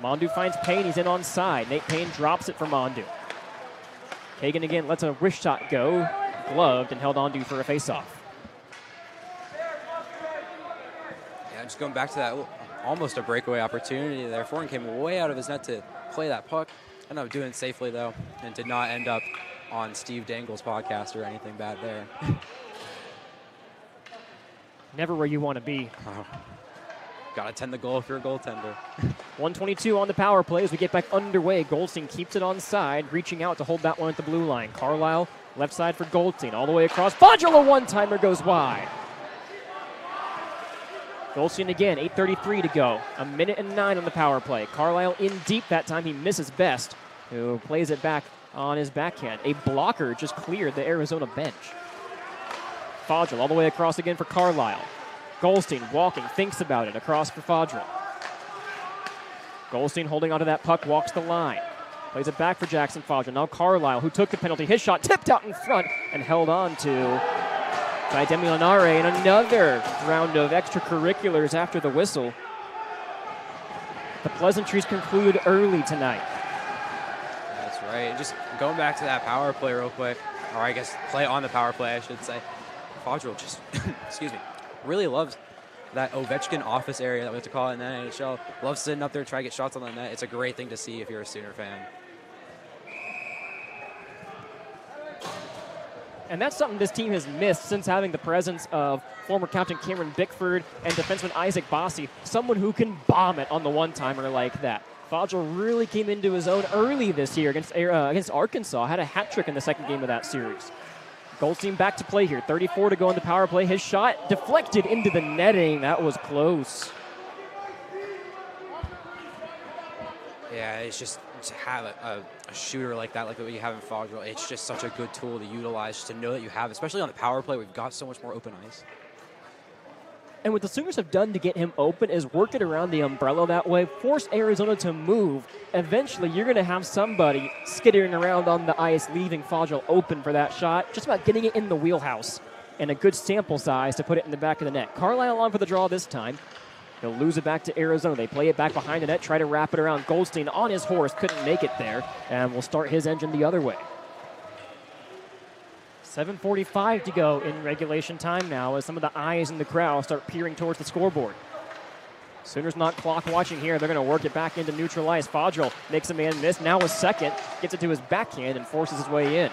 Mondu finds Payne. He's in on side. Nate Payne drops it for Mondu. Kagan again lets a wrist shot go. Gloved and held onto for a faceoff. Yeah, just going back to that, almost a breakaway opportunity there. Forden came way out of his net to play that puck. Ended up doing it safely, though, and did not end up on Steve Dangle's podcast or anything bad there. Never where you want to be. Oh. Gotta tend the goal if you're a goaltender. 1:22 on the power play as we get back underway. Goldstein keeps it on side, reaching out to hold that one at the blue line. Carlisle, left side for Goldstein, all the way across. Fodrell, a one-timer goes wide. Goldstein again, 8:33 to go. 1:09 on the power play. Carlisle in deep that time. He misses Best, who plays it back on his backhand. A blocker just cleared the Arizona bench. Fodrell all the way across again for Carlisle. Goldstein walking, thinks about it, across for Fodrell. Goldstein holding onto that puck, walks the line. Plays it back for Jackson Fodrell. Now Carlisle, who took the penalty. His shot tipped out in front and held on to by Demi Lanare in another round of extracurriculars after the whistle. The pleasantries conclude early tonight. That's right. Just going back to that power play real quick, or I guess play on the power play, I should say. Fodrell just, excuse me, really loves that Ovechkin office area that we have to call it in the NHL. Loves sitting up there trying to get shots on the net. It's a great thing to see if you're a Sooner fan. And that's something this team has missed since having the presence of former captain Cameron Bickford and defenseman Isaac Bossy, someone who can bomb it on the one-timer like that. Fodrell really came into his own early this year against Arkansas, had a hat trick in the second game of that series. Goldstein back to play here, 34 to go on the power play. His shot deflected into the netting. That was close. Yeah, it's just to have a shooter like that, like what you have in Fodrell, it's just such a good tool to utilize, just to know that you have, especially on the power play. We've got so much more open ice. And what the Sooners have done to get him open is work it around the umbrella that way, force Arizona to move. Eventually, you're going to have somebody skittering around on the ice, leaving Fodrell open for that shot, just about getting it in the wheelhouse, and a good sample size to put it in the back of the net. Carlisle on for the draw this time. He'll lose it back to Arizona. They play it back behind the net, try to wrap it around. Goldstein on his horse, couldn't make it there, and will start his engine the other way. 7:45 to go in regulation time now as some of the eyes in the crowd start peering towards the scoreboard. Sooners not clock watching here. They're going to work it back into neutral ice. Fodrell makes a man miss. Now a second. Gets it to his backhand and forces his way in.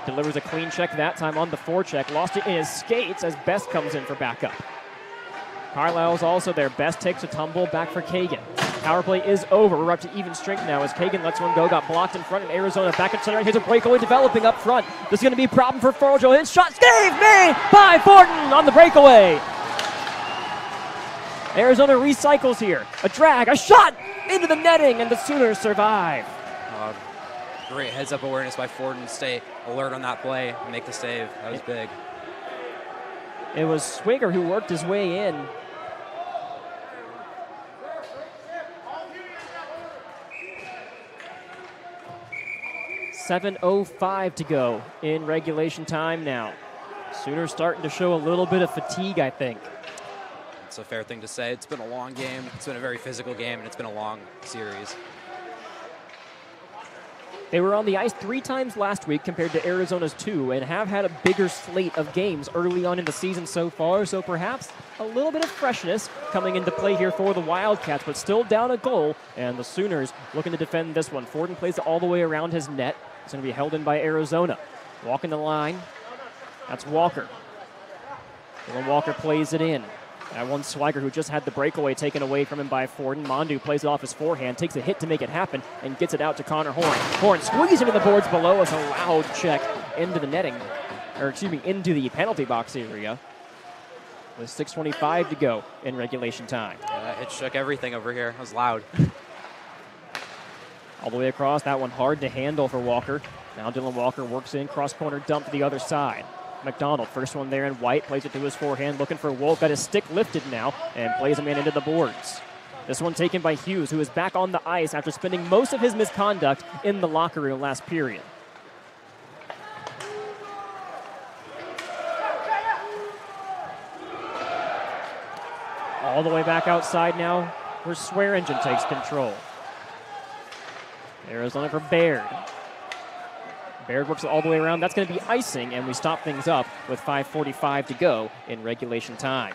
Delivers a clean check that time on the forecheck. Lost it in his skates as Best comes in for backup. Carlisle's also there. Best takes a tumble back for Kagan. Power play is over. We're up to even strength now as Kagan lets one go. Got blocked in front, and Arizona back at center. Here's a breakaway developing up front. This is going to be a problem for Forjo. His shot saved made by Fortin on the breakaway. Arizona recycles here. A drag, a shot into the netting, and the Sooners survive. Great heads-up awareness by Fortin. Stay alert on that play and make the save. That was big. It was Swigger who worked his way in. .7:05 to go in regulation time now. Sooners starting to show a little bit of fatigue, I think. It's a fair thing to say. It's been a long game. It's been a very physical game, and it's been a long series. They were on the ice 3 times last week compared to Arizona's 2 and have had a bigger slate of games early on in the season so far, so perhaps a little bit of freshness coming into play here for the Wildcats, but still down a goal, and the Sooners looking to defend this one. Fortin plays it all the way around his net. It's going to be held in by Arizona. Walking the line, that's Walker. Dylan Walker plays it in. That one Swiger who just had the breakaway taken away from him by Fortin. Mondu plays it off his forehand, takes a hit to make it happen, and gets it out to Connor Horn. Horn squeezing into the boards below us, a loud check into the netting, or excuse me, into the penalty box area. With 6:25 to go in regulation time. Yeah, it shook everything over here. It was loud. All the way across, that one hard to handle for Walker. Now Dylan Walker works in, cross-corner dump to the other side. McDonald, first one there in white, plays it to his forehand, looking for Wolf, got his stick lifted now, and plays a man into the boards. This one taken by Hughes, who is back on the ice after spending most of his misconduct in the locker room last period. All the way back outside now, where Swearingen takes control. Arizona for Baird. Baird works it all the way around. That's going to be icing, and we stop things up with 5:45 to go in regulation time.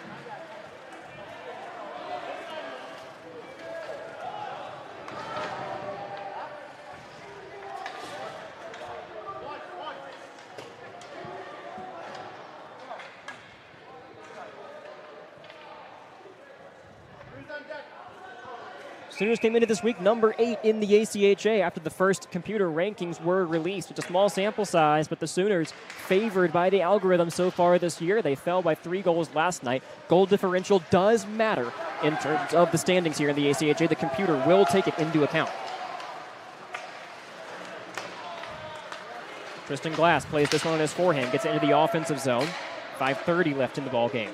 Sooners came into this week number 8 in the ACHA after the first computer rankings were released. It's a small sample size, but the Sooners favored by the algorithm so far this year. They fell by 3 goals last night. Goal differential does matter in terms of the standings here in the ACHA. The computer will take it into account. Tristan Glass plays this one on his forehand, gets it into the offensive zone. 5:30 left in the ball game.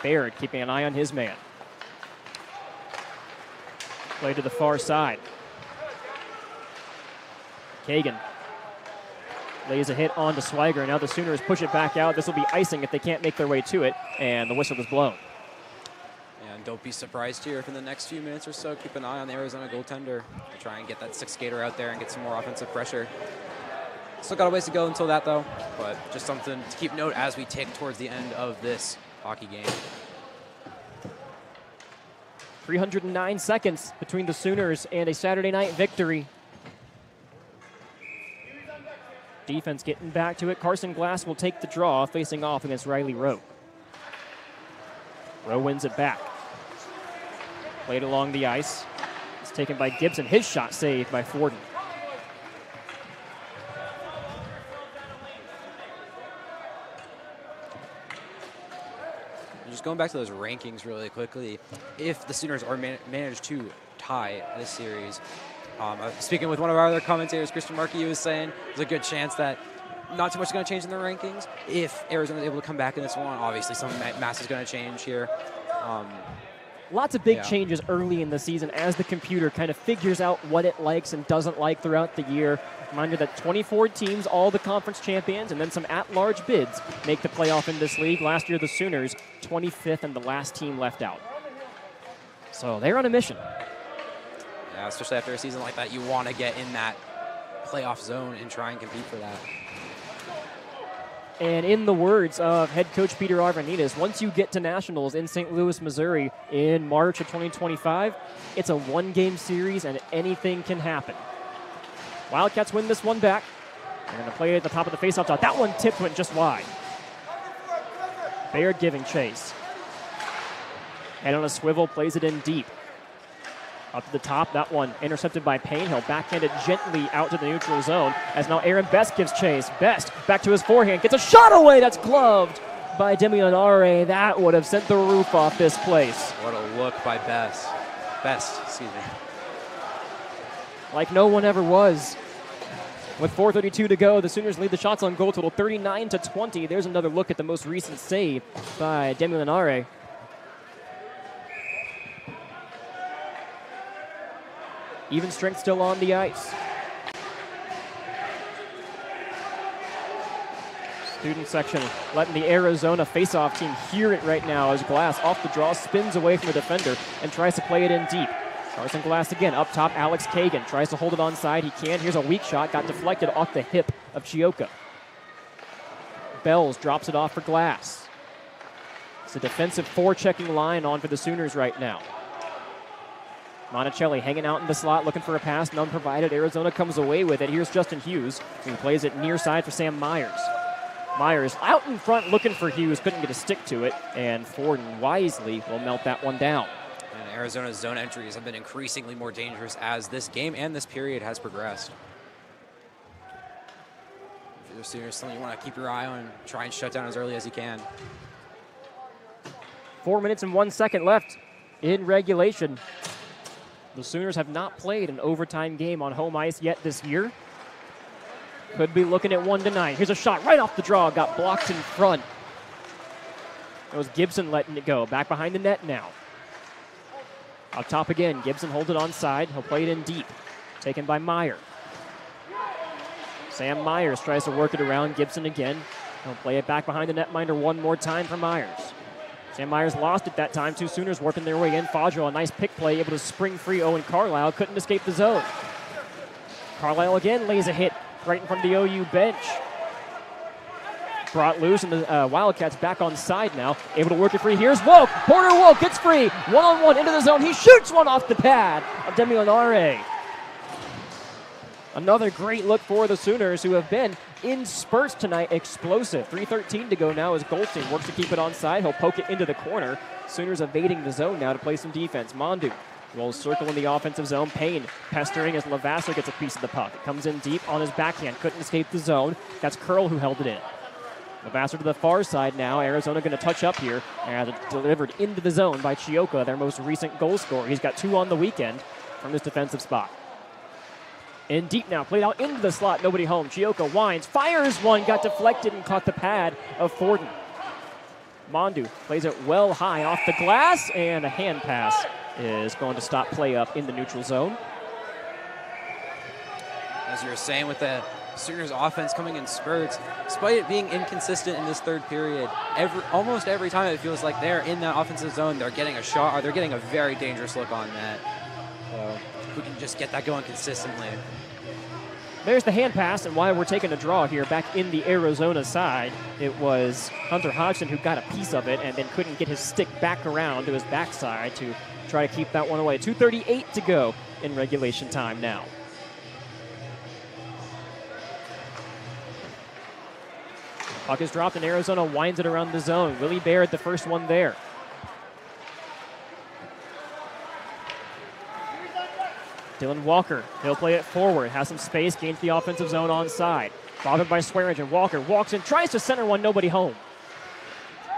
Baird keeping an eye on his man. Play to the far side. Kagan lays a hit on to Swiger. Now the Sooners push it back out. This will be icing if they can't make their way to it, and the whistle is blown. And don't be surprised here for the next few minutes or so. Keep an eye on the Arizona goaltender. Try and get that 6th skater out there and get some more offensive pressure. Still got a ways to go until that, though, but just something to keep note as we tick towards the end of this hockey game. 309 seconds between the Sooners and a Saturday night victory. Defense getting back to it. Carson Glass will take the draw, facing off against Riley Rowe. Rowe wins it back. Played along the ice. It's taken by Gibson. His shot saved by Fortin. Just going back to those rankings really quickly, if the Sooners are managed to tie this series, speaking with one of our other commentators, Christian Markey, was saying there's a good chance that not too much is going to change in the rankings. If Arizona is able to come back in this one, obviously some mass is going to change here. Lots of big changes early in the season as the computer kind of figures out what it likes and doesn't like throughout the year. Reminder that 24 teams, all the conference champions, and then some at-large bids make the playoff in this league. Last year, the Sooners, 25th and the last team left out. So they're on a mission. Yeah, especially after a season like that, you want to get in that playoff zone and try and compete for that. And in the words of head coach Peter Arvanites, once you get to Nationals in St. Louis, Missouri in March of 2025, it's a one-game series and anything can happen. Wildcats win this one back. They're going to play at the top of the faceoff dot. That one tipped, went just wide. Baird giving chase. Head on a swivel, plays it in deep. Up to the top, that one intercepted by Payne. He'll backhand it gently out to the neutral zone as now Aaron Best gives chase. Best back to his forehand, gets a shot away. That's gloved by Demionare. That would have sent the roof off this place. What a look by Best. Excuse me. Like no one ever was. With 4:32 to go, the Sooners lead the shots on goal total 39-20. There's another look at the most recent save by Demionare. Even strength still on the ice. Student section letting the Arizona faceoff team hear it right now as Glass off the draw spins away from the defender and tries to play it in deep. Carson Glass again up top. Alex Kagan tries to hold it onside. He can. Here's a weak shot. Got deflected off the hip of Chioka. Bells drops it off for Glass. It's a defensive forechecking line on for the Sooners right now. Monticelli hanging out in the slot, looking for a pass, none provided. Arizona comes away with it. Here's Justin Hughes, who plays it near side for Sam Myers. Myers out in front looking for Hughes, couldn't get a stick to it, and Forden wisely will melt that one down. And Arizona's zone entries have been increasingly more dangerous as this game and this period has progressed. If you're Sooners, something you want to keep your eye on, try and shut down as early as you can. 4 minutes and 1 second left in regulation. The Sooners have not played an overtime game on home ice yet this year. Could be looking at one tonight. Here's a shot right off the draw. Got blocked in front. It was Gibson letting it go. Back behind the net now. Up top again. Gibson holds it onside. He'll play it in deep. Taken by Meyer. Sam Myers tries to work it around Gibson again. He'll play it back behind the netminder one more time for Myers. Sam Myers lost it that time. Two Sooners working their way in. Fodro, a nice pick play, able to spring free. Owen Carlisle couldn't escape the zone. Carlisle again lays a hit right in front of the OU bench. Brought loose, and the Wildcats back on side now. Able to work it free. Here's Woke. Porter Woke gets free. One-on-one into the zone. He shoots one off the pad of Demionare. Another great look for the Sooners, who have been in spurts tonight, explosive. 3:13 to go now as Goldstein works to keep it onside. He'll poke it into the corner. Sooners evading the zone now to play some defense. Mondu rolls circle in the offensive zone. Payne pestering as Lavasser gets a piece of the puck. It comes in deep on his backhand. Couldn't escape the zone. That's Curl who held it in. Lavasser to the far side now. Arizona going to touch up here. And it's delivered into the zone by Chioka, their most recent goal scorer. He's got 2 on the weekend from this defensive spot. In deep now, played out into the slot, nobody home. Chioka winds, fires one, got deflected and caught the pad of Forden. Mondu plays it well high off the glass, and a hand pass is going to stop play up in the neutral zone. As you were saying, with the Sooners offense coming in spurts, despite it being inconsistent in this third period, almost every time it feels like they're in that offensive zone, they're getting a shot, or they're getting a very dangerous look on net. So if we can just get that going consistently. There's the hand pass, and while we're taking a draw here back in the Arizona side, it was Hunter Hodgson who got a piece of it and then couldn't get his stick back around to his backside to try to keep that one away. 2:38 to go in regulation time now. Puck is dropped, and Arizona winds it around the zone. Willie Baird, the first one there. Dylan Walker, he'll play it forward, has some space, gains the offensive zone onside. Bothered by Swearingen. Walker walks in, tries to center one, nobody home.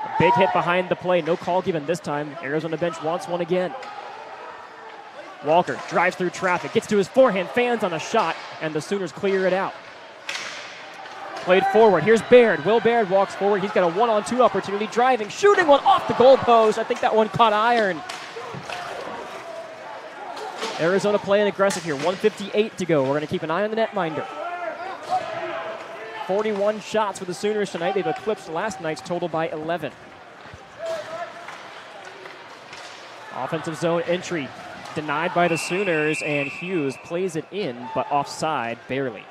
A big hit behind the play, no call given this time. Arizona bench wants one again. Walker drives through traffic, gets to his forehand, fans on a shot, and the Sooners clear it out. Played forward, here's Baird. Will Baird walks forward, he's got a 1-on-2 opportunity, driving, shooting one off the goal post. I think that one caught iron. Arizona playing aggressive here. 1:58 to go. We're going to keep an eye on the netminder. 41 shots for the Sooners tonight. They've eclipsed last night's total by 11. Offensive zone entry denied by the Sooners, and Hughes plays it in, but offside barely.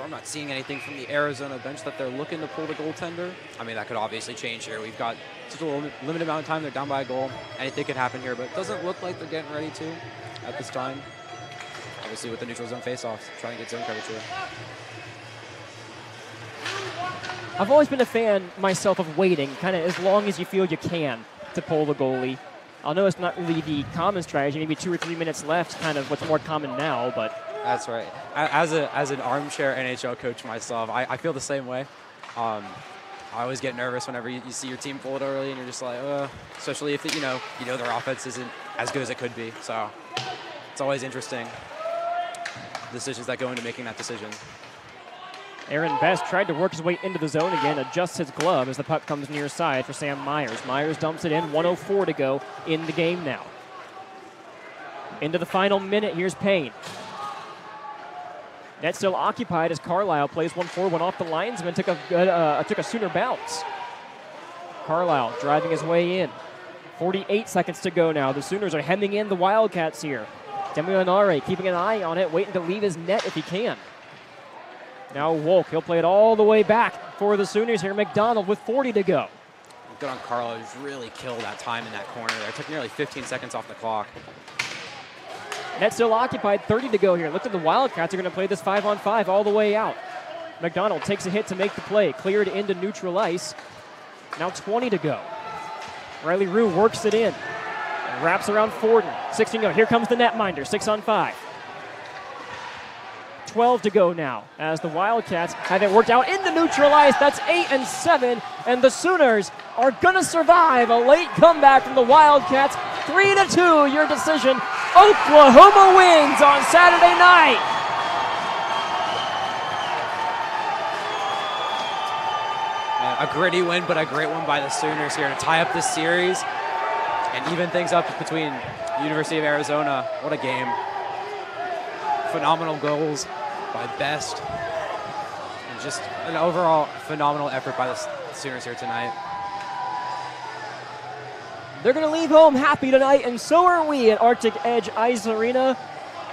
I'm not seeing anything from the Arizona bench that they're looking to pull the goaltender. I mean, that could obviously change here. We've got such a limited amount of time. They're down by a goal. Anything could happen here, but it doesn't look like they're getting ready to at this time. obviously with the neutral zone face-offs, trying to get zone coverage here. I've always been a fan myself of waiting, kind of as long as you feel you can to pull the goalie. I know it's not really the common strategy, maybe 2 or 3 minutes left, kind of what's more common now, but... That's right. As an armchair NHL coach myself, I feel the same way. I always get nervous whenever you see your team fold early, and you're just like, especially if you know their offense isn't as good as it could be. So it's always interesting, decisions that go into making that decision. Aaron Best tried to work his way into the zone again, adjusts his glove as the puck comes near side for Sam Myers. Myers dumps it in, 1:04 to go in the game now. Into the final minute, here's Payne. Net still occupied as Carlisle plays 1-4, off the linesman, took a Sooner bounce. Carlisle driving his way in. 48 seconds to go now. The Sooners are hemming in the Wildcats here. Demionare keeping an eye on it, waiting to leave his net if he can. Now Wolk, he'll play it all the way back for the Sooners here. McDonald with 40 to go. Good on Carlo, who's really killed that time in that corner there. Took nearly 15 seconds off the clock. Net still occupied, 30 to go here. Looks like the Wildcats are going to play this 5-on-5 all the way out. McDonald takes a hit to make the play, cleared into neutral ice. Now 20 to go. Riley Rue works it in. And wraps around Forden. 16 to go. Here comes the netminder, 6-on-5. 12 to go now as the Wildcats have it worked out into neutral ice. That's 8 and 7, and the Sooners are going to survive a late comeback from the Wildcats. 3-2, your decision. Oklahoma wins on Saturday night. A gritty win, but a great one by the Sooners here to tie up this series and even things up between University of Arizona. What a game. Phenomenal goals by Best. And just an overall phenomenal effort by the Sooners here tonight. They're going to leave home happy tonight, and so are we at Arctic Edge Ice Arena.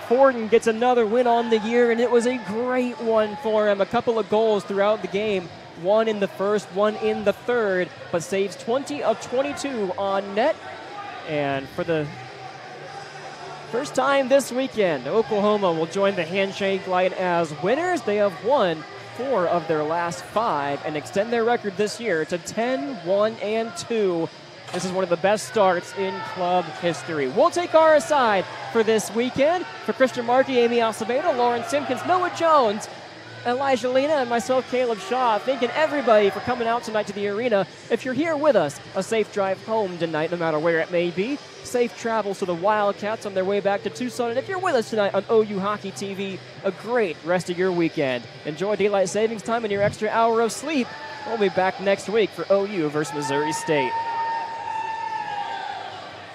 Forden gets another win on the year, and it was a great one for him. A couple of goals throughout the game. One in the first, one in the third, but saves 20 of 22 on net. And for the first time this weekend, Oklahoma will join the handshake line as winners. They have won 4 of their last 5 and extend their record this year to 10-1-2. This is one of the best starts in club history. We'll take our aside for this weekend. For Christian Markey, Amy Acevedo, Lauren Simpkins, Noah Jones, Elijah Lena, and myself, Caleb Shaw, thanking everybody for coming out tonight to the arena. If you're here with us, a safe drive home tonight, no matter where it may be. Safe travels to the Wildcats on their way back to Tucson. And if you're with us tonight on OU Hockey TV, a great rest of your weekend. Enjoy daylight savings time and your extra hour of sleep. We'll be back next week for OU versus Missouri State.